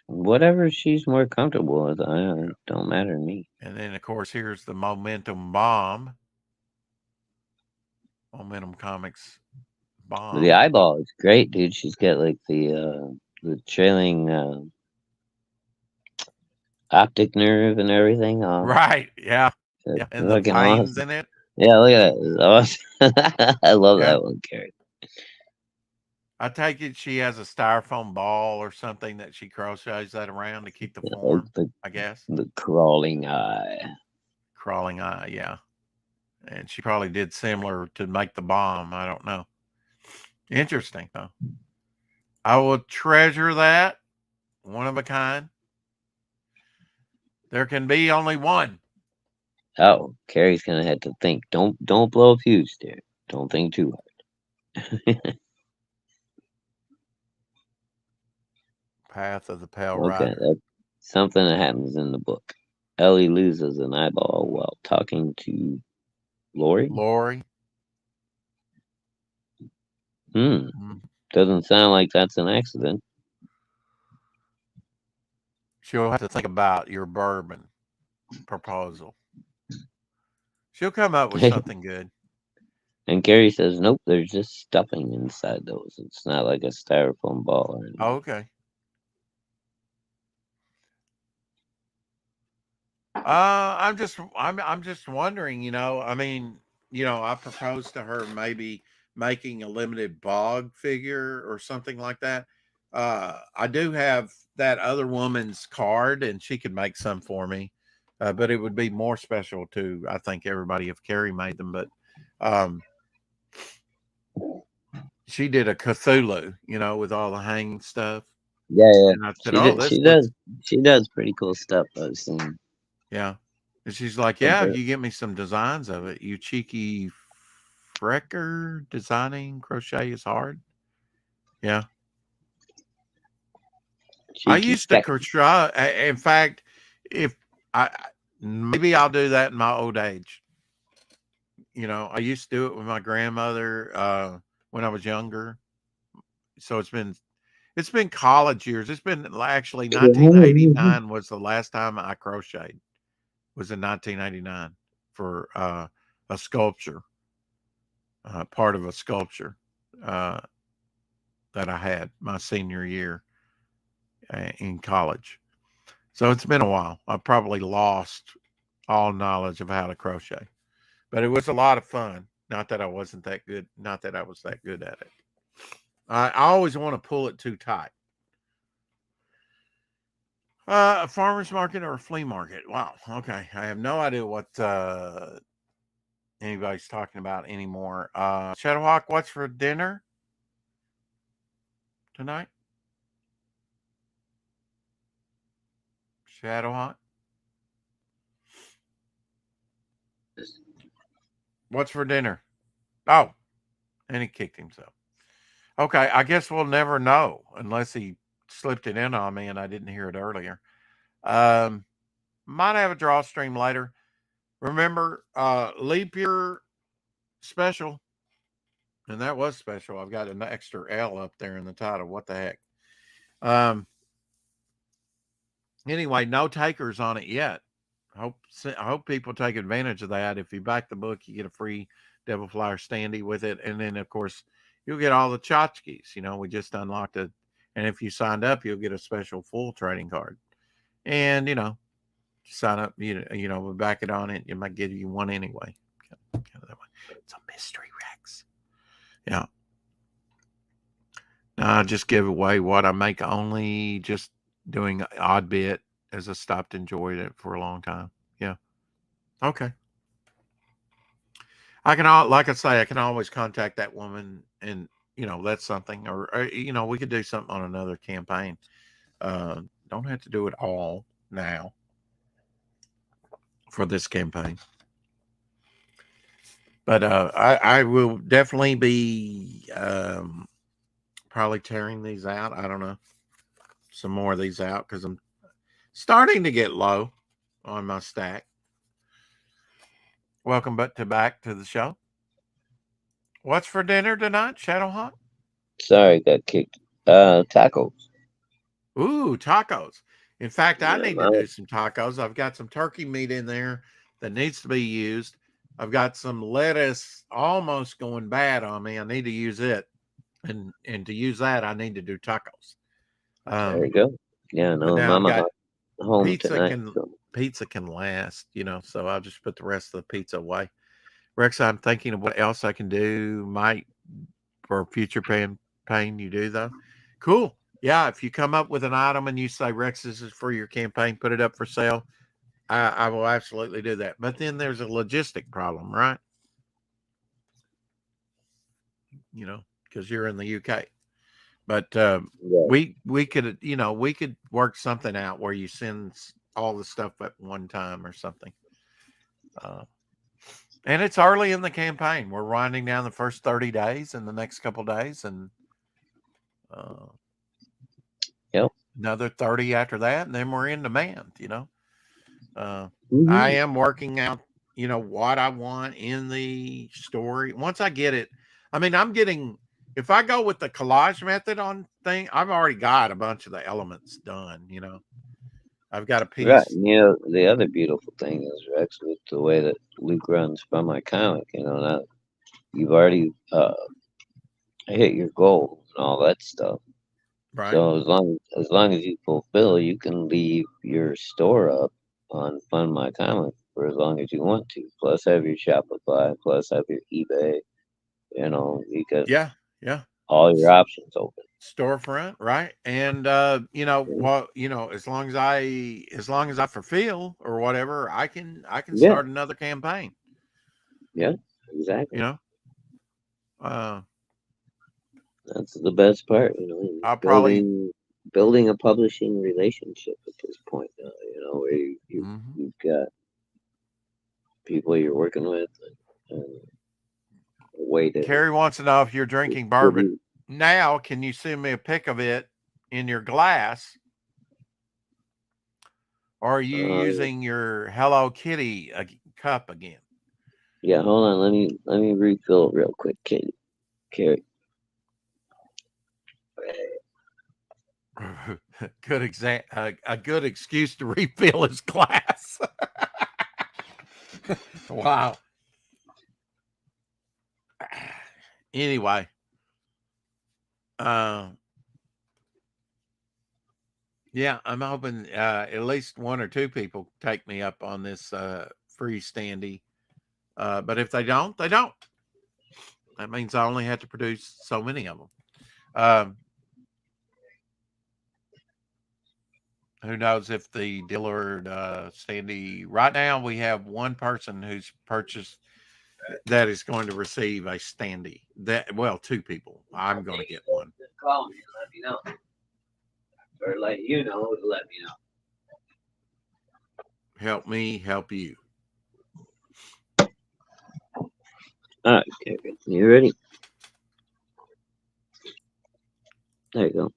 Whatever she's more comfortable with, Yeah. don't matter to me. And then, of course, here's the Momentum Bomb. Momentum Comics Bomb. The eyeball is great, dude. She's got like the trailing optic nerve and everything. Right. Yeah. That's Yeah. And the fucking veins awesome. in it. Yeah, look at that. It's awesome. I love Yeah. that one, Carrie. I take it she has a styrofoam ball or something that she crochets that around to keep the Like form, I guess. the crawling eye. Crawling eye. Yeah. And she probably did similar to make the bomb. I don't know. Interesting, though. I will treasure that. One of a kind. There can be only one. Oh, Carrie's gonna have to think. Don't blow a fuse, dear. Don't think too hard. Path of the Pale Okay, Rider. that's something that happens in the book. Ellie loses an eyeball while talking to Lori. Lori. Hmm. Doesn't sound like that's an accident. She'll have to think about your bourbon proposal. She'll come up with something good. And Gary says, nope, there's just stuffing inside those. It's not like a styrofoam ball or anything. Oh, okay. I'm just wondering, I mean, I proposed to her maybe making a limited bog figure or something like that. I do have that other woman's card and she could make some for me. But it would be more special to, I think, everybody if Carrie made them. But she did a Cthulhu, with all the hanging stuff. Yeah. And I said, "Oh, this looks." She does pretty cool stuff I've seen. Yeah. And she's like, "Yeah, if you get me some designs of it, you cheeky frecker, designing crochet is hard." Yeah. I Cheeky used to feck. crochet. In fact, if maybe I'll do that in my old age. I used to do it with my grandmother when I was younger. So it's been college years. It's been actually 1989 was the last time I crocheted. Was in 1989 for a sculpture, part of a sculpture that I had my senior year in college. So it's been a while. I probably lost all knowledge of how to crochet, but it was a lot of fun. Not that I wasn't that good. Not that I was that good at it. I always want to pull it too tight. A farmer's market or a flea market? Wow. Okay. I have no idea what anybody's talking about anymore. Shadowhawk, what's for dinner tonight? Shadowhawk? What's for dinner? Oh, and he kicked himself. Okay. I guess we'll never know unless he slipped it in on me and I didn't hear it earlier. Might have a draw stream later. Remember, leap year special. And that was special. I've got an extra L up there in the title. What the heck? Anyway, no takers on it yet. I hope people take advantage of that. If you back the book, you get a free Devil Flyer standee with it. And then, of course, you'll get all the tchotchkes. We just unlocked it. And if you signed up, you'll get a special full trading card. And, sign up, we back it on it. It might give you one anyway. It's a mystery Rex. Yeah. I just give away what I make only, just doing odd bit as I stopped enjoying it for a long time. Yeah. Okay. Like I say, I can always contact that woman and, that's something, or we could do something on another campaign. Don't have to do it all now for this campaign. But I will definitely be probably tearing these out. I don't know. Some more of these out because I'm starting to get low on my stack. Welcome back to the show. What's for dinner tonight, Shadowhawk? Sorry, got kicked. Tacos. Ooh, tacos. In fact, I need to do some tacos. I've got some turkey meat in there that needs to be used. I've got some lettuce almost going bad on me. I need to use it. And to use that, I need to do tacos. There you go. Yeah, no, now I've Mama got home pizza tonight. pizza can last, so I'll just put the rest of the pizza away. Rex, I'm thinking of what else I can do. Might for a future campaign you do though. Cool. Yeah, if you come up with an item and you say, Rex, this is for your campaign, put it up for sale, I will absolutely do that. But then there's a logistic problem, right? Because you're in the UK. But we could, we could work something out where you send all the stuff at one time or something. And it's early in the campaign. We're winding down the first 30 days in the next couple days, and yep, another 30 after that, and then we're in demand. I Mhm. am working out, what I want in the story. Once I get it, I mean, if I go with the collage method on thing, I've already got a bunch of the elements done. I've got a Right. piece. And, you know, the other beautiful thing is, Rex, with the way that Luke runs from my comic, you know, now you've already hit your goal and all that stuff. Right. So as long as you fulfill, you can leave your store up on Fund My Comic for as long as you want to. Plus have your Shopify, plus have your eBay. You know, you got Yeah. Yeah. all your options open. Storefront, right? And as long as I fulfill or whatever, I can Yeah, start another campaign. yeah, You exactly. know, uh, That's the best part, you know, I'll probably. building a publishing relationship at this point now, you know, where Mhm. you've got people you're working with and a way to Carrie wants to know if you're drinking bourbon distribute. now. Can you send me a pic of it in your glass, or are you Uh, using your Hello Kitty cup again? yeah, hold on, let me refill it real quick, Katie. Carrie. A good excuse to refill his glass. Wow. Anyway, uh, yeah, I'm hoping at least one or two people take me up on this free standee. But if they don't, they don't. That means I only have to produce so many of them. Um, who knows if the Dillard standee? Right now, we have one person who's purchased that is going to receive a standee. Two people. I'm going to get one. Just call me and let me know. Or let you know to let me know. Help me, help you. Alright, Carrie. You ready? There you go.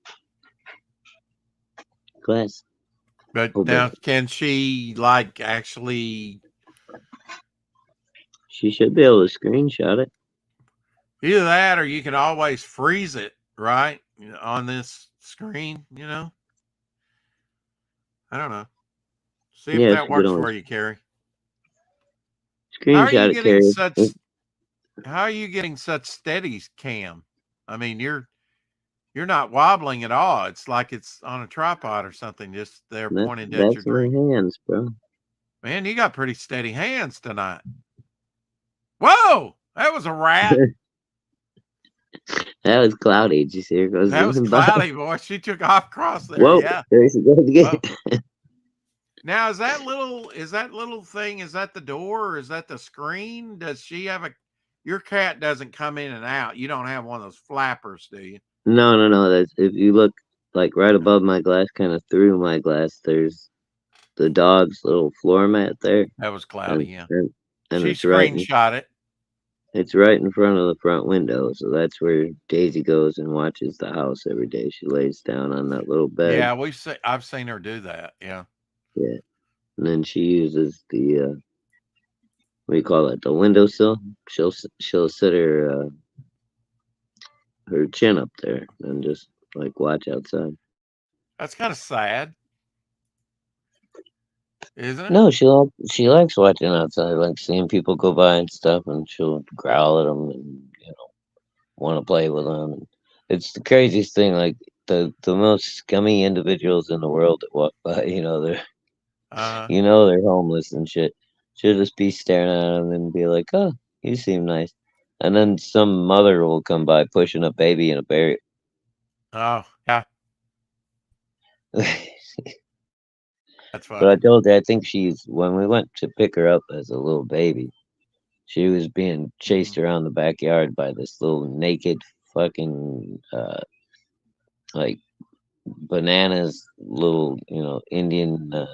Glass. But Open. now, can she like actually She should be able to screenshot it. either that, or you can always freeze it right on this screen? I don't know. See if Yeah, that she could works always for you, Carrie. How are you screenshot it, getting Carrie. such? How are you getting such steady cam? I mean, you're not wobbling at all. It's like it's on a tripod or something, just there pointed at your That's my drink. hands, bro. Man, you got pretty steady hands tonight. Whoa, that was a rat. That was cloudy. Did you see her go That was zooming by? cloudy, boy. She took off across there. Whoa, Yeah. there she goes again. Whoa. Now is that little thing? Is that the door? Or is that the screen? Does she have a? Your cat doesn't come in and out. You don't have one of those flappers, do you? No, no, no. That's if you look like right above my glass, kind of through my glass. There's the dog's little floor mat there, That was cloudy. and Yeah. and, and She screenshot it. it's right in front of the front window. So that's where Daisy goes and watches the house every day. She lays down on that little bed. Yeah, I've seen her do that. Yeah. Yeah, and then she uses the what do you call it? The windowsill. She'll sit her chin up there and just like watch outside. That's kind of sad, isn't it? No, she likes watching outside, like seeing people go by and stuff, and she'll growl at them and want to play with them. And it's the craziest thing. Like the most scummy individuals in the world that walk by, Uh, they're homeless and shit. She'll just be staring at them and be like, "Oh, you seem nice," and then some mother will come by pushing a baby in a barrier. oh, yeah, But that's I funny. told her I think she's when we went to pick her up as a little baby. She was being Mhm. chased around the backyard by this little naked fucking like bananas little Indiana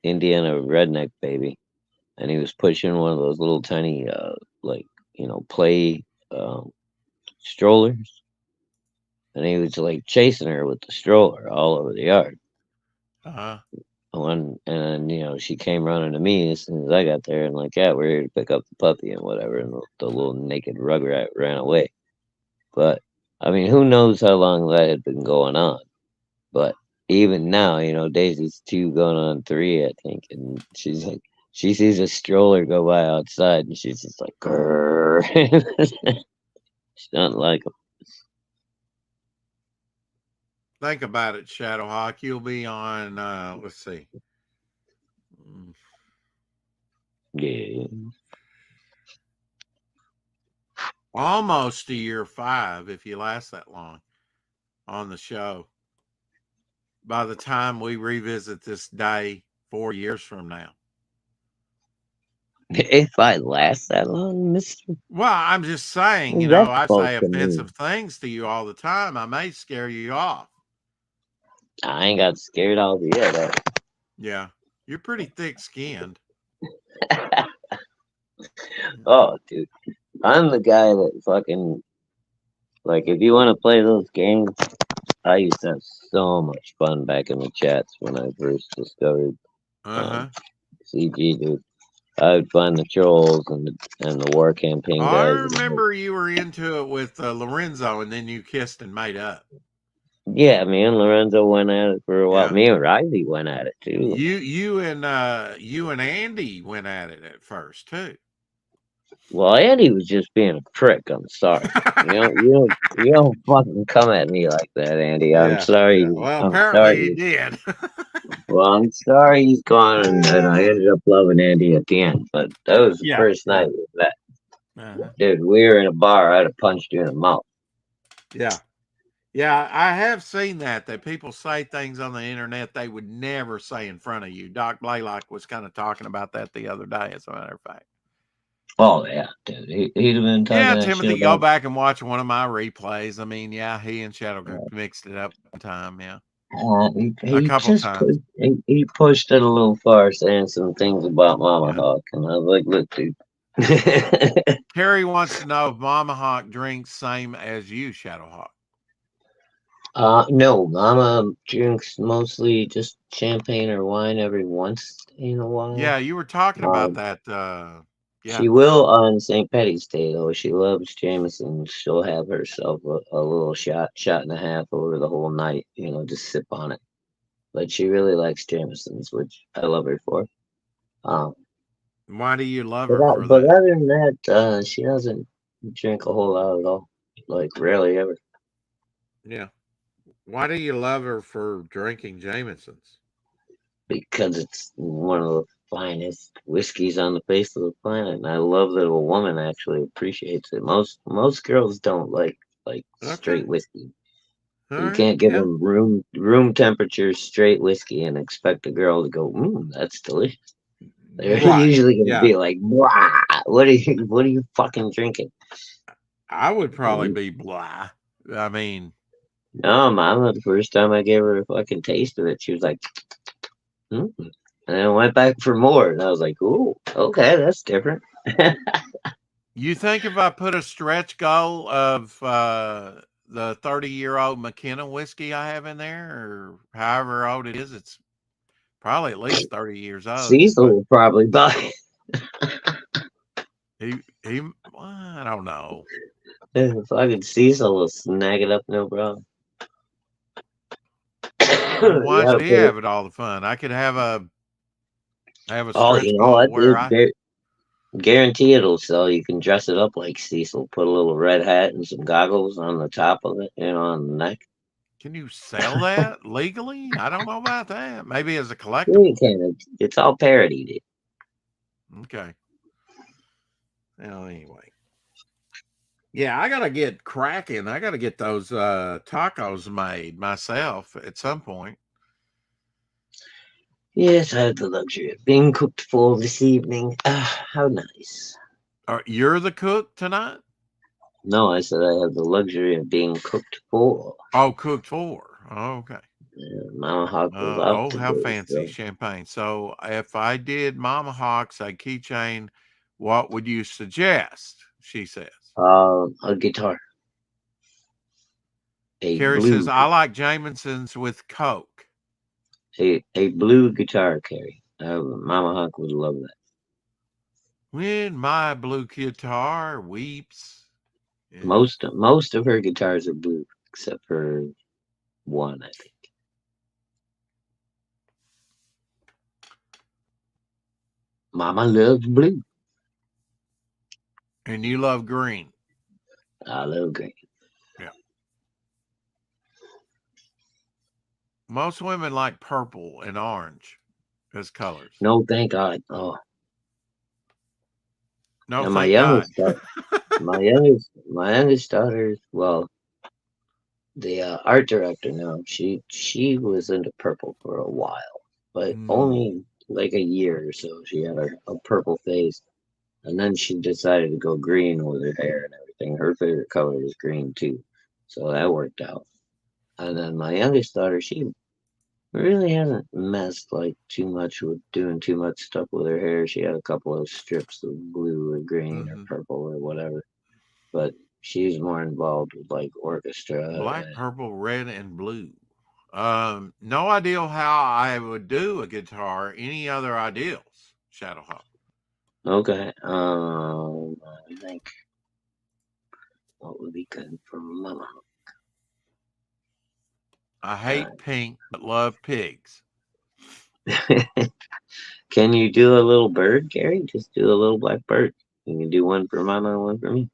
redneck baby, and he was pushing one of those little tiny like play um, strollers, and he was like chasing her with the stroller all over the yard. Uh-huh. And you know, she came running to me as soon as I got there, and like, yeah, we're here to pick up the puppy and whatever. And the little naked rugrat ran away. But I mean, who knows how long that had been going on? But even now, you know, Daisy's 2 going on 3, I think, and she's like, she sees a stroller go by outside, and she's just like, grrr. She doesn't like them. Think about it, Shadowhawk. You'll be on, let's see, Yeah. almost to year 5 if you last that long on the show. By the time we revisit this day 4 years from now. If I last that long, Mister, Well, I'm just saying, you know, that's I supposed say to mean offensive things to you all the time. I may scare you off. I ain't got scared all the yet. Yeah. You're pretty thick skinned. Oh, dude, I'm the guy that fucking like. If you want to play those games, I used to have so much fun back in the chats when I first discovered Uh-huh. CG, dude. I would find the trolls and the war campaign I guys. remember you were into it with Lorenzo, and then you kissed and made up. Yeah, me and Lorenzo went at it for a while. Yeah. Me and Riley went at it too. You and Andy went at it at first too. Well, Andy was just being a prick. I'm sorry. You don't fucking come at me like that, Andy. I'm Yeah. sorry. Well, I'm apparently he sorry. did. Well, I'm sorry he's gone, and I ended up loving Andy at the end. But that was the Yeah, first night of that. Uh-huh. Dude, we were in a bar. I'd have punched you in the mouth. Yeah. Yeah, I have seen that people say things on the internet they would never say in front of you. Doc Blaylock was kind of talking about that the other day, as a matter of fact. Oh yeah, dude. He'd have been talking Yeah, that shit Timothy, go about. back and watch one of my replays. I mean, yeah, he and Shadow mixed it up one time, yeah. A He couple just times. he pushed it a little far, saying some things about Mama Yeah. Hawk, and I was like, look, dude. Terry wants to know if Mama Hawk drinks same as you, Shadowhawk. No, Mama drinks mostly just champagne or wine every once in a while. Yeah, you were talking about that. Yeah. She will on St. Patty's Day, though. She loves Jameson. She'll have herself a little shot and a half over the whole night, you know, just sip on it. But she really likes Jamesons, which I love her for. Why do you love her for But that? other than that, she doesn't drink a whole lot at all. Like, rarely ever. Yeah. Why do you love her for drinking Jamesons? Because it's one of the finest whiskeys on the face of the planet, and I love that a woman actually appreciates it. Most girls don't like straight whiskey. All You right. can't give Yeah. them room temperature straight whiskey and expect a girl to go, that's delicious. They're Right. usually gonna Yeah. be like, "Wow, what are you fucking drinking?" I would probably be blah. I mean, No, Mama, the first time I gave her a fucking taste of it, she was like, And then I went back for more, and I was like, "Ooh, okay, that's different." you think if I put a stretch goal of the 30-year-old McKenna whiskey I have in there, or however old it is, it's probably at least 30 years old. Cecil But will probably buy well, I don't know. it. Fucking Cecil will snag it up, no problem. Well, why Yeah, should he have it all the fun? I could have a oh, stretch you know goal what, where dude? I Guarantee it'll sell. You can dress it up like Cecil. Put a little red hat and some goggles on the top of it, on the neck. can you sell that legally? I don't know about that. Maybe as a Yeah, you collectible. can. It's all parodied. Okay. Well, anyway. Yeah, I gotta get cracking. I gotta get those tacos made myself at some point. Yes, I had the luxury of being cooked for this evening. How nice. You're the cook tonight? No, I said I have the luxury of being cooked for. Oh, cooked for. Oh, okay. Mama Hawk was off How today, fancy so champagne. So if I did Mama Hawk's a keychain, what would you suggest? She says. a guitar. A Carrie blue. says, I like Jameson's with Coke. A blue guitar, Carrie. Mama Hawk would love that. When my blue guitar weeps. Yeah. Most of her guitars are blue, except for one, I think. Mama loves blue. And you love green. I love green. Yeah. Most women like purple and orange as colors. No, thank God. Oh, No, and thank God. my youngest daughter. Well, the art director now. She was into purple for a while, but Mm, only like a year or so. She had a purple phase, and then she decided to go green with her hair and everything. Her favorite color is green too, so that worked out. And then my youngest daughter, she really hasn't messed like too much with doing too much stuff with her hair. She had a couple of strips of blue or green or mhm. purple or whatever, but she's more involved with like orchestra Black, and purple, red, and blue. No idea how I would do a guitar. Any other ideas, Shadowhawk? okay. I think what would be good for Mama? I hate pink but love pigs. Can you do a little bird, Gary? Just do a little black bird. You can do one for Mama and one for me.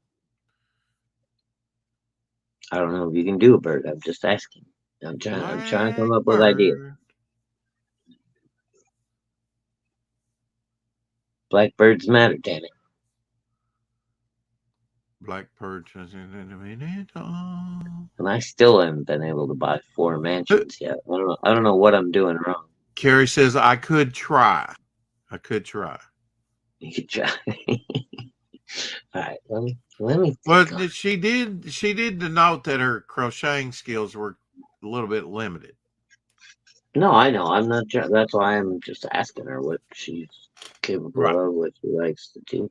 I don't know if you can do a bird. I'm just asking. I'm trying to come up with ideas. Blackbird. Blackbirds matter, damn it. Blackbird. And I still haven't been able to buy 4 mansions yet. I don't know what I'm doing wrong. Carrie says I could try. I could try. You could try. All right, let me Well, think on. she did denote that her crocheting skills were a little bit limited. No, I know. I'm not. That's why I'm just asking her what she's Right. capable of, what she likes to do.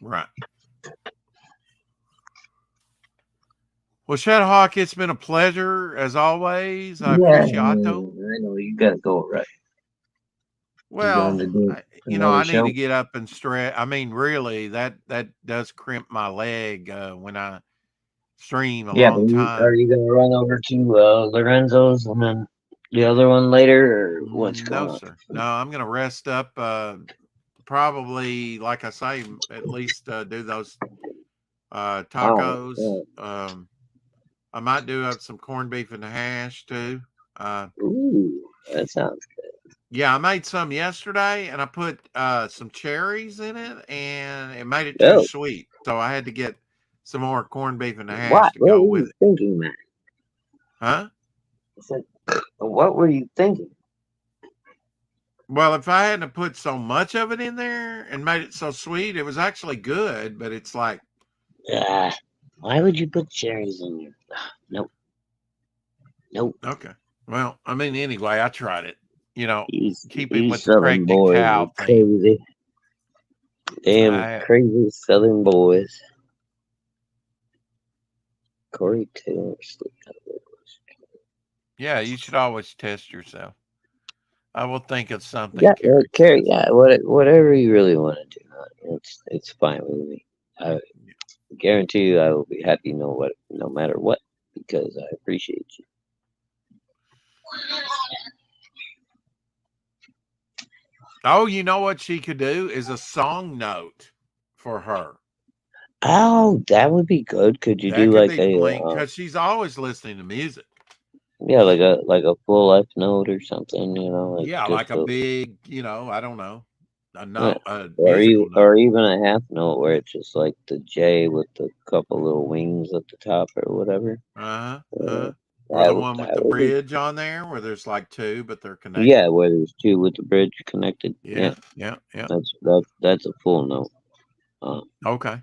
Right. Well, Shadowhawk, it's been a pleasure as always. I Yeah, appreciate it. I know you gotta go right. You going Well, to do I another need to show? get up and stretch. I mean, really, that does crimp my leg when I stream a Yeah, but long are time. you gonna run over to Lorenzo's and then the other one later, or what's No, going on? sir. No, I'm going to rest up. Probably, like I say, at least do those Oh, tacos. I might do up some corned beef and hash too. ooh, that sounds Yeah, I made some yesterday, and I put some cherries in it, and it made it good. too Oh, sweet. So I had to get some more corned beef and hash what? to What go were with you it. thinking, man? Huh? I said, what were you thinking? Well, if I hadn't put so much of it in there and made it so sweet, it was actually good. But it's like, Ah, why would you put cherries in your? Nope, nope. okay. Well, I mean, anyway, I tried it. Keeping These with the Southern pregnant boys are cow theme. crazy. Damn I, crazy Southern boys. Corey Taylor. yeah, you should always test yourself. I will think of something, Yeah, Carrie Carrie. says. Yeah, whatever you really want to do, it's fine with me. I guarantee you, I will be happy no matter what, because I appreciate you. Oh, you know what she could do is a song note for her. Oh, that would be good. Could you That do could like be a blink because she's always listening to music. yeah, like a full F note or something? You know, like Yeah, like just a a big, I don't know, yeah. a musical note. Or even a half note where it's just like the J with a couple little wings at the top or whatever. Uh-huh. Uh, Uh-huh. Or the one with that the would be bridge on there where there's like two, but they're connected. yeah, where there's two with the bridge connected. Yeah, Yeah, yeah, yeah. that's a full note. Uh, Okay.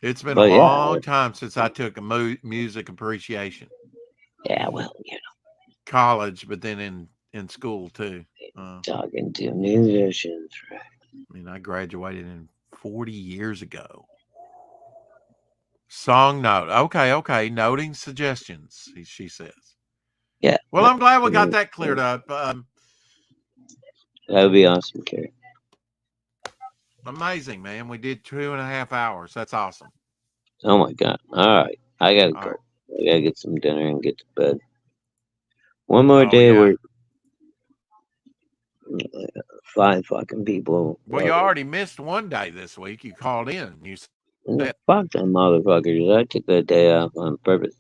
It's been a but yeah, long time since I took a music appreciation. yeah. Well, you College, but then in school too. know, talking to musicians, right? I mean, I graduated in 40 years ago. Song note. Okay, okay. Noting suggestions, she says. Yeah, Well, I'm glad we got that that cleared up. would be awesome, Kerry. Amazing, man. We did 2.5 hours. That's awesome. Oh my god! All right, I gotta All go. right. I gotta get some dinner and get to bed. One more Oh day yeah. where 5 fucking people. Well, you already missed one day this week. You called in. You No, said, fuck them motherfuckers! I took that day off on purpose.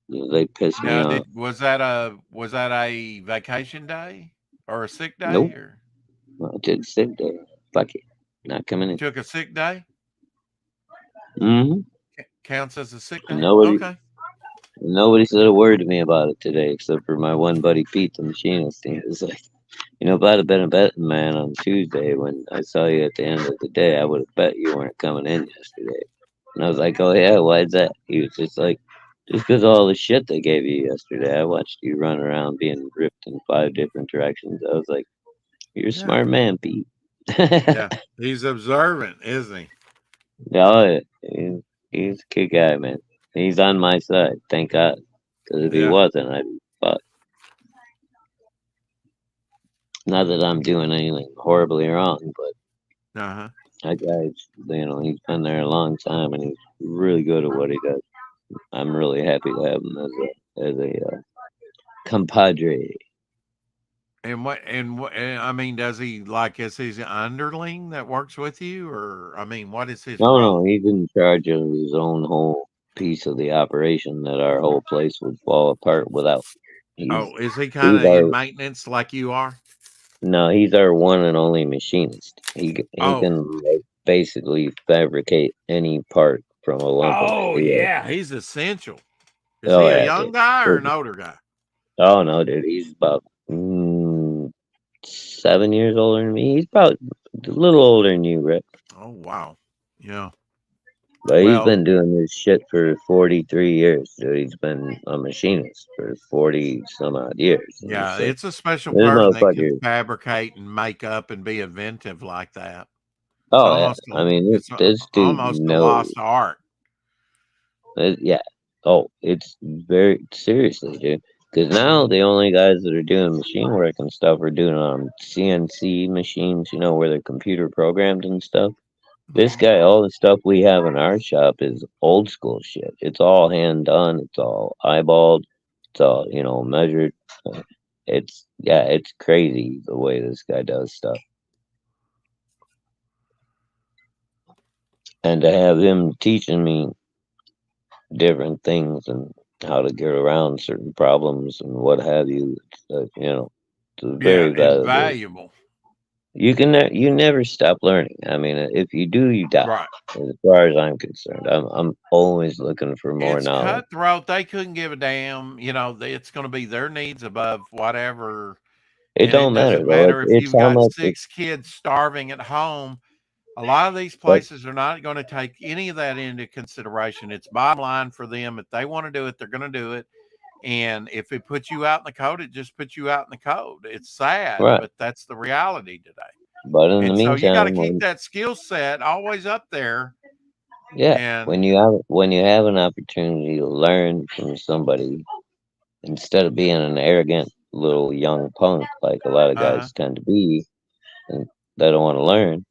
They pissed me now, off. was that a vacation day or a sick day, Nope, or I took sick day. Fuck it, not coming you in. took a sick day? Mm-hmm. Counts as a sick day. Nobody, Okay. nobody said a word to me about it today, except for my one buddy Pete, the machinist. He was like, if I'd have been a betting man on Tuesday when I saw you at the end of the day, I would have bet you weren't coming in yesterday. And I was like, oh yeah, why's that? He was just like, just because of all the shit they gave you yesterday. I watched you run around being ripped in 5 different directions. I was like, you're a Yeah. smart man, Pete. Yeah. He's observant, isn't he? Yeah, he's a good guy, man. He's on my side, thank God. Because if he Yeah. wasn't, I'd be fucked. Not that I'm doing anything horribly wrong, but Uh huh. that guy's, he's been there a long time and he's really good at what he does. I'm really happy to have him as a compadre. And I mean, does he like is he an underling that works with you, or I mean, what is his No, role? no, he's in charge of his own whole piece of the operation that our whole place would fall apart without. He's Oh, is he kind he's of in our maintenance like you are? no, he's our one and only machinist. He Oh, can like, basically fabricate any part from a lump of oh steel. yeah, he's essential. Is Oh he a yeah, young dude. guy or an older guy? Oh no, dude, he's about 7 years older than me. He's about a little older than you, Rick. Oh wow, yeah. But he's Well, been doing this shit for 43 years, dude. He's been a machinist for 40 some odd years. And yeah, it's like, it's a special this person that can motherfucker. fabricate and make up and be inventive like that. It's Oh, yeah. almost I mean, it's this dude almost a knows. lost art. Yeah. Oh, it's very seriously, dude. Because now the only guys that are doing machine work and stuff are doing on CNC machines, where they're computer programmed and stuff. This Mhm. guy, all the stuff we have in our shop is old school shit. It's all hand done. It's all eyeballed. It's all, measured. It's crazy the way this guy does stuff. And to have him teaching me different things and how to get around certain problems and what have you, it's Yeah, very valuable. invaluable. You never stop learning. I mean, if you do, you die. Right. As far as I'm concerned, I'm always looking for more It's knowledge. cutthroat. They couldn't give a damn. It's going to be their needs above whatever. It And it don't matter doesn't though. matter if It's you've how got much it, 6 kids starving at home. A lot of these but places are not going to take any of that into consideration. It's bottom line for them. If they want to do it, they're going to do it. And if it puts you out in the cold, it just puts you out in the cold. It's sad, right. but that's the reality today. But in the And so you got to meantime, keep that skill set always up there. yeah, And when you have an opportunity to learn from somebody instead of being an arrogant little young punk like a lot of uh, guys tend to be, and they don't want to learn.